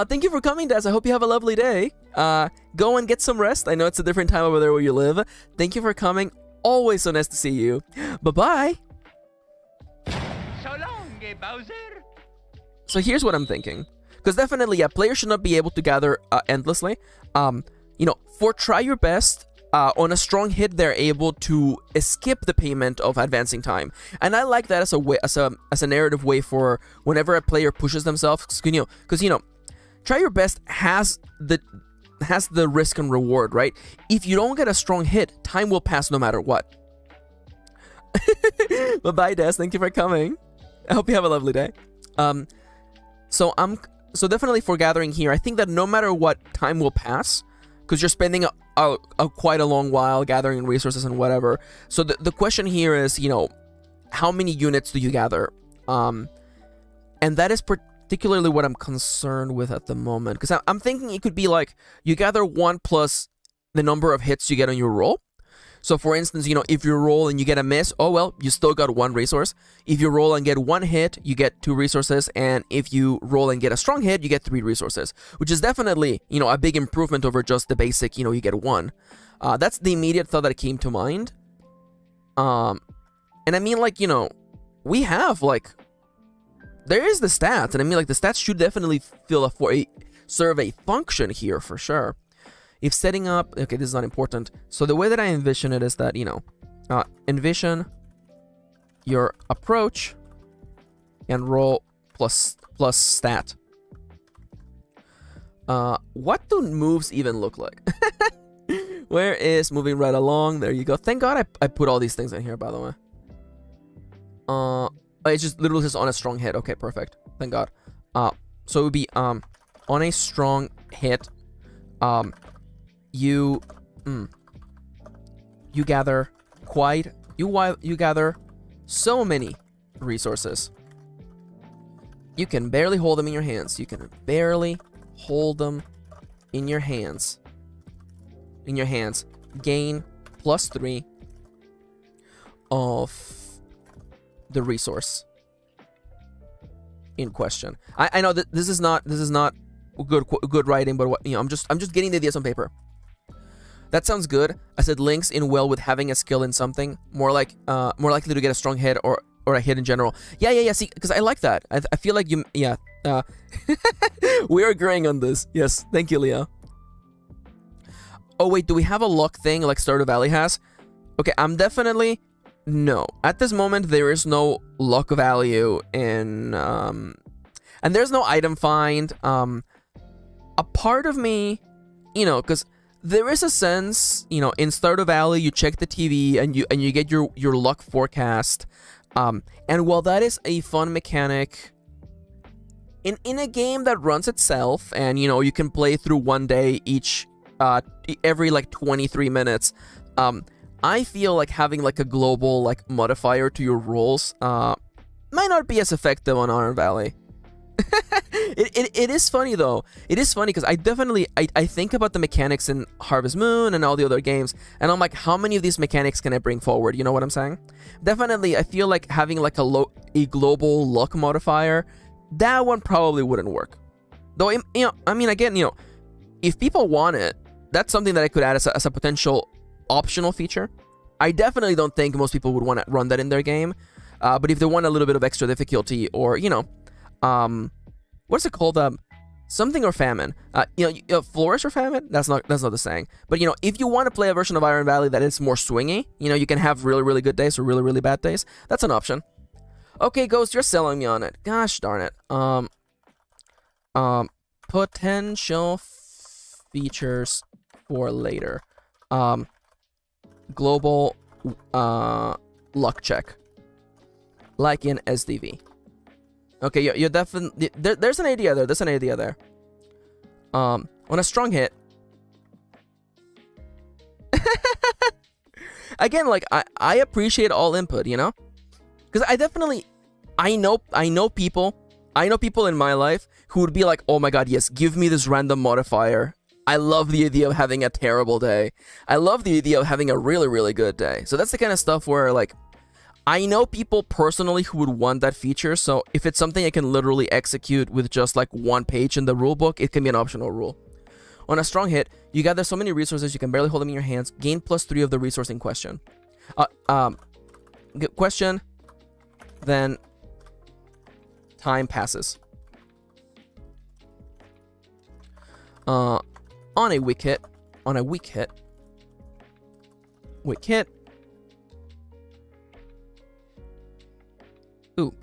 Thank you for coming, Daz. I hope you have a lovely day. Go and get some rest. I know it's a different time over there where you live. Thank you for coming. Always so nice to see you. Bye-bye. So long, Bowser. So here's what I'm thinking, because definitely a player should not be able to gather endlessly. You know, for try your best, on a strong hit, they're able to skip the payment of advancing time, and I like that as a way, as a narrative way for whenever a player pushes themselves. Because you know, try your best has the risk and reward, right? If you don't get a strong hit, time will pass no matter what. Bye, Des. Thank you for coming. I hope you have a lovely day. So definitely for gathering here, I think that no matter what, time will pass, because you're spending quite a long while gathering resources and whatever. So the question here is, you know, how many units do you gather? And that is particularly what I'm concerned with at the moment, because I'm thinking it could be like you gather 1 plus the number of hits you get on your roll. So for instance, you know, if you roll and you get a miss, oh well, you still got 1 resource. If you roll and get 1 hit, you get 2 resources. And if you roll and get a strong hit, you get 3 resources, which is definitely, you know, a big improvement over just the basic, you know, you get 1. That's the immediate thought that came to mind. And I mean, like, you know, we have, like, there is the stats. And I mean, like, the stats should definitely serve a function here for sure. If setting up... Okay, this is not important. So the way that I envision it is that, you know, envision your approach and roll plus stat. What do moves even look like? Where is moving right along? There you go. Thank God I put all these things in here, by the way. It just literally says on a strong hit. Okay, perfect. Thank God. So it would be on a strong hit. You gather you gather so many resources. You can barely hold them in your hands. You can barely hold them in your hands. In your hands. Gain +3 of the resource in question. I know that this is not good writing, but you know, I'm just getting the ideas on paper. That sounds good. I said links in well with having a skill in something, more likely to get a strong hit or a hit in general. Yeah. See, because I like that. I feel like we're agreeing on this. Yes, thank you, Leo. Oh wait, do we have a luck thing like Stardew Valley has? Okay, I'm definitely no. At this moment, there is no luck value in and there's no item find. A part of me, you know, because there is a sense, you know, in Stardew Valley, you check the TV and you get your luck forecast. And while that is a fun mechanic in a game that runs itself, and you know, you can play through one day each every like 23 minutes, I feel like having like a global like modifier to your rolls might not be as effective on Iron Valley. It is funny though. It is funny because I think about the mechanics in Harvest Moon and all the other games, and I'm like, how many of these mechanics can I bring forward? You know what I'm saying? Definitely, I feel like having like a global luck modifier, that one probably wouldn't work. Though, you know, I mean, again, you know, if people want it, that's something that I could add as a potential optional feature. I definitely don't think most people would want to run that in their game. But if they want a little bit of extra difficulty, or you know, what's it called? Something or famine. You know, flourish or famine. That's not the saying. But you know, if you want to play a version of Iron Valley that is more swingy, you know, you can have really good days or really bad days. That's an option. Okay, Ghost, you're selling me on it. Gosh darn it. Potential features for later. Global luck check, like in SDV. Okay, you're definitely there's an idea there. There's an idea there. On a strong hit. Again, like I appreciate all input, you know, because I know people in my life who would be like, oh my god, yes, give me this random modifier. I love the idea of having a terrible day. I love the idea of having a really good day. So that's the kind of stuff where, like, I know people personally who would want that feature, so if it's something I can literally execute with just like one page in the rulebook, it can be an optional rule. On a strong hit, you gather so many resources you can barely hold them in your hands. Gain +3 of the resource in question. Question, then time passes. On a weak hit, ooh,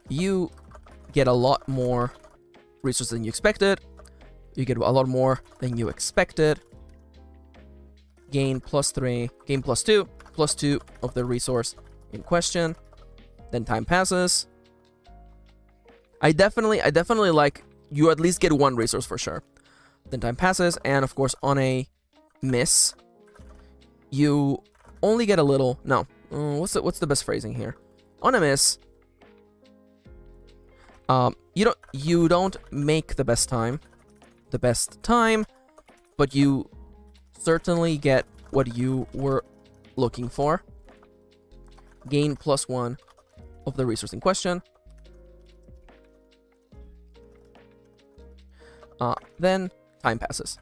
you get a lot more resources than you expected. You get a lot more than you expected. Gain +3, gain +2 of the resource in question. Then time passes. I definitely like you at least get one resource for sure. Then time passes, and of course on a miss, you only get a little. No, what's the best phrasing here? On a miss, you don't make the best time, but you certainly get what you were looking for. Gain +1 of the resource in question. Then time passes.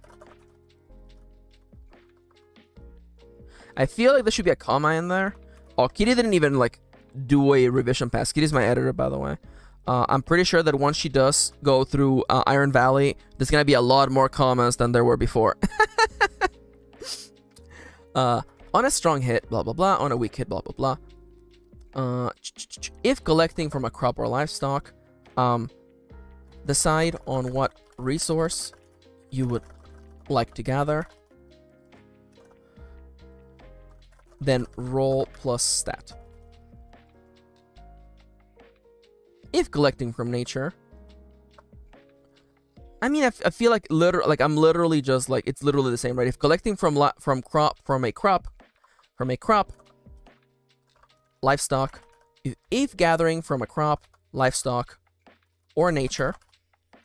I feel like there should be a comma in there. Oh, Kitty didn't even like do a revision pass. Kitty's my editor, by the way. I'm pretty sure that once she does go through Iron Valley, there's gonna be a lot more commas than there were before. On a strong hit, blah blah blah. On a weak hit, blah blah blah. If collecting from a crop or livestock, decide on what resource you would like to gather. Then roll plus stat. If collecting from nature, I mean, I feel like I'm literally just like, it's literally the same, right? If collecting from a crop, livestock. If gathering from a crop, livestock, or nature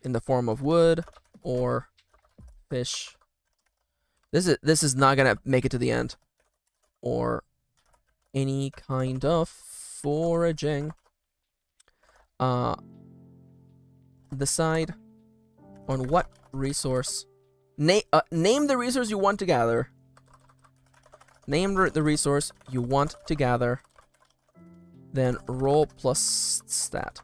in the form of wood or fish. This is not gonna make it to the end. Or any kind of foraging. Decide on what resource. Name the resource you want to gather. Name the resource you want to gather. Then roll plus stat.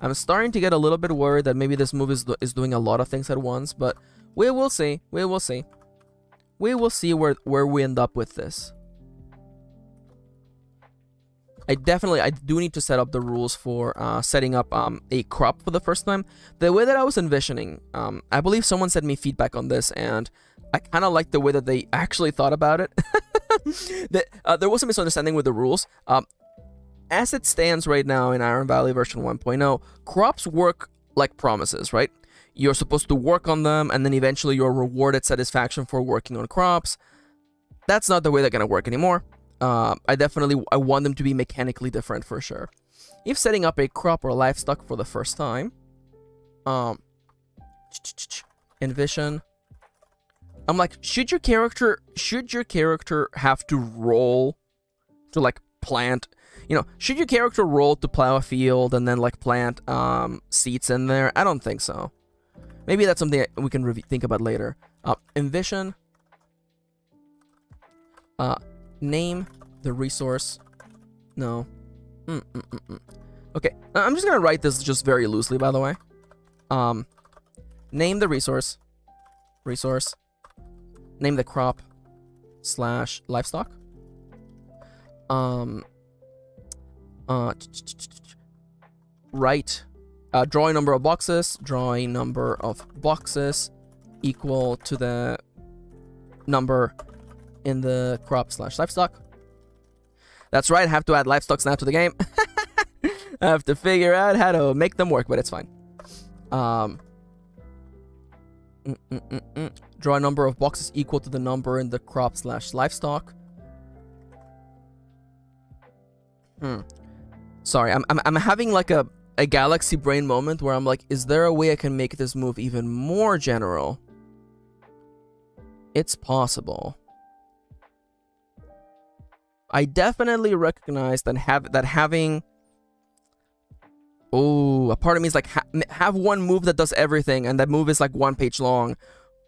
I'm starting to get a little bit worried that maybe this move is doing a lot of things at once, but we will see. We will see. We will see where we end up with this. I do need to set up the rules for setting up a crop for the first time. The way that I was envisioning, I believe someone sent me feedback on this, and I kind of like the way that they actually thought about it. There was a misunderstanding with the rules. As it stands right now in Iron Valley version 1.0, crops work like promises, right? You're supposed to work on them, and then eventually you're rewarded satisfaction for working on crops. That's not the way they're going to work anymore. I want them to be mechanically different for sure. If setting up a crop or livestock for the first time, envision. I'm like, should your character have to roll to like plant? You know, should your character roll to plow a field and then like plant seeds in there? I don't think so. Maybe that's something we can think about later. Envision. Name the resource. No. Okay, I'm just gonna write this just very loosely, by the way. Name the resource. Name the crop / livestock. Write. Draw a number of boxes. Draw a number of boxes equal to the number in the crop / livestock. That's right, I have to add livestock now to the game. I have to figure out how to make them work, but it's fine. Draw a number of boxes equal to the number in the crop / livestock. Sorry, I'm having like a galaxy brain moment where I'm like, is there a way I can make this move even more general? It's possible. I definitely recognize that having a part of me is like have one move that does everything, and that move is like 1 page long,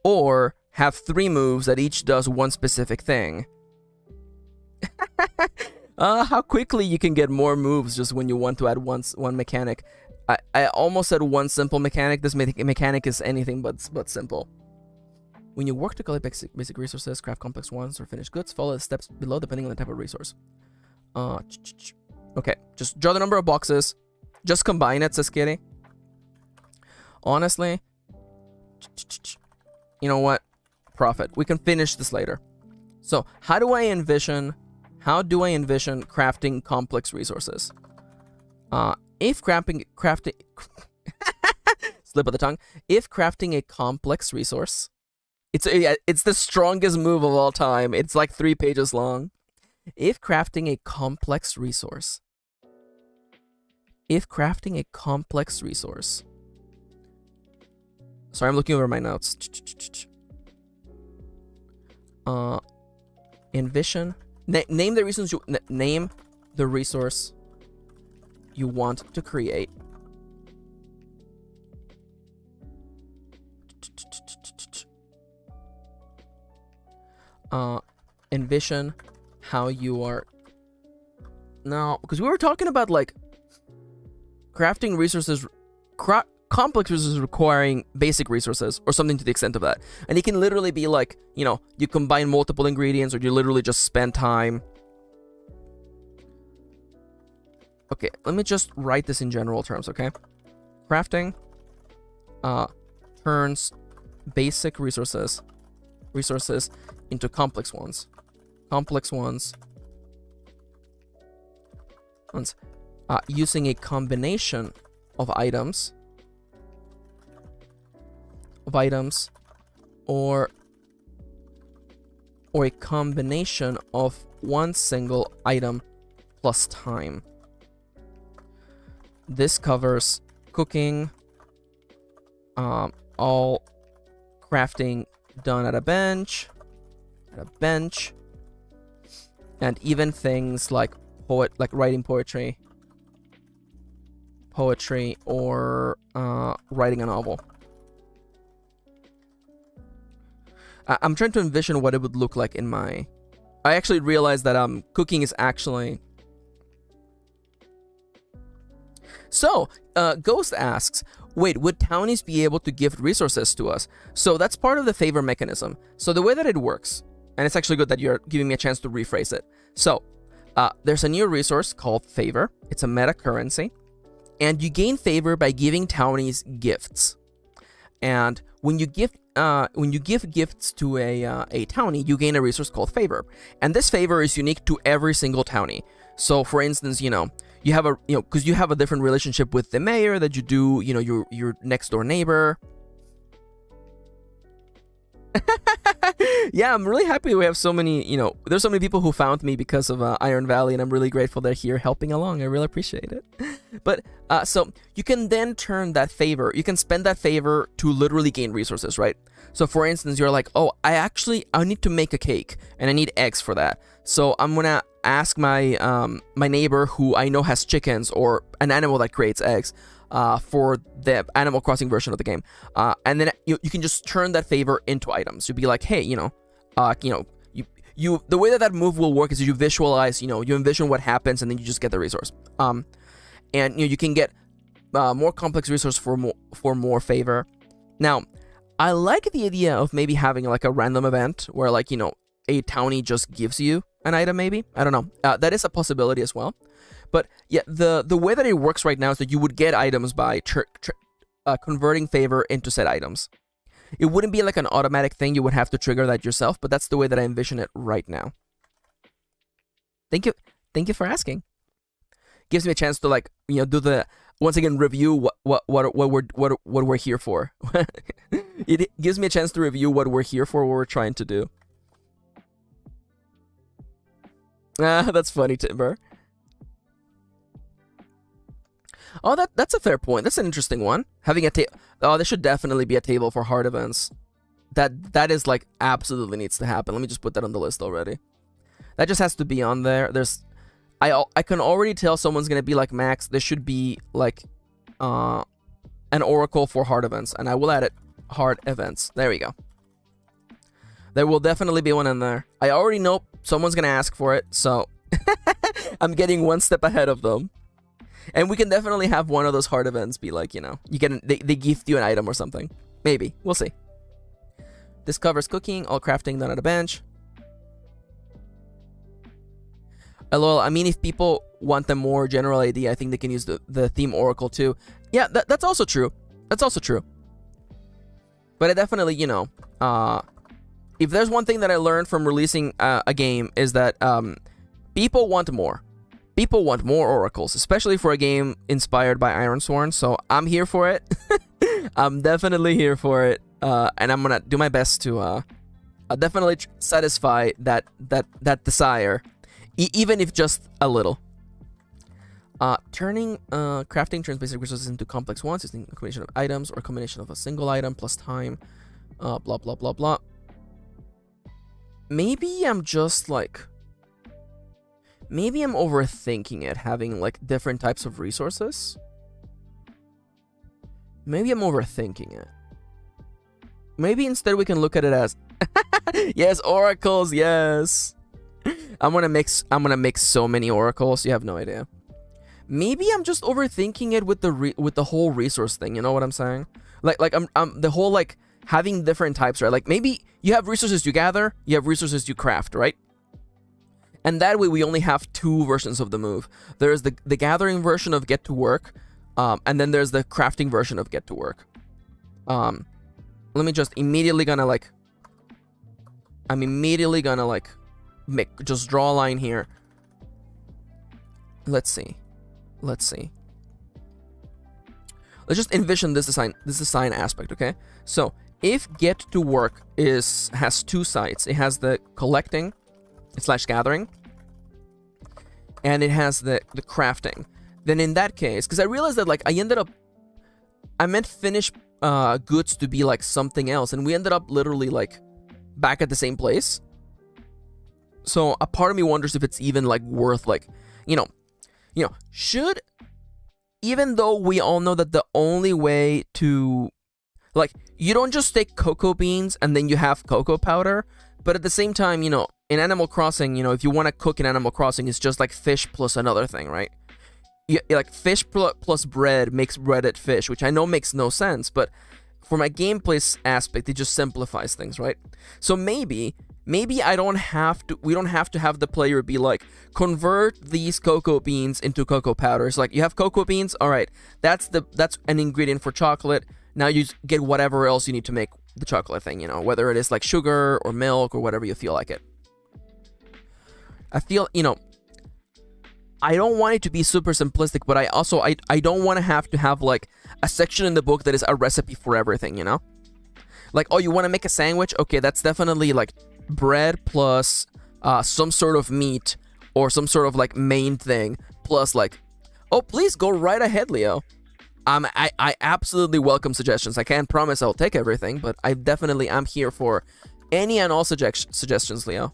or have 3 moves that each does one specific thing. How quickly you can get more moves just when you want to add one mechanic. I almost said one simple mechanic. This mechanic is anything but simple. When you work to collect basic resources, craft complex ones, or finish goods, follow the steps below depending on the type of resource. Okay, just draw the number of boxes. Just combine it, says Kitty. Honestly, you know what? Profit. We can finish this later. So, how do I envision crafting complex resources? If crafting slip of the tongue. If crafting a complex resource, it's the strongest move of all time. It's like 3 pages long. If crafting a complex resource. Sorry, I'm looking over my notes. Envision. Name the reasons name the resource you want to create. Envision how you are now, because we were talking about like crafting resources, complex resources requiring basic resources or something to the extent of that, and it can literally be like, you know, you combine multiple ingredients, or you literally just spend time. Okay, let me just write this in general terms. Okay, crafting turns basic resources into complex ones. Using a combination of items, or a combination of one single item plus time. This covers cooking, all crafting done at a bench, and even things like writing poetry, or writing a novel. I'm trying to envision what it would look like in my... I actually realized that cooking is actually... So, Ghost asks, wait, would townies be able to gift resources to us? So that's part of the favor mechanism. So the way that it works, and it's actually good that you're giving me a chance to rephrase it. So, there's a new resource called favor. It's a meta currency. And you gain favor by giving townies gifts. And when you give gifts to a townie, you gain a resource called favor. And this favor is unique to every single townie. So for instance, you have because you have a different relationship with the mayor that you do, your next door neighbor. Yeah, I'm really happy we have so many, there's so many people who found me because of Iron Valley, and I'm really grateful they're here helping along. I really appreciate it. But, so you can then turn that favor, you can spend that favor to literally gain resources, right? So for instance, you're like, oh, I need to make a cake, and I need eggs for that. So I'm gonna ask my neighbor who I know has chickens or an animal that creates eggs, for the Animal Crossing version of the game, and then you can just turn that favor into items. You'd be like, hey, the way that move will work is you visualize, you envision what happens, and then you just get the resource. And you can get more complex resource for more favor. Now, I like the idea of maybe having like a random event where a townie just gives you an item. Maybe, I don't know. That is a possibility as well. But yeah, the way that it works right now is that you would get items by converting favor into said items. It wouldn't be like an automatic thing. You would have to trigger that yourself, but that's the way that I envision it right now. Thank you for asking. Gives me a chance to do the once again review what we're here for. It gives me a chance to review what we're here for, what we're trying to do. That's funny, Timber. Oh, that's a fair point. That's an interesting one. Having a there should definitely be a table for hard events. That is absolutely needs to happen. Let me just put that on the list already. That just has to be on there. I can already tell someone's gonna be like, Max, there should be an oracle for hard events, and I will add it. Hard events. There we go. There will definitely be one in there. I already know someone's gonna ask for it, so I'm getting one step ahead of them. And we can definitely have one of those hard events be they gift you an item or something. Maybe. We'll see. This covers cooking, all crafting done at a bench. LOL, I mean, if people want the more general idea, I think they can use the theme oracle too. Yeah, that's also true. That's also true. But I definitely, if there's one thing that I learned from releasing a game is that people want more. People want more oracles, especially for a game inspired by Ironsworn, so I'm here for it. I'm definitely here for it, and I'm gonna do my best to definitely satisfy that desire, even if just a little. Crafting turns basic resources into complex ones using a combination of items or a combination of a single item plus time, blah blah blah blah. Maybe I'm just maybe I'm overthinking it, having different types of resources. Maybe I'm overthinking it. Maybe instead we can look at it as yes, oracles, yes. I'm gonna mix so many oracles, you have no idea. Maybe I'm just overthinking it with the whole resource thing, you know what I'm saying? I'm the whole having different types, right? Maybe you have resources you gather, you have resources you craft, right? And that way we only have two versions of the move. There's the gathering version of get to work, and then there's the crafting version of get to work. Let me just immediately gonna I'm immediately gonna just draw a line here. Let's see. Let's just envision this design aspect, okay? So if get to work has two sides. It has the collecting / gathering, and it has the crafting. then in that case, because I realized that like I meant finished goods to be like something else, and we ended up literally like back at the same place. So a part of me wonders if it's even like worth like, should, even though we all know that the only way to, like, you don't just take cocoa beans and then you have cocoa powder, but at the same time, in Animal Crossing, if you want to cook in Animal Crossing, it's just like fish plus another thing, right? Like fish plus bread makes breaded fish, which I know makes no sense, but for my gameplay aspect, it just simplifies things, right? So maybe we don't have to have the player be like, convert these cocoa beans into cocoa powders. Like, you have cocoa beans, all right, that's an ingredient for chocolate. Now you get whatever else you need to make the chocolate thing, whether it is like sugar or milk or whatever you feel like it. I feel, I don't want it to be super simplistic, but I don't want to have like a section in the book that is a recipe for everything, Like, oh, you want to make a sandwich? Okay, that's definitely like bread plus some sort of meat or some sort of like main thing plus like, oh, please go right ahead, Leo. I absolutely welcome suggestions. I can't promise I'll take everything, but I definitely am here for any and all suggestions, Leo.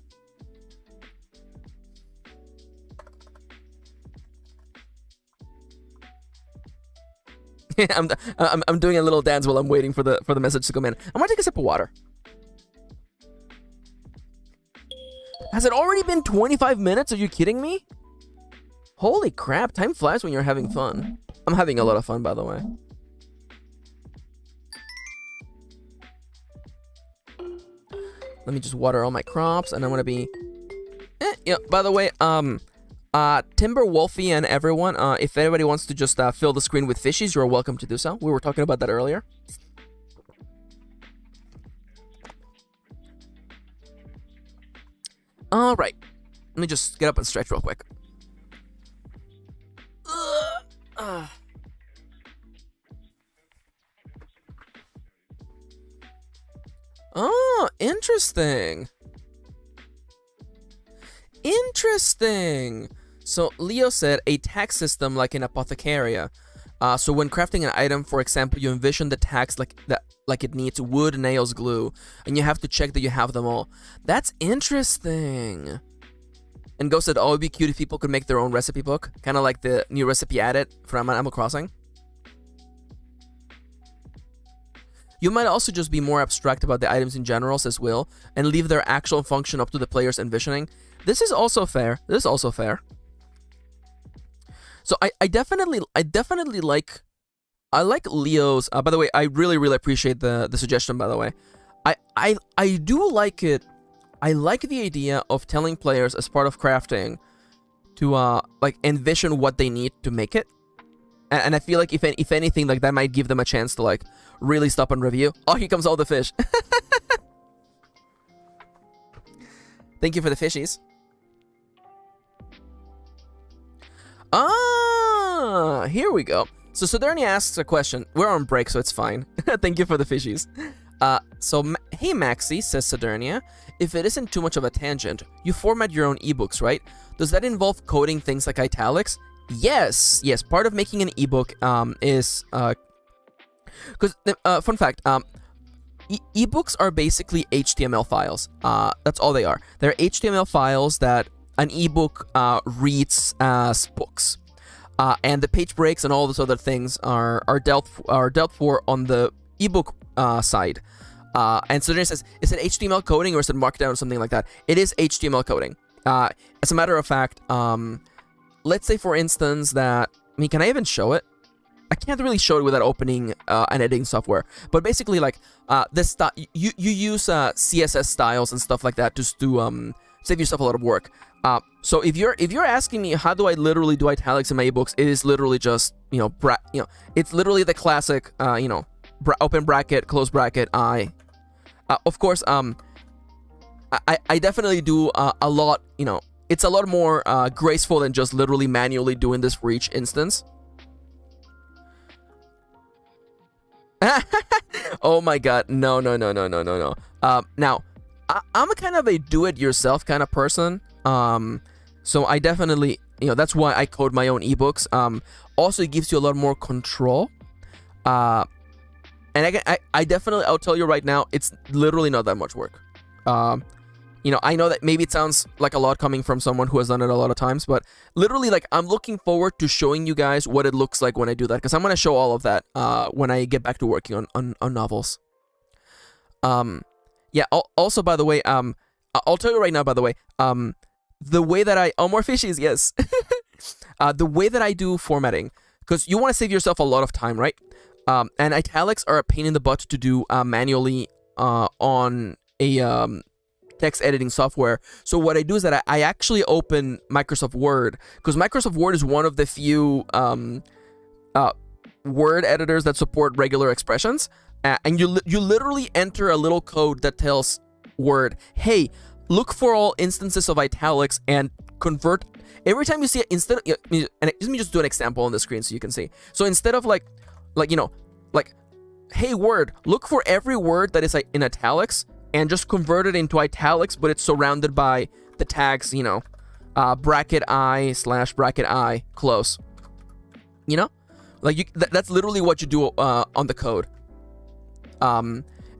I'm doing a little dance while I'm waiting for the message to come in. I'm gonna take a sip of water. Has it already been 25 minutes? Are you kidding me? Holy crap, time flies when you're having fun. I'm having a lot of fun, by the way. Let me just water all my crops, and I'm gonna be... yeah, by the way, Timber Wolfie and everyone, if anybody wants to just fill the screen with fishies, you're welcome to do so. We were talking about that earlier. Alright. Let me just get up and stretch real quick. Oh, interesting. Interesting. So Leo said a tax system like in Apothecaria. So when crafting an item, for example, you envision the tax like it needs wood, nails, glue, and you have to check that you have them all. That's interesting. And Ghost said, oh, it'd be cute if people could make their own recipe book, kind of like the new recipe added from Animal Crossing. You might also just be more abstract about the items in general, says Will, and leave their actual function up to the player's envisioning. This is also fair. This is also fair. So I definitely like Leo's. By the way, I really appreciate the suggestion. By the way, I do like it. I like the idea of telling players as part of crafting to like envision what they need to make it. And I feel like if anything, like that might give them a chance to like really stop and review. Oh, here comes all the fish. Thank you for the fishies. Ah, here we go. So Soderni asks a question. We're on break, so it's fine. Thank you for the fishies. Hey Maxi, says Sodernia, if it isn't too much of a tangent, you format your own ebooks, right? Does that involve coding things like italics? Yes, part of making an ebook is because fun fact, ebooks are basically HTML files. That's all they are. They're HTML files that an ebook reads as books, and the page breaks and all those other things are dealt for on the ebook side. And so then says, is it HTML coding or is it Markdown or something like that? It is HTML coding. As a matter of fact, let's say for instance that, I mean, can I even show it? I can't really show it without opening an editing software. But basically, like this you use CSS styles and stuff like that just to save yourself a lot of work. So if you're asking me how do I literally do italics in my ebooks, it is literally just it's literally the classic open bracket, close bracket, I. Of course, I definitely do a lot. It's a lot more graceful than just literally manually doing this for each instance. Oh my god, no. Now, I'm a kind of a do-it-yourself kind of person. So I definitely that's why I code my own ebooks. Also, it gives you a lot more control. And I definitely, I'll tell you right now, it's literally not that much work. I know that maybe it sounds like a lot coming from someone who has done it a lot of times, but literally, like, I'm looking forward to showing you guys what it looks like when I do that, because I'm going to show all of that when I get back to working on novels. Also, by the way, I'll tell you right now, by the way, the way that more fishies, yes. The way that I do formatting, because you want to save yourself a lot of time, right? And italics are a pain in the butt to do manually on a text editing software. So what I do is that I actually open Microsoft Word, because Microsoft Word is one of the few word editors that support regular expressions. And you literally enter a little code that tells Word, hey, look for all instances of italics and convert. Every time you see it, instead of, and let me just do an example on the screen so you can see. So instead of like, hey, Word, look for every word that is in italics and just convert it into italics, but it's surrounded by the tags, bracket I / bracket I close. That's literally what you do on the code.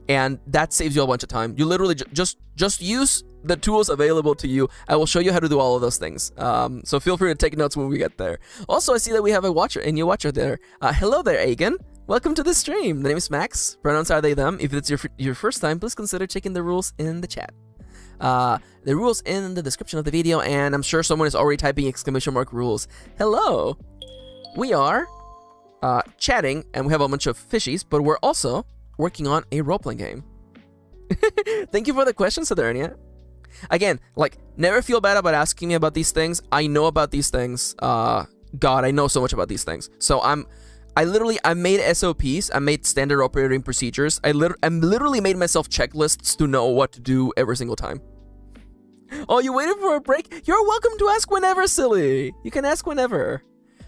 And that saves you a bunch of time. You literally just use the tools available to you. I will show you how to do all of those things. So feel free to take notes when we get there. Also, I see that we have a new watcher there. Hello there, Agan. Welcome to the stream. The name is Max. Pronouns are they, them. If it's your first time, please consider checking the rules in the chat. The rules in the description of the video, and I'm sure someone is already typing !! rules. Hello. We are chatting, and we have a bunch of fishies, but we're also working on a role-playing game. Thank you for the question, Sodernia. Again, never feel bad about asking me about these things. I know about these things. God, I know so much about these things. So I made SOPs. I made standard operating procedures. I literally made myself checklists to know what to do every single time. Oh, you waited for a break? You're welcome to ask whenever, silly. You can ask whenever.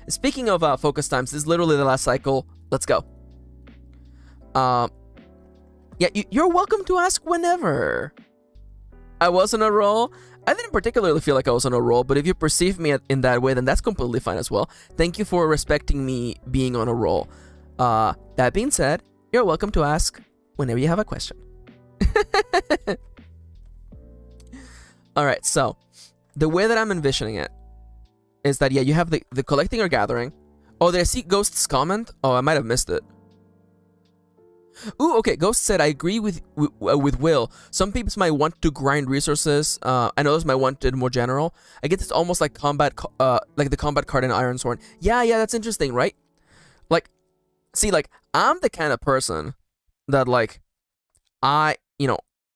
Speaking of focus times, this is literally the last cycle. Let's go. You're welcome to ask whenever. I was on a roll. I didn't particularly feel like I was on a roll, but if you perceive me in that way, then that's completely fine as well. Thank you for respecting me being on a roll. That being said, you're welcome to ask whenever you have a question. Alright, so the way that I'm envisioning it is that, you have the collecting or gathering. Oh, did I see Ghost's comment? Oh, I might have missed it. Ooh, okay. Ghost said, I agree with Will. Some people might want to grind resources, and others might want it more general. I guess it's almost like combat, like the combat card in Ironsworn. Yeah, that's interesting, right? I'm the kind of person that,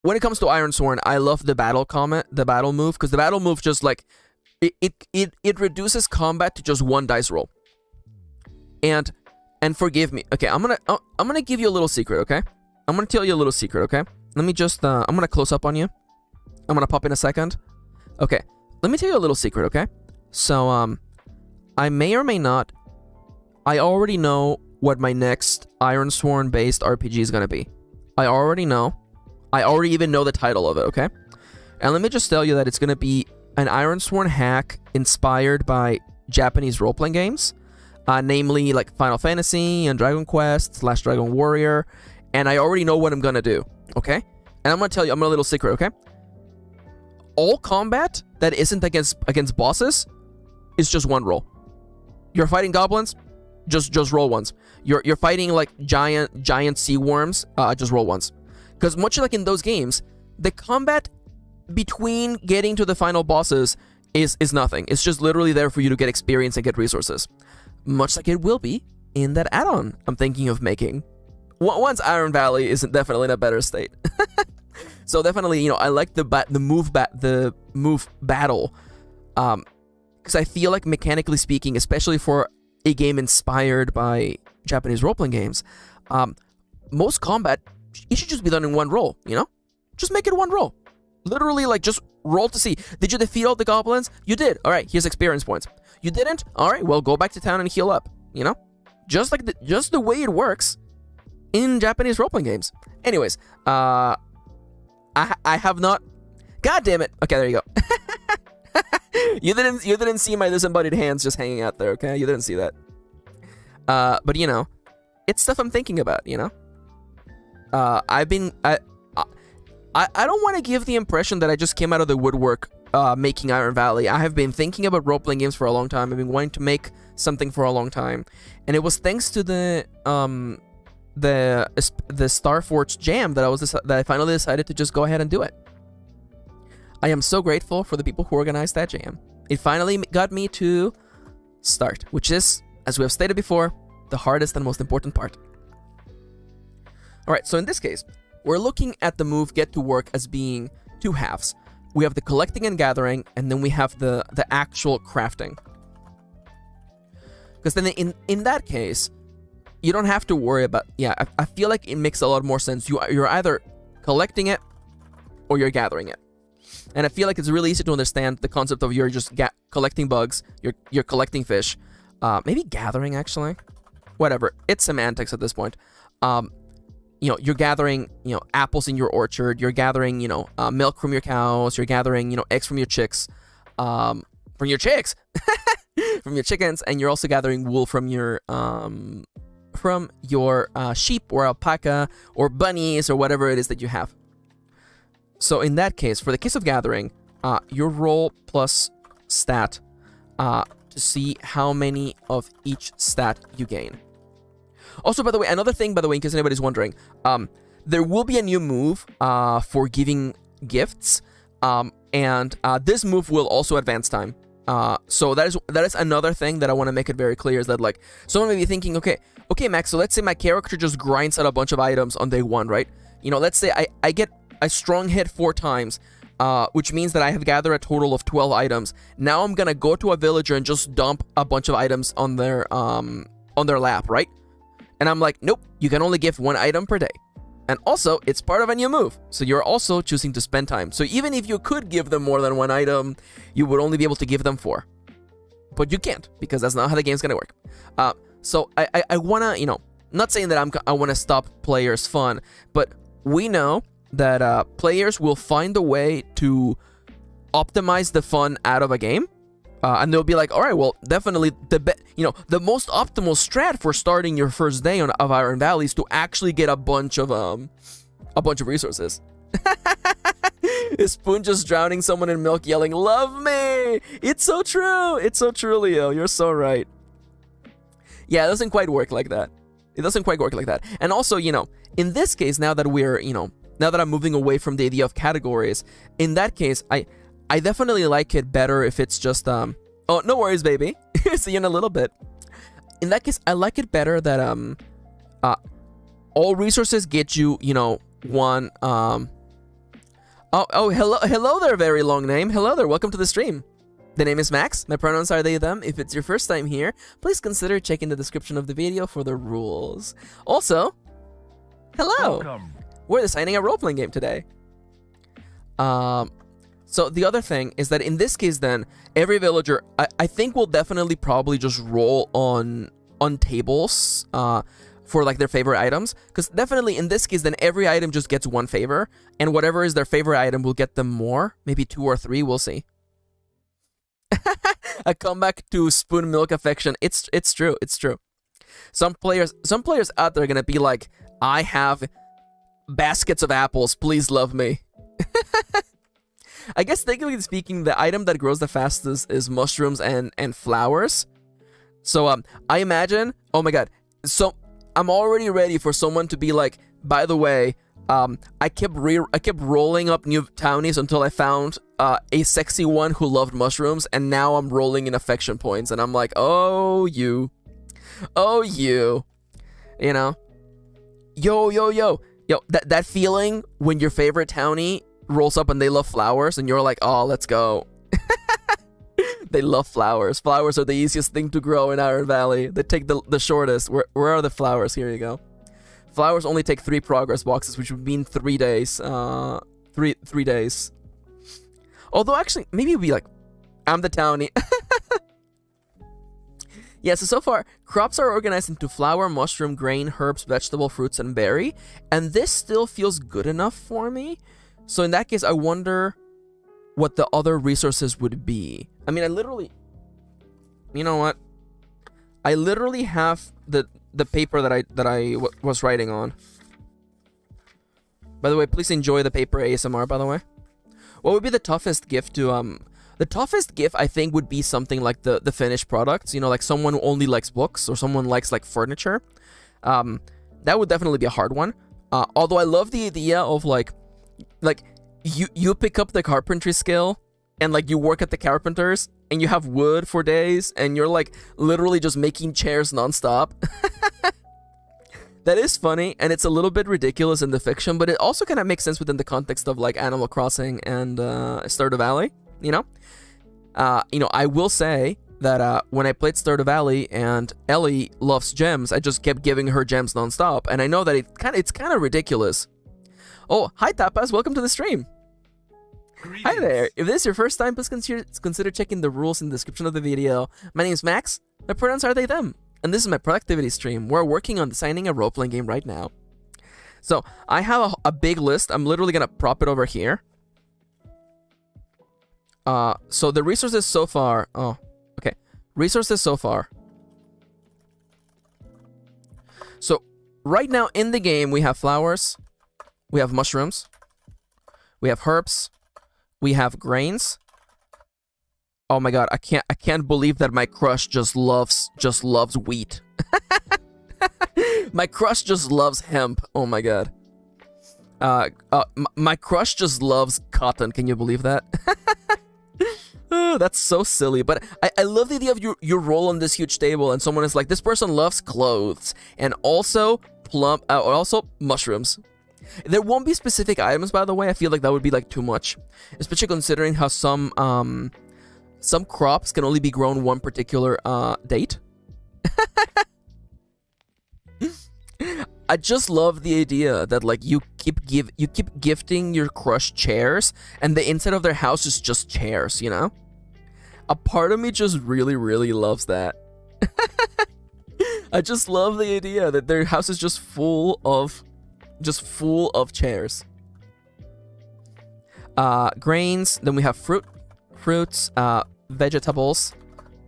when it comes to Ironsworn, I love the battle move, because the battle move just, it reduces combat to just one dice roll. And forgive me. Okay, I'm gonna give you a little secret, okay? I'm gonna tell you a little secret, okay? Let me just I'm gonna close up on you. I'm gonna pop in a second. Okay, let me tell you a little secret, okay? So I may or may not, I already know what my next Ironsworn based RPG is gonna be. I already know. I already even know the title of it, okay? And let me just tell you that it's gonna be an Ironsworn hack inspired by Japanese role-playing games. Namely, Final Fantasy and Dragon Quest / Dragon Warrior, and I already know what I'm gonna do, okay? And I'm gonna tell you, I'm a little secret, okay? All combat that isn't against bosses is just one roll. You're fighting goblins, just roll once. You're fighting giant sea worms, just roll once. Because much like in those games, the combat between getting to the final bosses is nothing. It's just literally there for you to get experience and get resources. Much like it will be in that add-on I'm thinking of making. Once Ironvalley is definitely in a better state. So definitely, I like the move battle. Because I feel like mechanically speaking, especially for a game inspired by Japanese role-playing games, most combat, it should just be done in one roll, Just make it one roll. Literally, just roll to see. Did you defeat all the goblins? You did. All right, here's experience points. You didn't? All right, well, go back to town and heal up, Just the way it works in Japanese role-playing games. Anyways, I have not... God damn it. Okay, there you go. You didn't see my disembodied hands just hanging out there, okay? You didn't see that. But you know, it's stuff I'm thinking about, you know? I don't want to give the impression that I just came out of the woodwork making Iron Valley. I have been thinking about role-playing games for a long time. I've been wanting to make something for a long time. And it was thanks to the Starforged jam that I finally decided to just go ahead and do it. I am so grateful for the people who organized that jam. It finally got me to start, which is, as we have stated before, the hardest and most important part. Alright, so in this case, we're looking at the move Get to Work as being two halves. We have the collecting and gathering, and then we have the actual crafting. Because then in that case, you don't have to worry about... Yeah, I feel like it makes a lot more sense. You're either collecting it or you're gathering it. And I feel like it's really easy to understand the concept of you're just collecting bugs, you're collecting fish. Maybe gathering, actually. Whatever. It's semantics at this point. You know, you're gathering, you know, apples in your orchard. You're gathering, you know, milk from your cows. You're gathering, you know, eggs from your chicks. From your chicks! From your chickens. And you're also gathering wool from your sheep or alpaca or bunnies or whatever it is that you have. So in that case, for the case of gathering, your roll plus stat to see how many of each stat you gain. Also, by the way, another thing, by the way, in case anybody's wondering, there will be a new move for giving gifts, and this move will also advance time. So that is another thing that I want to make it very clear, is that, like, someone may be thinking, okay, Max, so let's say my character just grinds out a bunch of items on day 1, right? You know, let's say I get a strong hit 4 times, which means that I have gathered a total of 12 items. Now I'm gonna go to a villager and just dump a bunch of items on their lap, right? And I'm like, nope, you can only give 1 item per day. And also, it's part of a new move, so you're also choosing to spend time. So even if you could give them more than 1 item, you would only be able to give them 4. But you can't, because that's not how the game's gonna work. So I wanna, you know, not saying that I wanna stop players' fun, but we know that players will find a way to optimize the fun out of a game. And they'll be like, all right, well, definitely the most optimal strat for starting your first day of Iron Valley is to actually get a bunch of resources. Spoon just drowning someone in milk, yelling, "Love me!" It's so true. It's so true, Leo. You're so right. Yeah, it doesn't quite work like that. It doesn't quite work like that. And also, you know, in this case, now that I'm moving away from the idea of categories, in that case, I definitely like it better if it's just, oh, no worries, baby. See you in a little bit. In that case, I like it better that, all resources get you, you know, 1, hello there, very long name. Hello there, welcome to the stream. The name is Max. My pronouns are they, them. If it's your first time here, please consider checking the description of the video for the rules. Also, hello. Welcome. We're designing a role-playing game today. So the other thing is that in this case, then every villager, I think, will definitely probably just roll on tables for like their favorite items, because definitely in this case, then every item just gets 1 favor, and whatever is their favorite item will get them more, maybe 2 or 3. We'll see. A comeback to spoon milk affection. It's true. It's true. Some players out there are gonna be like, I have baskets of apples. Please love me. I guess technically speaking, the item that grows the fastest is mushrooms and flowers. So I imagine, oh my god, so I'm already ready for someone to be like, by the way, I kept rolling up new townies until I found a sexy one who loved mushrooms, and now I'm rolling in affection points, and I'm like, oh you, you know, yo, that feeling when your favorite townie rolls up and they love flowers, and you're like, oh, let's go. They love flowers. Flowers are the easiest thing to grow in Iron Valley. They take the shortest. Where are the flowers? Here you go. Flowers only take 3 progress boxes, which would mean 3 days. 3 days. Although, actually, maybe it'd be like, I'm the townie. Yeah, so far, crops are organized into flower, mushroom, grain, herbs, vegetable, fruits, and berry. And this still feels good enough for me. So in that case, I wonder what the other resources would be. I mean, you know what? I literally have the paper that I was writing on. By the way, please enjoy the paper ASMR, by the way. What would be the toughest gift to, the toughest gift, I think, would be something like the finished products. You know, like someone who only likes books or someone likes, like, furniture. That would definitely be a hard one. Although I love the idea of, like you pick up the carpentry skill and, like, you work at the carpenters and you have wood for days and you're, like, literally just making chairs nonstop. That is funny, and it's a little bit ridiculous in the fiction, but it also kind of makes sense within the context of, like, Animal Crossing and Stardew Valley, you know? I will say that when I played Stardew Valley and Ellie loves gems, I just kept giving her gems nonstop, and I know that it's kind of ridiculous. Oh, hi Tapas, welcome to the stream. Greetings. Hi there. If this is your first time, please consider checking the rules in the description of the video. My name is Max. My pronouns are they, them. And this is my productivity stream. We're working on designing a role-playing game right now. So, I have a big list. I'm literally going to prop it over here. So the resources so far... Oh, okay. Resources so far. So, right now in the game, we have flowers. We have mushrooms. We have herbs. We have grains. Oh my god, I can't believe that my crush just loves wheat. My crush just loves hemp. Oh my god. My crush just loves cotton. Can you believe that? Oh, that's so silly. But I love the idea of your role on this huge table and someone is like, this person loves clothes and also also mushrooms. There won't be specific items, by the way. I feel like that would be, like, too much, especially considering how some crops can only be grown one particular date. I just love the idea that, like, you keep gifting your crush chairs, and the inside of their house is just chairs, you know? A part of me just really, really loves that. I just love the idea that their house is just full of chairs. Grains. Then we have fruits, vegetables,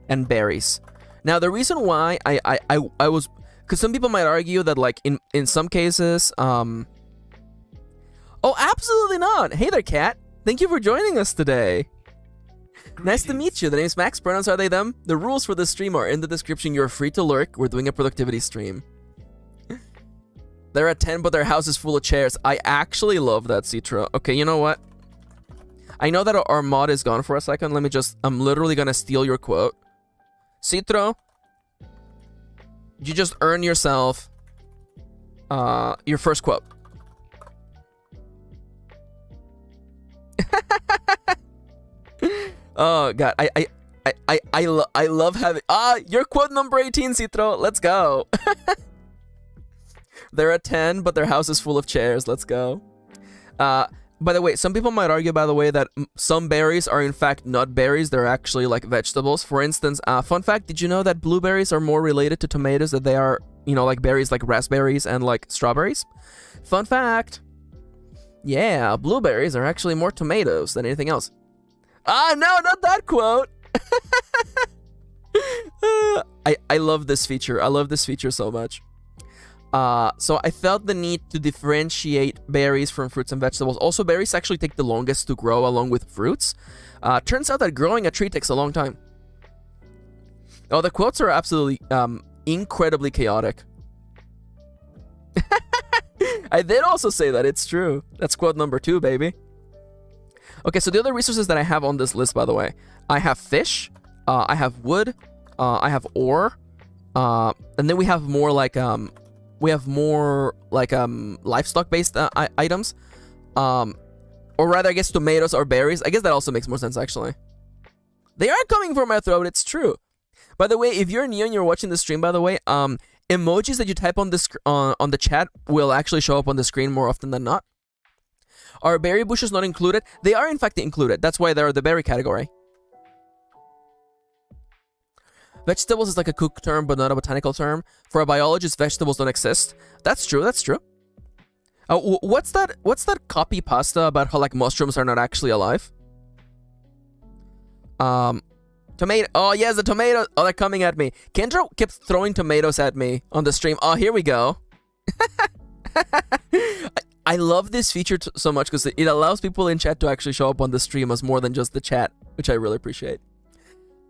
and berries. Now, the reason why I was... Because some people might argue that, like, in some cases... Oh, absolutely not! Hey there, cat! Thank you for joining us today! Greetings. Nice to meet you. The name's Max. Pronouns are they, them. The rules for this stream are in the description. You're free to lurk. We're doing a productivity stream. They're at 10, but their house is full of chairs. I actually love that, Citra. Okay, you know what? I know that our mod is gone for a second. I'm literally gonna steal your quote. Citro, you just earn yourself your first quote. Oh god, I love having your quote number 18, Citro. Let's go. They're at 10, but their house is full of chairs. Let's go. By the way, some people might argue, by the way, that some berries are in fact not berries. They're actually, like, vegetables. For instance, fun fact, did you know that blueberries are more related to tomatoes than they are, you know, like berries like raspberries and, like, strawberries? Fun fact. Yeah, blueberries are actually more tomatoes than anything else. No, not that quote. I love this feature. I love this feature so much. So I felt the need to differentiate berries from fruits and vegetables. Also, berries actually take the longest to grow along with fruits. Turns out that growing a tree takes a long time. Oh, the quotes are absolutely incredibly chaotic. I did also say that. It's true. That's quote number 2, baby. Okay, so the other resources that I have on this list, by the way, I have fish, I have wood, I have ore, and then we have more like livestock-based items, or rather, I guess tomatoes or berries. I guess that also makes more sense, actually. They are coming for my throat. It's true. By the way, if you're new and you're watching the stream, by the way, emojis that you type on the chat will actually show up on the screen more often than not. Are berry bushes not included? They are in fact included. That's why they're the berry category. Vegetables is like a cook term, but not a botanical term. For a biologist, vegetables don't exist. That's true. That's true. What's that copy pasta about how, like, mushrooms are not actually alive? Tomato. Oh, yes, the tomato. Oh, they're coming at me. Kendra kept throwing tomatoes at me on the stream. Oh, here we go. I love this feature so much because it allows people in chat to actually show up on the stream as more than just the chat, which I really appreciate.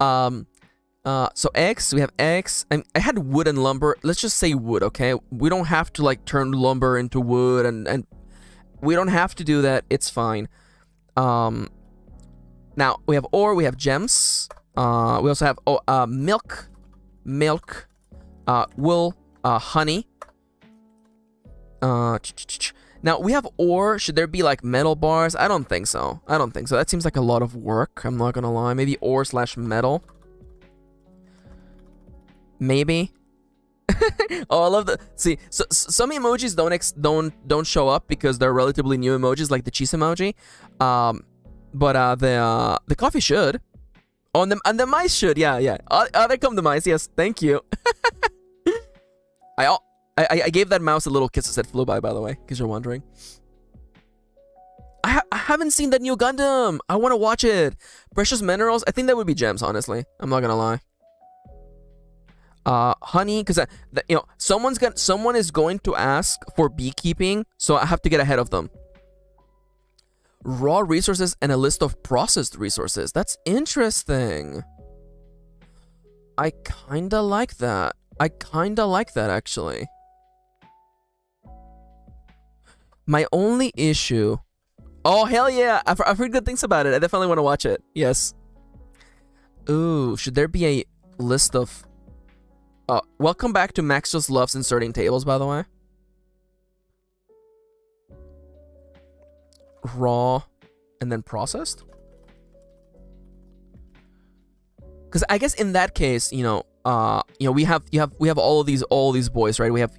So eggs, we have eggs. I had wood and lumber. Let's just say wood, okay? We don't have to like turn lumber into wood and we don't have to do that. It's fine. Now we have ore, we have gems. We also have milk, wool, honey. Now we have ore. Should there be like metal bars? I don't think so. That seems like a lot of work. I'm not gonna lie. Maybe ore / metal. Maybe. Oh, I love the so some emojis don't show up because they're relatively new emojis, like the cheese emoji. But the coffee should. Oh, and the mice should. Yeah. Oh, there come the mice. Yes, thank you. I gave that mouse a little kiss as it flew by the way, because you're wondering. I haven't seen that new Gundam. I want to watch it. Precious minerals. I think that would be gems, honestly. I'm not gonna lie. Honey, because you know someone is going to ask for beekeeping, so I have to get ahead of them. Raw resources and a list of processed resources. That's interesting. I kinda like that. Actually. My only issue. Oh hell yeah! I've heard good things about it. I definitely want to watch it. Yes. Ooh, should there be a list of? Welcome back to Max just loves inserting tables, by the way. Raw, and then processed. Because I guess in that case, we have all these boys, right? We have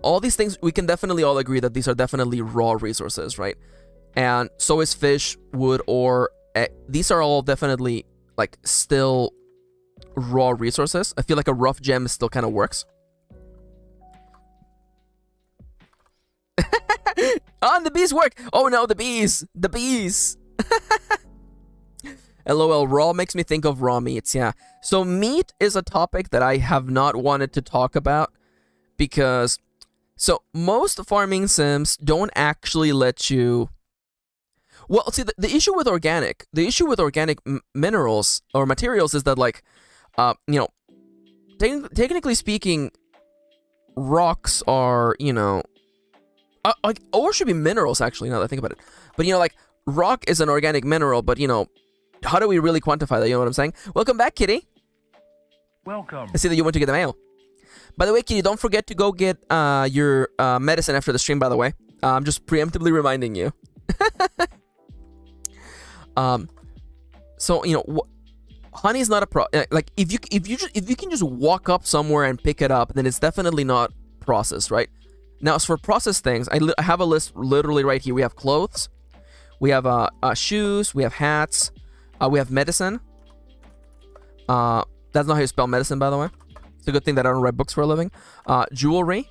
all these things. We can definitely all agree that these are definitely raw resources, right? And so is fish, wood, ore. These are all definitely like still raw resources. I feel like a rough gem still kind of works. Oh, and the bees work. Oh no, the bees. LOL, raw makes me think of raw meats. Yeah. So meat is a topic that I have not wanted to talk about because most farming sims don't actually let you. Well, see, the issue with organic minerals or materials is that like, technically speaking, rocks are, like ore should be minerals actually. Now that I think about it, but like rock is an organic mineral, but how do we really quantify that? You know what I'm saying? Welcome back, Kitty. Welcome. I see that you went to get the mail. By the way, Kitty, don't forget to go get your medicine after the stream. By the way, I'm just preemptively reminding you. So honey is not a like if you can just walk up somewhere and pick it up, then it's definitely not processed, right? Now, as for processed things, I have a list literally right here. We have clothes, we have shoes, we have hats, we have medicine. That's not how you spell medicine, by the way. It's a good thing that I don't write books for a living. Jewelry.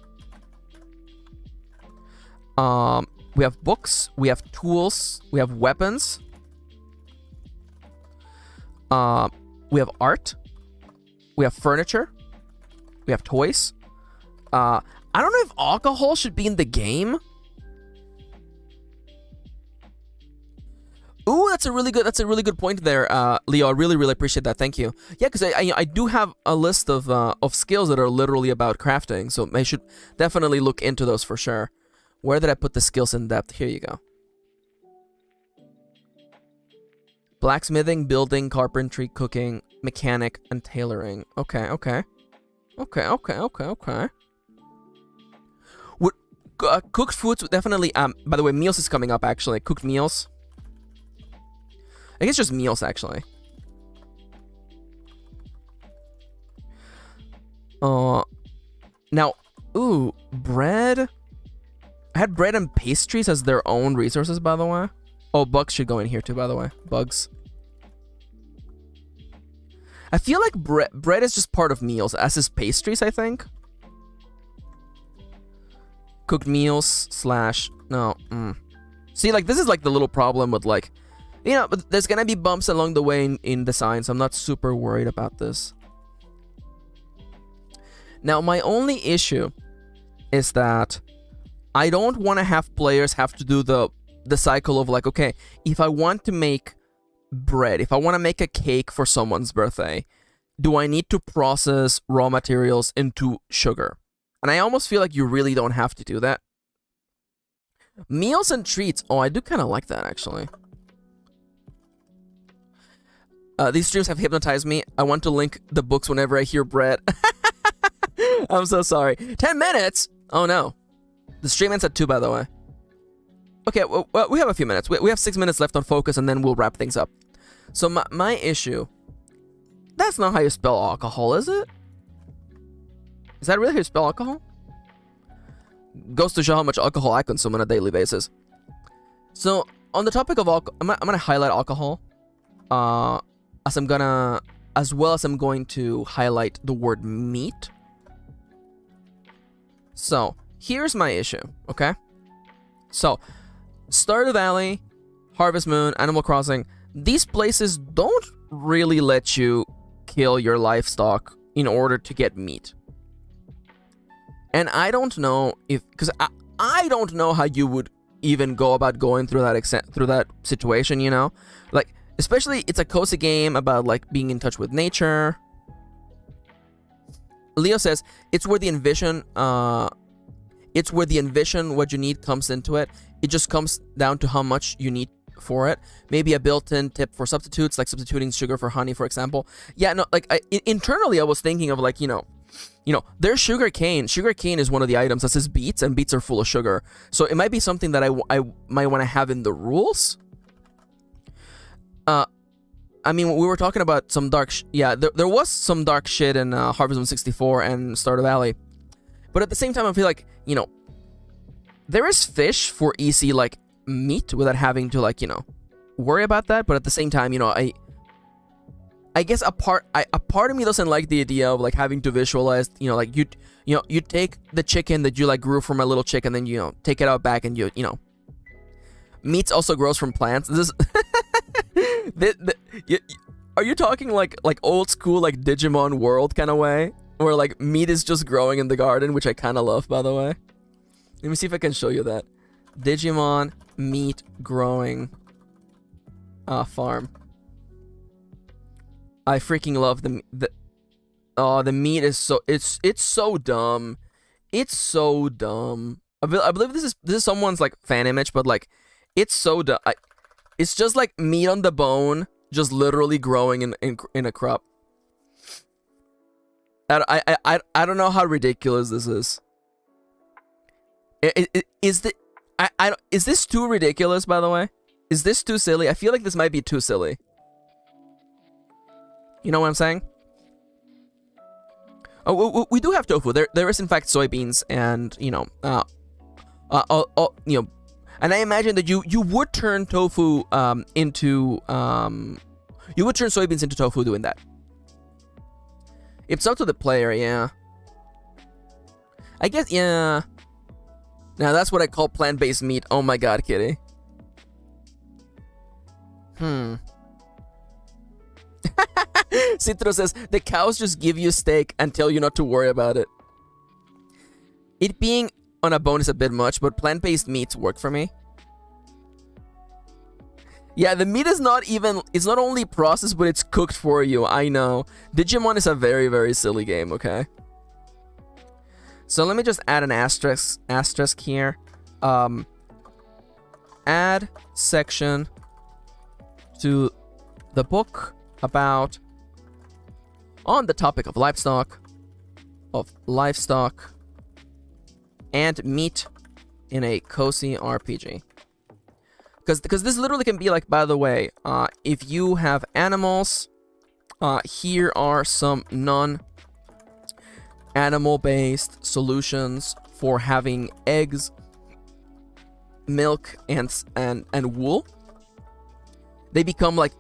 We have books, we have tools, we have weapons. We have art. We have furniture. We have toys. I don't know if alcohol should be in the game. Ooh, that's a really good point there, Leo. I really appreciate that. Thank you. Yeah, because I do have a list of skills that are literally about crafting, so I should definitely look into those for sure. Where did I put the skills in depth? Here you go. Blacksmithing, building, carpentry, cooking, mechanic, and tailoring. Okay. Cooked foods definitely. By the way, meals is coming up actually. Cooked meals. I guess just meals actually. Now, ooh, bread. I had bread and pastries as their own resources, by the way. Oh, bugs should go in here too, by the way. Bugs. I feel like bread is just part of meals, as is pastries, I think. Cooked meals / no. See, like, this is like the little problem with like, You know, but there's gonna be bumps along the way in design, so I'm not super worried about this. Now, my only issue is that I don't want to have players have to do the cycle of like, okay, if I want to make bread, if I want to make a cake for someone's birthday, do I need to process raw materials into sugar? And I almost feel like you really don't have to do that. Meals and treats. Oh, I do kind of like that, actually. These streams have hypnotized me. I want to link the books whenever I hear bread. I'm so sorry. 10 minutes? Oh, no. The stream ends at 2, by the way. Okay, well, we have a few minutes. We have 6 minutes left on focus, and then we'll wrap things up. So my issue... That's not how you spell alcohol, is it? Is that really how you spell alcohol? Goes to show how much alcohol I consume on a daily basis. So, on the topic of alcohol, I'm gonna highlight alcohol. As well as I'm going to highlight the word meat. So, here's my issue, okay? So, Stardew Valley, Harvest Moon, Animal Crossing, these places don't really let you kill your livestock in order to get meat. And I don't know if, because I don't know how you would even go about going through that situation, you know? Like, especially, it's a cozy game about, like, being in touch with nature. Leo says, it's where the envision what you need comes into it. It just comes down to how much you need for it. Maybe a built-in tip for substitutes, like substituting sugar for honey, for example. Yeah, no, like, internally, I was thinking of, like, you know, there's sugar cane. Sugar cane is one of the items that says beets, and beets are full of sugar. So it might be something that I might want to have in the rules. I mean, we were talking about some dark... there was some dark shit in Harvest Moon 64 and Stardew Valley. But at the same time, I feel like, you know, there is fish for easy, like, meat without having to, like, you know, worry about that. But at the same time, you know, I guess a part of me doesn't like the idea of, like, having to visualize, you know, like, you take the chicken that you, like, grew from a little chicken, then, you know, take it out back, and you know, meat also grows from plants. This are you talking like old school, like, Digimon world kind of way, where, like, meat is just growing in the garden, which I kind of love, by the way. Let me see if I can show you that. Digimon meat growing farm. I freaking love the meat is so it's so dumb. It's so dumb. I believe this is someone's, like, fan image, but, like, it's so dumb. It's just like meat on the bone, just literally growing in a crop. I don't know how ridiculous this is. Is this too ridiculous, by the way? Is this too silly? I feel like this might be too silly. You know what I'm saying? Oh, we do have tofu. There is, in fact, soybeans, and, you know, you know, and I imagine that you would turn tofu into you would turn soybeans into tofu doing that. It's up to the player, yeah. I guess, yeah. Now that's what I call plant-based meat. Oh my god, kitty. Citro says, the cows just give you steak and tell you not to worry about it. It being on a bone is a bit much, but plant-based meats work for me. Yeah, the meat is not even... It's not only processed, but it's cooked for you. I know. Digimon is a very, very silly game, okay? So let me just add an asterisk here. Add section to the book about... On the topic of livestock. And meat in a cozy RPG. Because this literally can be like, by the way, if you have animals, here are some non-animal-based solutions for having eggs, milk, and wool. They become like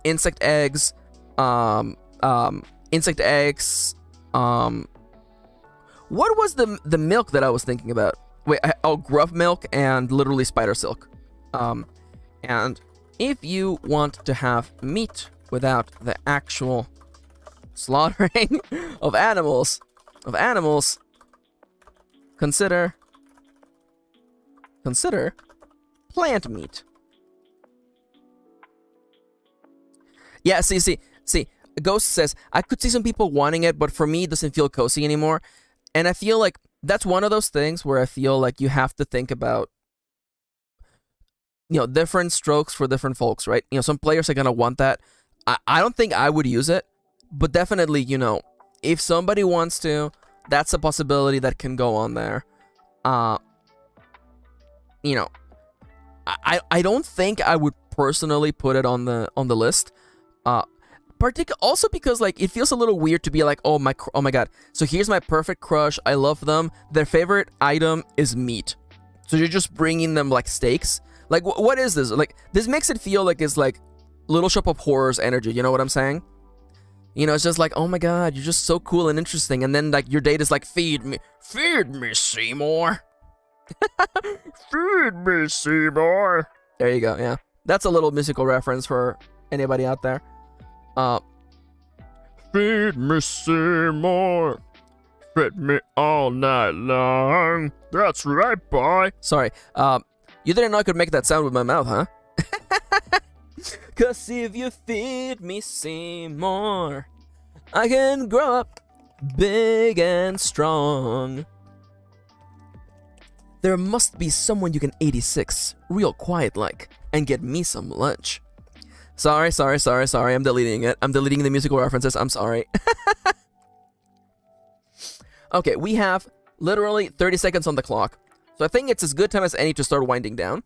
insect eggs, What was the milk that I was thinking about? Wait, gruff milk and literally spider silk. And if you want to have meat without the actual slaughtering of animals, consider plant meat. Yeah, see. Ghost says, I could see some people wanting it, but for me, it doesn't feel cozy anymore. And I feel like that's one of those things where I feel like you have to think about, different strokes for different folks, right? Some players are going to want that. I don't think I would use it, but definitely, if somebody wants to, that's a possibility that can go on there. I don't think I would personally put it on the list. Also because it feels a little weird to be like, oh my god, so here's my perfect crush, I love them, their favorite item is meat, so you're just bringing them steaks. What is this? This makes it feel like it's Little Shop of Horrors energy, you know what I'm saying? It's just oh my god, you're just so cool and interesting, and then your date is feed me Seymour. Feed me Seymour. There you go. Yeah, that's a little musical reference for anybody out there. Feed me Seymour, feed me all night long. That's right, boy. Sorry, you didn't know I could make that sound with my mouth, huh? 'Cause if you feed me Seymour, I can grow up big and strong. There must be someone you can 86 real quiet and get me some lunch. Sorry, I'm deleting it. I'm deleting the musical references, I'm sorry. Okay, we have literally 30 seconds on the clock. So I think it's as good time as any to start winding down.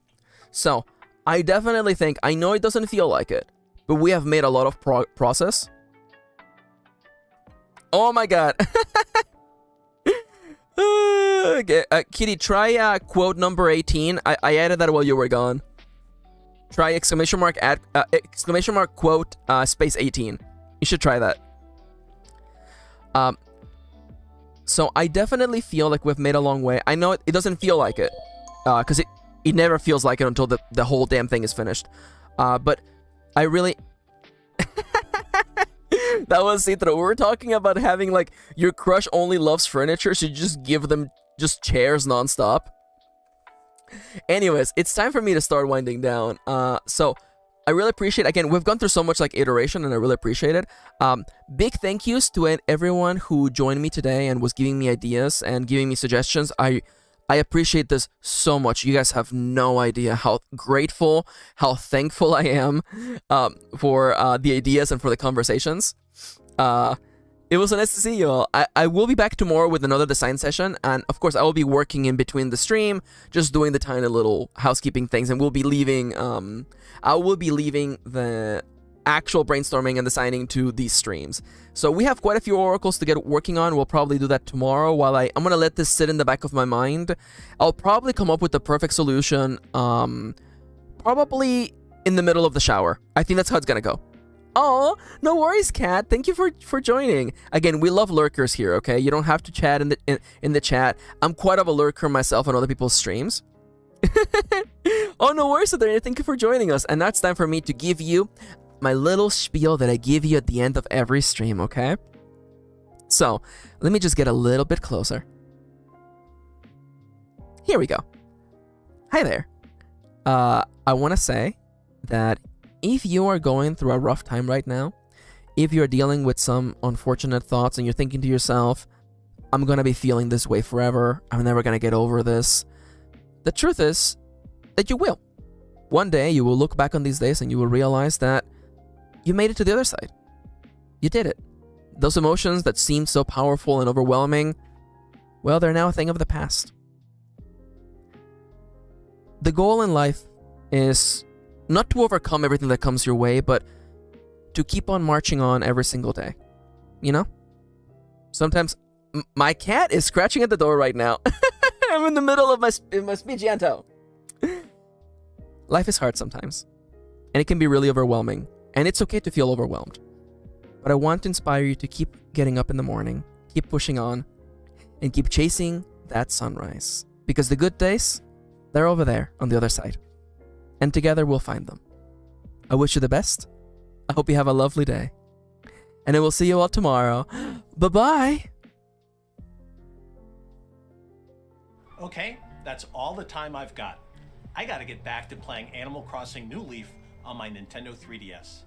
So, I definitely think, I know it doesn't feel like it, but we have made a lot of process. Oh my god. Okay, Kitty, try quote number 18. I added that while you were gone. Try exclamation mark quote space 18. You should try that. So I definitely feel like we've made a long way. I know it doesn't feel like it, because it never feels like it until the whole damn thing is finished. But I really... That was Citro. We were talking about having your crush only loves furniture, so you just give them just chairs nonstop. Anyways, it's time for me to start winding down. So I really appreciate, again, we've gone through so much iteration, and I really appreciate it. Big thank yous to everyone who joined me today and was giving me ideas and giving me suggestions. I appreciate this so much. You guys have no idea how grateful, how thankful I am for the ideas and for the conversations. It was so nice to see you all. I will be back tomorrow with another design session, and of course I will be working in between the stream, just doing the tiny little housekeeping things, and we'll be leaving, I will be leaving the actual brainstorming and designing to these streams. So we have quite a few oracles to get working on. We'll probably do that tomorrow while I'm gonna let this sit in the back of my mind. I'll probably come up with the perfect solution, probably in the middle of the shower. I think that's how it's gonna go. Oh, no worries, Kat. Thank you for joining. Again, we love lurkers here, okay? You don't have to chat in the chat. I'm quite of a lurker myself on other people's streams. Oh, no worries, Adrian. Thank you for joining us. And now it's time for me to give you my little spiel that I give you at the end of every stream, okay? So, let me just get a little bit closer. Here we go. Hi there. I want to say that if you are going through a rough time right now, if you're dealing with some unfortunate thoughts and you're thinking to yourself, I'm going to be feeling this way forever, I'm never going to get over this, the truth is that you will. One day you will look back on these days and you will realize that you made it to the other side. You did it. Those emotions that seemed so powerful and overwhelming, well, they're now a thing of the past. The goal in life is not to overcome everything that comes your way, but to keep on marching on every single day. You know? Sometimes my cat is scratching at the door right now. I'm in the middle of my speechianto. Life is hard sometimes, and it can be really overwhelming, and it's okay to feel overwhelmed. But I want to inspire you to keep getting up in the morning, keep pushing on, and keep chasing that sunrise. Because the good days, they're over there on the other side. And together we'll find them. I wish you the best. I hope you have a lovely day. And I will see you all tomorrow. Bye-bye. Okay, that's all the time I've got. I gotta get back to playing Animal Crossing New Leaf on my Nintendo 3DS.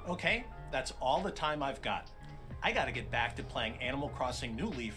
Okay, that's all the time I've got. I gotta get back to playing Animal Crossing New Leaf